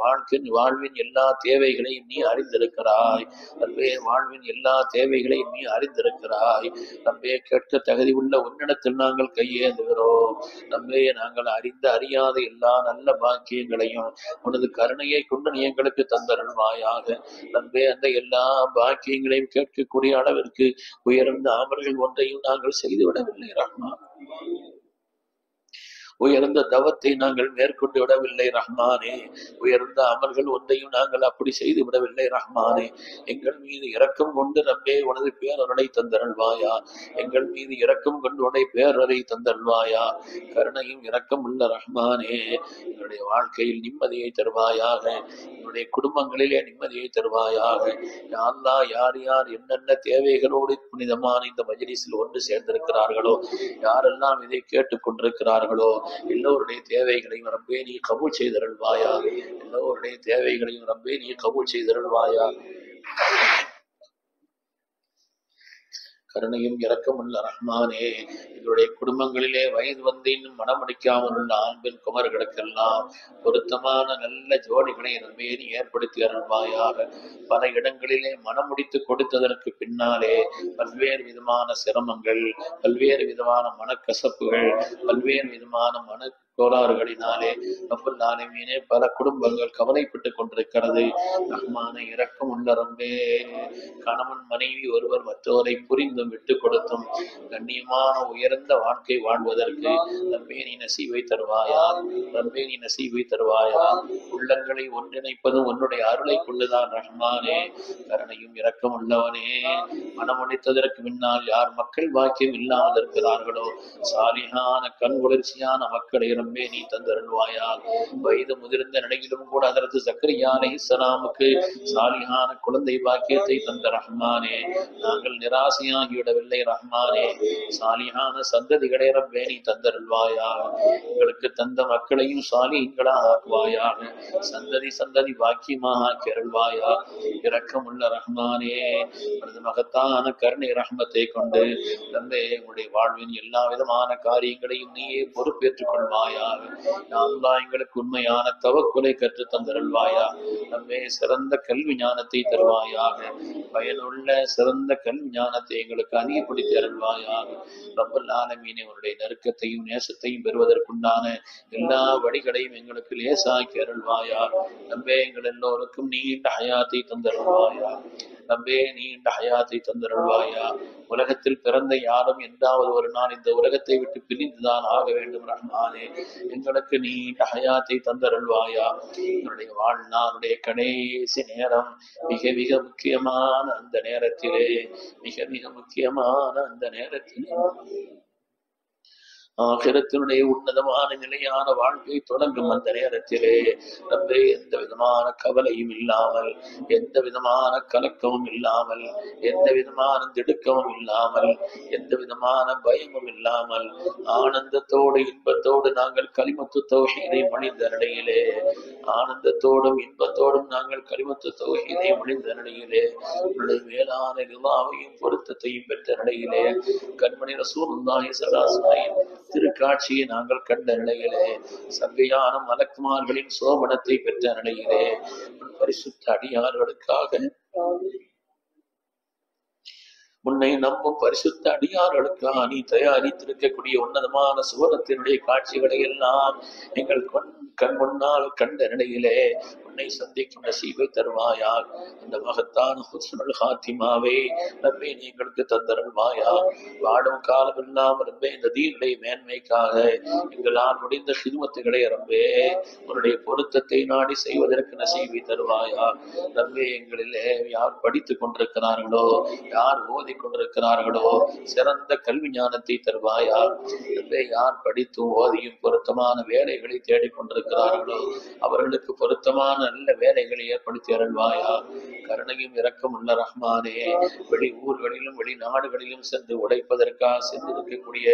வாழ்வின் எல்லா தேவைகளையும் நீ அறிந்திருக்கிறாய். ரப்பே, வாழ்வின் எல்லா தேவைகளையும் நீ அறிந்திருக்கிறாய். ரப்பே, கேட்க தகுதி உள்ள உன்னிடத்தில் நாங்கள் கையேந்துகிறோம். ரப்பே, நாங்கள் அறிந்த அறியாத எல்லா நல்ல பாக்கியங்களையும் உனது கருணையை கொண்டு நீ எங்களுக்கு தந்தருள்வாயாக. ரப்பே, அந்த எல்லா பாக்கியங்களையும் கேட்கக்கூடிய அளவிற்கு உயர்ந்த அமல்கள் ஒன்றையும் நாங்கள் செய்துவிடவில்லை ரஹ்மான். உயர்ந்த தவத்தை நாங்கள் மேற்கொண்டு விடவில்லை ரஹ்மானே. உயர்ந்த அமல்கள் ஒன்றையும் நாங்கள் அப்படி செய்து விடவில்லை ரஹ்மானே. எங்கள் மீது இரக்கம் கொண்டு ரப்பே உனது பேரருளை தந்தருள்வாயா. எங்கள் மீது இரக்கம் கொண்டு உடைய பேரரை தந்தருள்வாயா. கருணையும் இரக்கம் உள்ள ரஹ்மானே, எங்களுடைய வாழ்க்கையில் நிம்மதியை தருவாயாக. எங்களுடைய குடும்பங்களிலே நிம்மதியை தருவாயாக. யா அல்லாஹ், யார் யார் என்னென்ன தேவைகளோடு புனிதமான இந்த மஜ்லிஸில் ஒன்று சேர்ந்திருக்கிறார்களோ, யாரெல்லாம் இதை கேட்டுக் கொண்டிருக்கிறார்களோ, எல்லோருடைய தேவைகளையும் ரப்பே நீ கபூல் செய்தருள்வாயா. எல்லோருடைய தேவைகளையும் ரப்பே நீ கபூல் செய்தருள்வாயா. கருணையும் இரக்கம் உள்ள ரஹ்மானே, எங்களுடைய குடும்பங்களிலே வயது வந்து இன்னும் மனமடிக்காமல் உள்ள ஆண் பெண் குமர்களுக்கெல்லாம் பொருத்தமான நல்ல ஜோடிகளை ரப்பே நீ ஏற்படுத்தி அருள்வாயாக. பல இடங்களிலே மனமுடித்து கொடுத்ததற்கு பின்னாலே பல்வேறு விதமான சிரமங்கள், பல்வேறு விதமான மனக்கசப்புகள், பல்வேறு விதமான கோளாறுகளினாலே ரப்பல் ஆலமீனே பல குடும்பங்கள் கவலைப்பட்டுக் கொண்டிருக்கிறது. ரஹ்மானே இரக்கம் உள்ள ரப்பே, கணவன் மனைவி ஒருவர் மற்றவரை புரிந்தும் விட்டு கொடுத்தும் கண்ணியமான உயர்ந்த வாழ்க்கை வாழ்வதற்கு ரப்பே நீ நசீவை தருவாயா, ரப்பே நீ நசீவை தருவாயா. உள்ளங்களை ஒன்றிணைப்பதும் உன்னுடைய அருளை கொண்டுதான் ரஹ்மானே. கருணையும் இரக்கம் உள்ளவனே, மனமுடித்ததற்கு முன்னால் யார் மக்கள் பாக்கியம் இல்லாமல் இருக்கிறார்களோ சாலிஹான கண் குளிர்ச்சியான மக்களை ரப்பே நீ தந்தருள்வாயா. வயது முதிர்ந்த நிலையிலும் கூட அதற்கு ஜக்கரியா அலைஹிஸ்ஸலாமுக்கு சாலிஹான குழந்தை பாக்கியத்தை தந்த ரஹ்மானே. நாங்கள் நிராசையாகிவிடவில்லை ரஹ்மானே. சாலிஹான சந்ததிகளை ரப்பே நீ தந்தருள்வாயா. எங்களுக்கு தந்த மக்களையும் சாலிஹீன்களாக ஆக்குவாயாக. சந்ததி சந்ததி பாக்கியமாக ஆக்கி அருள்வாயா. இரக்கம் உள்ள ரஹ்மானே, உனது மகத்தான கருணை ரஹ்மத்தை கொண்டு ரப்பே உங்களுடைய வாழ்வின் எல்லா விதமான காரியங்களையும் நீயே பொறுப்பேற்றுக் கொள்வாயாக. அல்லாஹ் எங்களுக்கு உண்மையான தவக்குலை கற்று தந்தருள்வாயா. ரப்பே சிறந்த கல்வி ஞானத்தை தருவாயாக. பயனுள்ள சிறந்த கல்வி ஞானத்தை எங்களுக்கு அதிகப்படுத்தி அருள்வாயாக. ரப்பல் ஆலமீனே உன்னுடைய நெருக்கத்தையும் நேசத்தையும் பெறுவதற்குண்டான எல்லா வழிகளையும் எங்களுக்கு லேசாக்கி அருள்வாயா. ரப்பே எங்கள் எல்லோருக்கும் நீண்ட ஹயாத்தை தந்தருள்வாயா. ரப்பே நீண்ட ஹயாத்தை தந்தருள்வாயா. உலகத்தில் பிறந்த யாரும் என்றாவது ஒரு நாள் இந்த உலகத்தை விட்டு பிரிந்துதான் ஆக வேண்டும் ரஹ்மானே. எங்களுக்கு நீண்ட ஹயாத்தை தந்தருள்வாயா. என்னுடைய வாழ்நாளுடைய கடைசி நேரம் மிக மிக முக்கியமான அந்த நேரத்திலே, மிக மிக முக்கியமான அந்த நேரத்திலே ஆகிரத்தினுடைய உன்னதமான நிலையான வாழ்க்கை தொடங்கும் அந்த நேரத்திலே ரப்பே எந்த விதமான கவலையும் இல்லாமல், எந்த விதமான கலக்கமும் இல்லாமல், எந்த விதமான திடுக்கமும் இல்லாமல், எந்த விதமான பயமும் இல்லாமல் ஆனந்தத்தோடு இன்பத்தோடு நாங்கள் கலிமத்து தௌஹீதை மொழிந்த நிலையிலே, ஆனந்தத்தோடும் இன்பத்தோடும் நாங்கள் கலிமத்து தௌஹீதை மொழிந்த நிலையிலே உன்னுடைய மேலான ரிலாவையும் பொருத்தத்தையும் பெற்ற நிலையிலே கண்மணி ரசூலுல்லாஹி ஸல்லல்லாஹு அலைஹி வஸல்லம் திருக்காட்சியை நாங்கள் கண்ட நிலையிலே, சங்கையான மலக்குமார்களின் சோபனத்தை பெற்ற நிலையிலே பரிசுத்த அடியார்களுக்காக, உன்னை நம்பும் பரிசுத்த அடியார்களுக்காக நீ தயாரித்திருக்கக்கூடிய உன்னதமான சுவனத்தினுடைய காட்சிகளை எல்லாம் எங்கள் கண் முன்னால் கண்ட நிலையிலே உன்னை சந்திக்கும் நசீபை தருவாயா. அந்த மகத்தான ஹுஸ்னுல் ஹாத்திமாவை ரப்பே நீ எங்களுக்கு தந்தருள்வாயா. வாடும் காலம் எல்லாம் ரப்பே இந்த தீனுடைய மேன்மைக்காக எங்களால் முடிந்த ஹிதுமத்துகளை ரப்பே உன்னுடைய பொருத்தத்தை நாடி செய்வதற்கு நசீபை தருவாயா. ரப்பே எங்களிலே யார் படித்துக் கொண்டிருக்கிறார்களோ, யார் ஓதி கொண்டிருக்கிறார்களோ சிறந்த கல்வி ஞானத்தை தருவாயா. ரப்பே யார் படித்தும் ஓதியும் பொருத்தமான வேலைகளை தேடிக்கொண்டிருக்கிறார்களோ அவர்களுக்கு பொருத்தமான நல்ல வேலைகளை ஏற்படுத்தி அருள்வாயா. கருணையும் இரக்கம் உள்ள ரஹ்மானே, வெளி ஊர்களிலும் வெளிநாடுகளிலும் சென்று உடைப்பதற்காக சென்றிருக்கக்கூடிய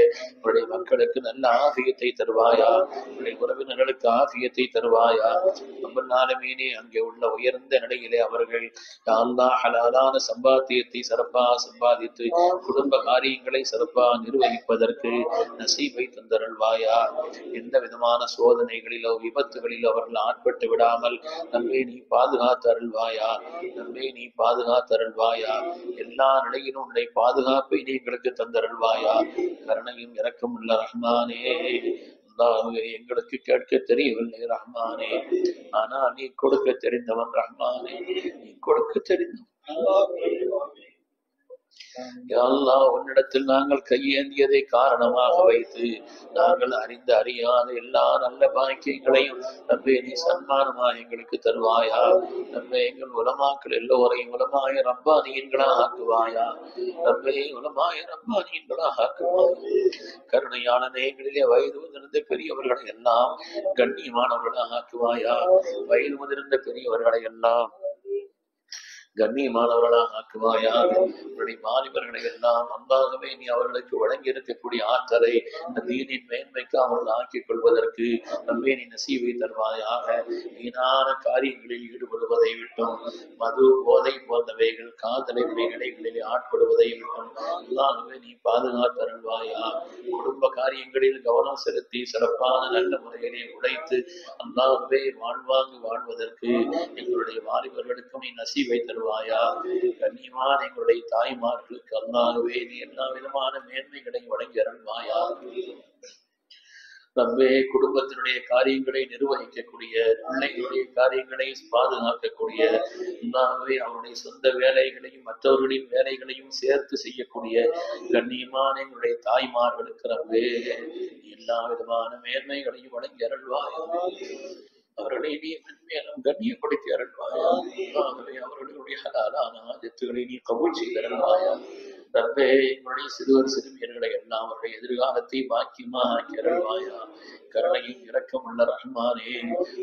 உடைய மக்களுக்கு நல்ல ஆபியத்தை தருவாயா. உடைய உறவினர்களுக்கு ஆபியத்தை தருவாயா. ரப்பல் அங்கே உள்ள உயர்ந்த நிலையிலே அவர்கள் அல்லாஹ் ஹலாலான சம்பாத்தியத்தை சிறப்பாக சம்பாதித்து குடும்ப காரியங்களை சிறப்பாக நிர்வகிப்பதற்கு நசீபை தந்தருள்வாயா. எந்த விதமான சோதனைகளிலோ விபத்துகளிலோ அவர்கள் ஆட்பட்டு விடாமல் நம்மை நீ பாதுகாத்து அருள்வாயா. நம்மை நீ பாதுகாத்து அருள்வாயா. எல்லா நிலையிலும் உன்னை பாதுகாப்பை நீ எங்களுக்கு தந்தருள்வாயா. கருணையும் இரக்கம் உள்ள ரஹ்மானே, எங்களுக்கு கேட்க தெரியவில்லை ரஹ்மானே, ஆனா நீ கொடுக்க தெரிந்தவன் ரஹ்மானே, நீ கொடுக்க தெரிந்தவன். உன்னிடத்தில் நாங்கள் கையேந்தியதை காரணமாக வைத்து நாங்கள் அறிந்த அறியாத எல்லா நல்ல பாக்கியங்களையும் நம்பே நீ சன்மானமாக எங்களுக்கு தருவாயா. நம்பே எங்கள் உலமாக்கள் எல்லோரையும் உலமாய ரப்பானியன்களாக ஆக்குவாயா. நம்பே உலமாய ரப்பானியன்களாக ஆக்குவாயா. கருணையான நேயங்களிலே வயது முதிர்ந்த பெரியவர்களை எல்லாம் கண்ணியமானவர்களாக ஆக்குவாயா. வயது முதிர்ந்த பெரியவர்களை எல்லாம் கண்ணியமானவர்களாக ஆக்குவாயா. உன்னுடைய மாணவர்களை எல்லாம் அன்பாகவே நீ அவர்களுக்கு வழங்கி இருக்கக்கூடிய ஆற்றலை தீனின் மேன்மைக்கு அவர்கள் ஆக்கிக் கொள்வதற்கு நம்பே நீ நசீவை தருவாயாக. வீணான காரியங்களில் ஈடுபடுவதை விட்டும், மது போதை போன்றவைகள் காதலை இடைகளில் ஆட்படுவதை விட்டும் அல்லாஹ்வே நீ பாதுகாத்து அருள்வாயா. குடும்ப காரியங்களில் கவனம் செலுத்தி சிறப்பான நல்ல முறையிலே உழைத்து அல்லாஹ்வே வாழ்வாங்கு வாழ்வதற்கு எங்களுடைய வாலிபர்களுக்கும் நீ நசீவை தருவாயா. கண்ணியமான எங்களுடைய தாய்மார்களுக்கு அல்லாஹ்வே நீ எல்லா விதமான மேன்மைகளை வழங்கி அருள்வாயா. ரப்பே குடும்பத்தினுடைய காரியங்களை நிர்வகிக்கக்கூடிய, பிள்ளைகளுடைய காரியங்களை பாதுகாக்கக்கூடிய, அல்லாஹ்வே அவருடைய சொந்த வேலைகளையும் மற்றவர்களின் வேலைகளையும் சேர்த்து செய்யக்கூடிய கண்ணியமான எங்களுடைய தாய்மார்களுக்கு ரப்பே எல்லா விதமான மேன்மைகளையும் வழங்கி அருள்வாயா. அவர்களை நீ மென்மேலும் கண்ணியப்படுத்தி அருள்வாயா. அவர்களுடைய ஹலாலான ஆஜத்துகளை நீ கபூல் செய்து அருள்வாயா. ரப்பே எங்களுடைய சிறுவர் சிறுமியர்களை எல்லாம் அவருடைய எதிர்காலத்தை பாக்கியமா ஆக்கி அருள்வாயா. கருணையும் இரக்கமுள்ள ரஹ்மானே,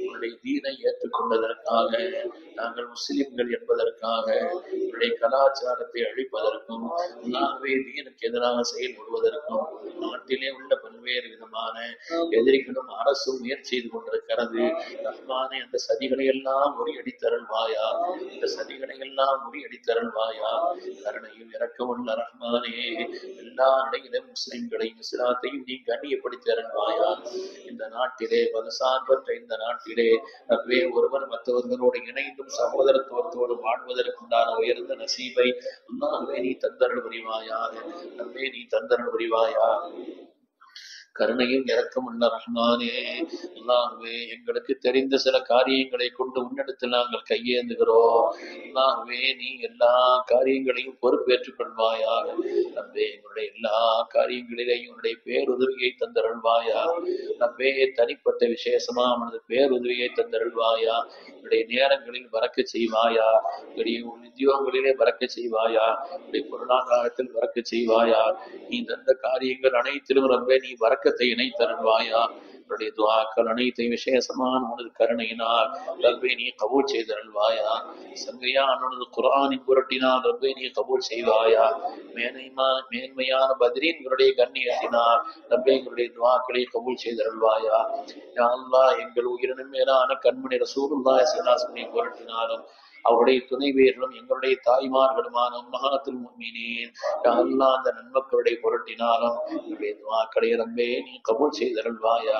உன்னுடைய தீனை ஏற்றுக்கொண்டதற்காக, நாங்கள் முஸ்லிம்கள் என்பதற்காக, உன்னுடைய கலாச்சாரத்தை அழிப்பதற்கும், அல்லாஹ்வே தீனுக்கு எதிராக செயல்படுவதற்கும் நாட்டிலே உள்ள பல்வேறு விதமான எதிரிகளும் அரசும் முயற்சி செய்து கொண்டிருக்கிறது. ரஹ்மானே, அந்த சதிகளை எல்லாம் முறியடித்தருள்வாயா. இந்த சதிகளை எல்லாம் முறியடித்தருள்வாயா. கருணையும் இரக்கமுள்ள ரஹ்மானே, எல்லா நிலையிலும் முஸ்லிம்களையும் இஸ்லாத்தையும் நீ கண்ணியப்படுத்தி அருள்வாயா. இந்த நாட்டிலே, மதசார்பற்ற இந்த நாட்டிலே ரப்பே ஒருவர் மற்றவர்களோடு இணைந்தும் சகோதரத்துவத்தோடு வாழ்வதற்குண்டான உயர்ந்த நசீபை அல்லாஹ்வே நீ தந்தருள் புரிவாயாக. ரப்பே நீ தந்தருள் புரிவாயா. கருணையும் இரக்கமுள்ள ரஹ்மானே, அல்லாஹ்வே எங்களுக்கு தெரிந்த சில காரியங்களை கொண்டு உன்னிடத்தில் நாங்கள் கையேந்துகிறோம். அல்லாஹ்வே நீ எல்லா காரியங்களையும் பொறுப்பேற்றுக் கொள்வாயாக. ரப்பே எங்களுடைய எல்லா காரியங்களிலேயும் உன்னுடைய பேருதவியை தந்தருள்வாயா. ரப்பே தனிப்பட்ட விசேஷமா அவனது பேருதவியை தந்தருள்வாயா. என்னுடைய நேரங்களில் பறக்க செய்வாயா. என்னுடைய உத்தியோகங்களிலே பறக்க செய்வாயா. என்னுடைய பொருளாதாரத்தில் பறக்க செய்வாயா. நீ தந்த காரியங்கள் அனைத்திலும் ரப்பே நீ பறக்கத்தை இணைத்தருள்வாயா. என்னுடைய துஆக்கள் அனைத்தையும் விசேஷமான உனது கருணையினால் ரப்பே நீ கபூல் செய்தருள்வாயா. சங்கையான உனது குர்ஆனின் புரட்டினால் ரப்பே நீ கபூல் செய்வாயா. மேன்மையான பத்ரீன்களுடைய கண்ணியத்தினால் ரப்பே எங்களுடைய துஆக்களை கபூல் செய்தருள்வாயா. யா அல்லாஹ், எங்கள் உயிரினும் மேலான கண்மணி ரசூலுல்லாஹி ஸல்லல்லாஹு அலைஹி வஸல்லம் புரட்டினாலும் அவருடைய துணைவியர்களும் எங்களுடைய தாய்மார்களுமான உம்மஹாத்துல் முஃமினீன் யா அல்லாஹ் அந்த நன்மக்களுடைய பொருட்டினாலும் எங்களுடைய துஆக்களை ரப்பே நீ கபூல் செய்தருள்வாயா.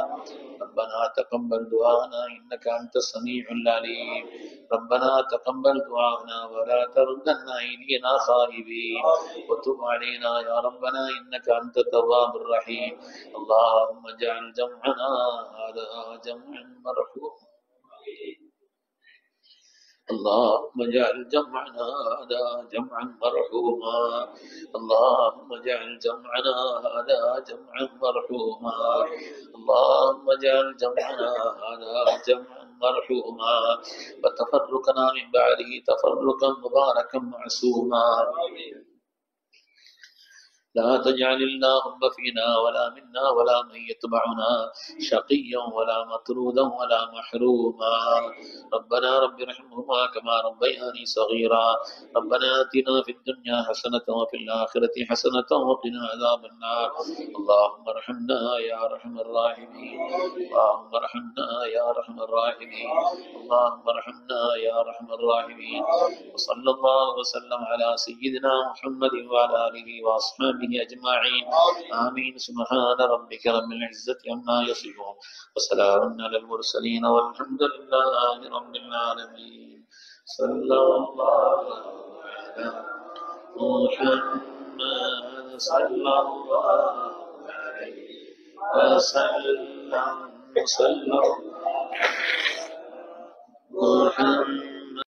ربنا تقبل دعانا إنك أنت السميع العليم. ربنا تقبل دعانا ولا تردنا إلينا خائبين وتب علينا يا ربنا إنك أنت التواب الرحيم. اللهم اجعل جمعنا هذا جمعا مرحوما. اللهم اجعل جمعنا هذا جمعا مرحوما. اللهم اجعل جمعنا هذا جمعا مرحوما. اللهم اجعل جمعنا هذا جمعا مرحوما وتفرقنا من بعده تفرقا مباركا معصوما. لا تجعل اللهم فينا ولا منا ولا من يتبعنا شقيا ولا مطرودا ولا محروما. ربنا رب ارحمهما كما ربياني صغيرا. ربنا آتنا في الدنيا حسنة وفي الآخرة حسنة وقنا عذاب النار. اللهم ارحمنا يا أرحم الراحمين. اللهم ارحمنا يا أرحم الراحمين. اللهم ارحمنا يا أرحم الراحمين. وصلى الله وسلم على سيدنا محمد وعلى آله وأصحابه أجمعين. آمين. سبحان ربك رب العزة عما يصفون وسلام على المرسلين والحمد لله رب العالمين. صلى الله على محمد صلى الله عليه وسلم. صلى الله محمد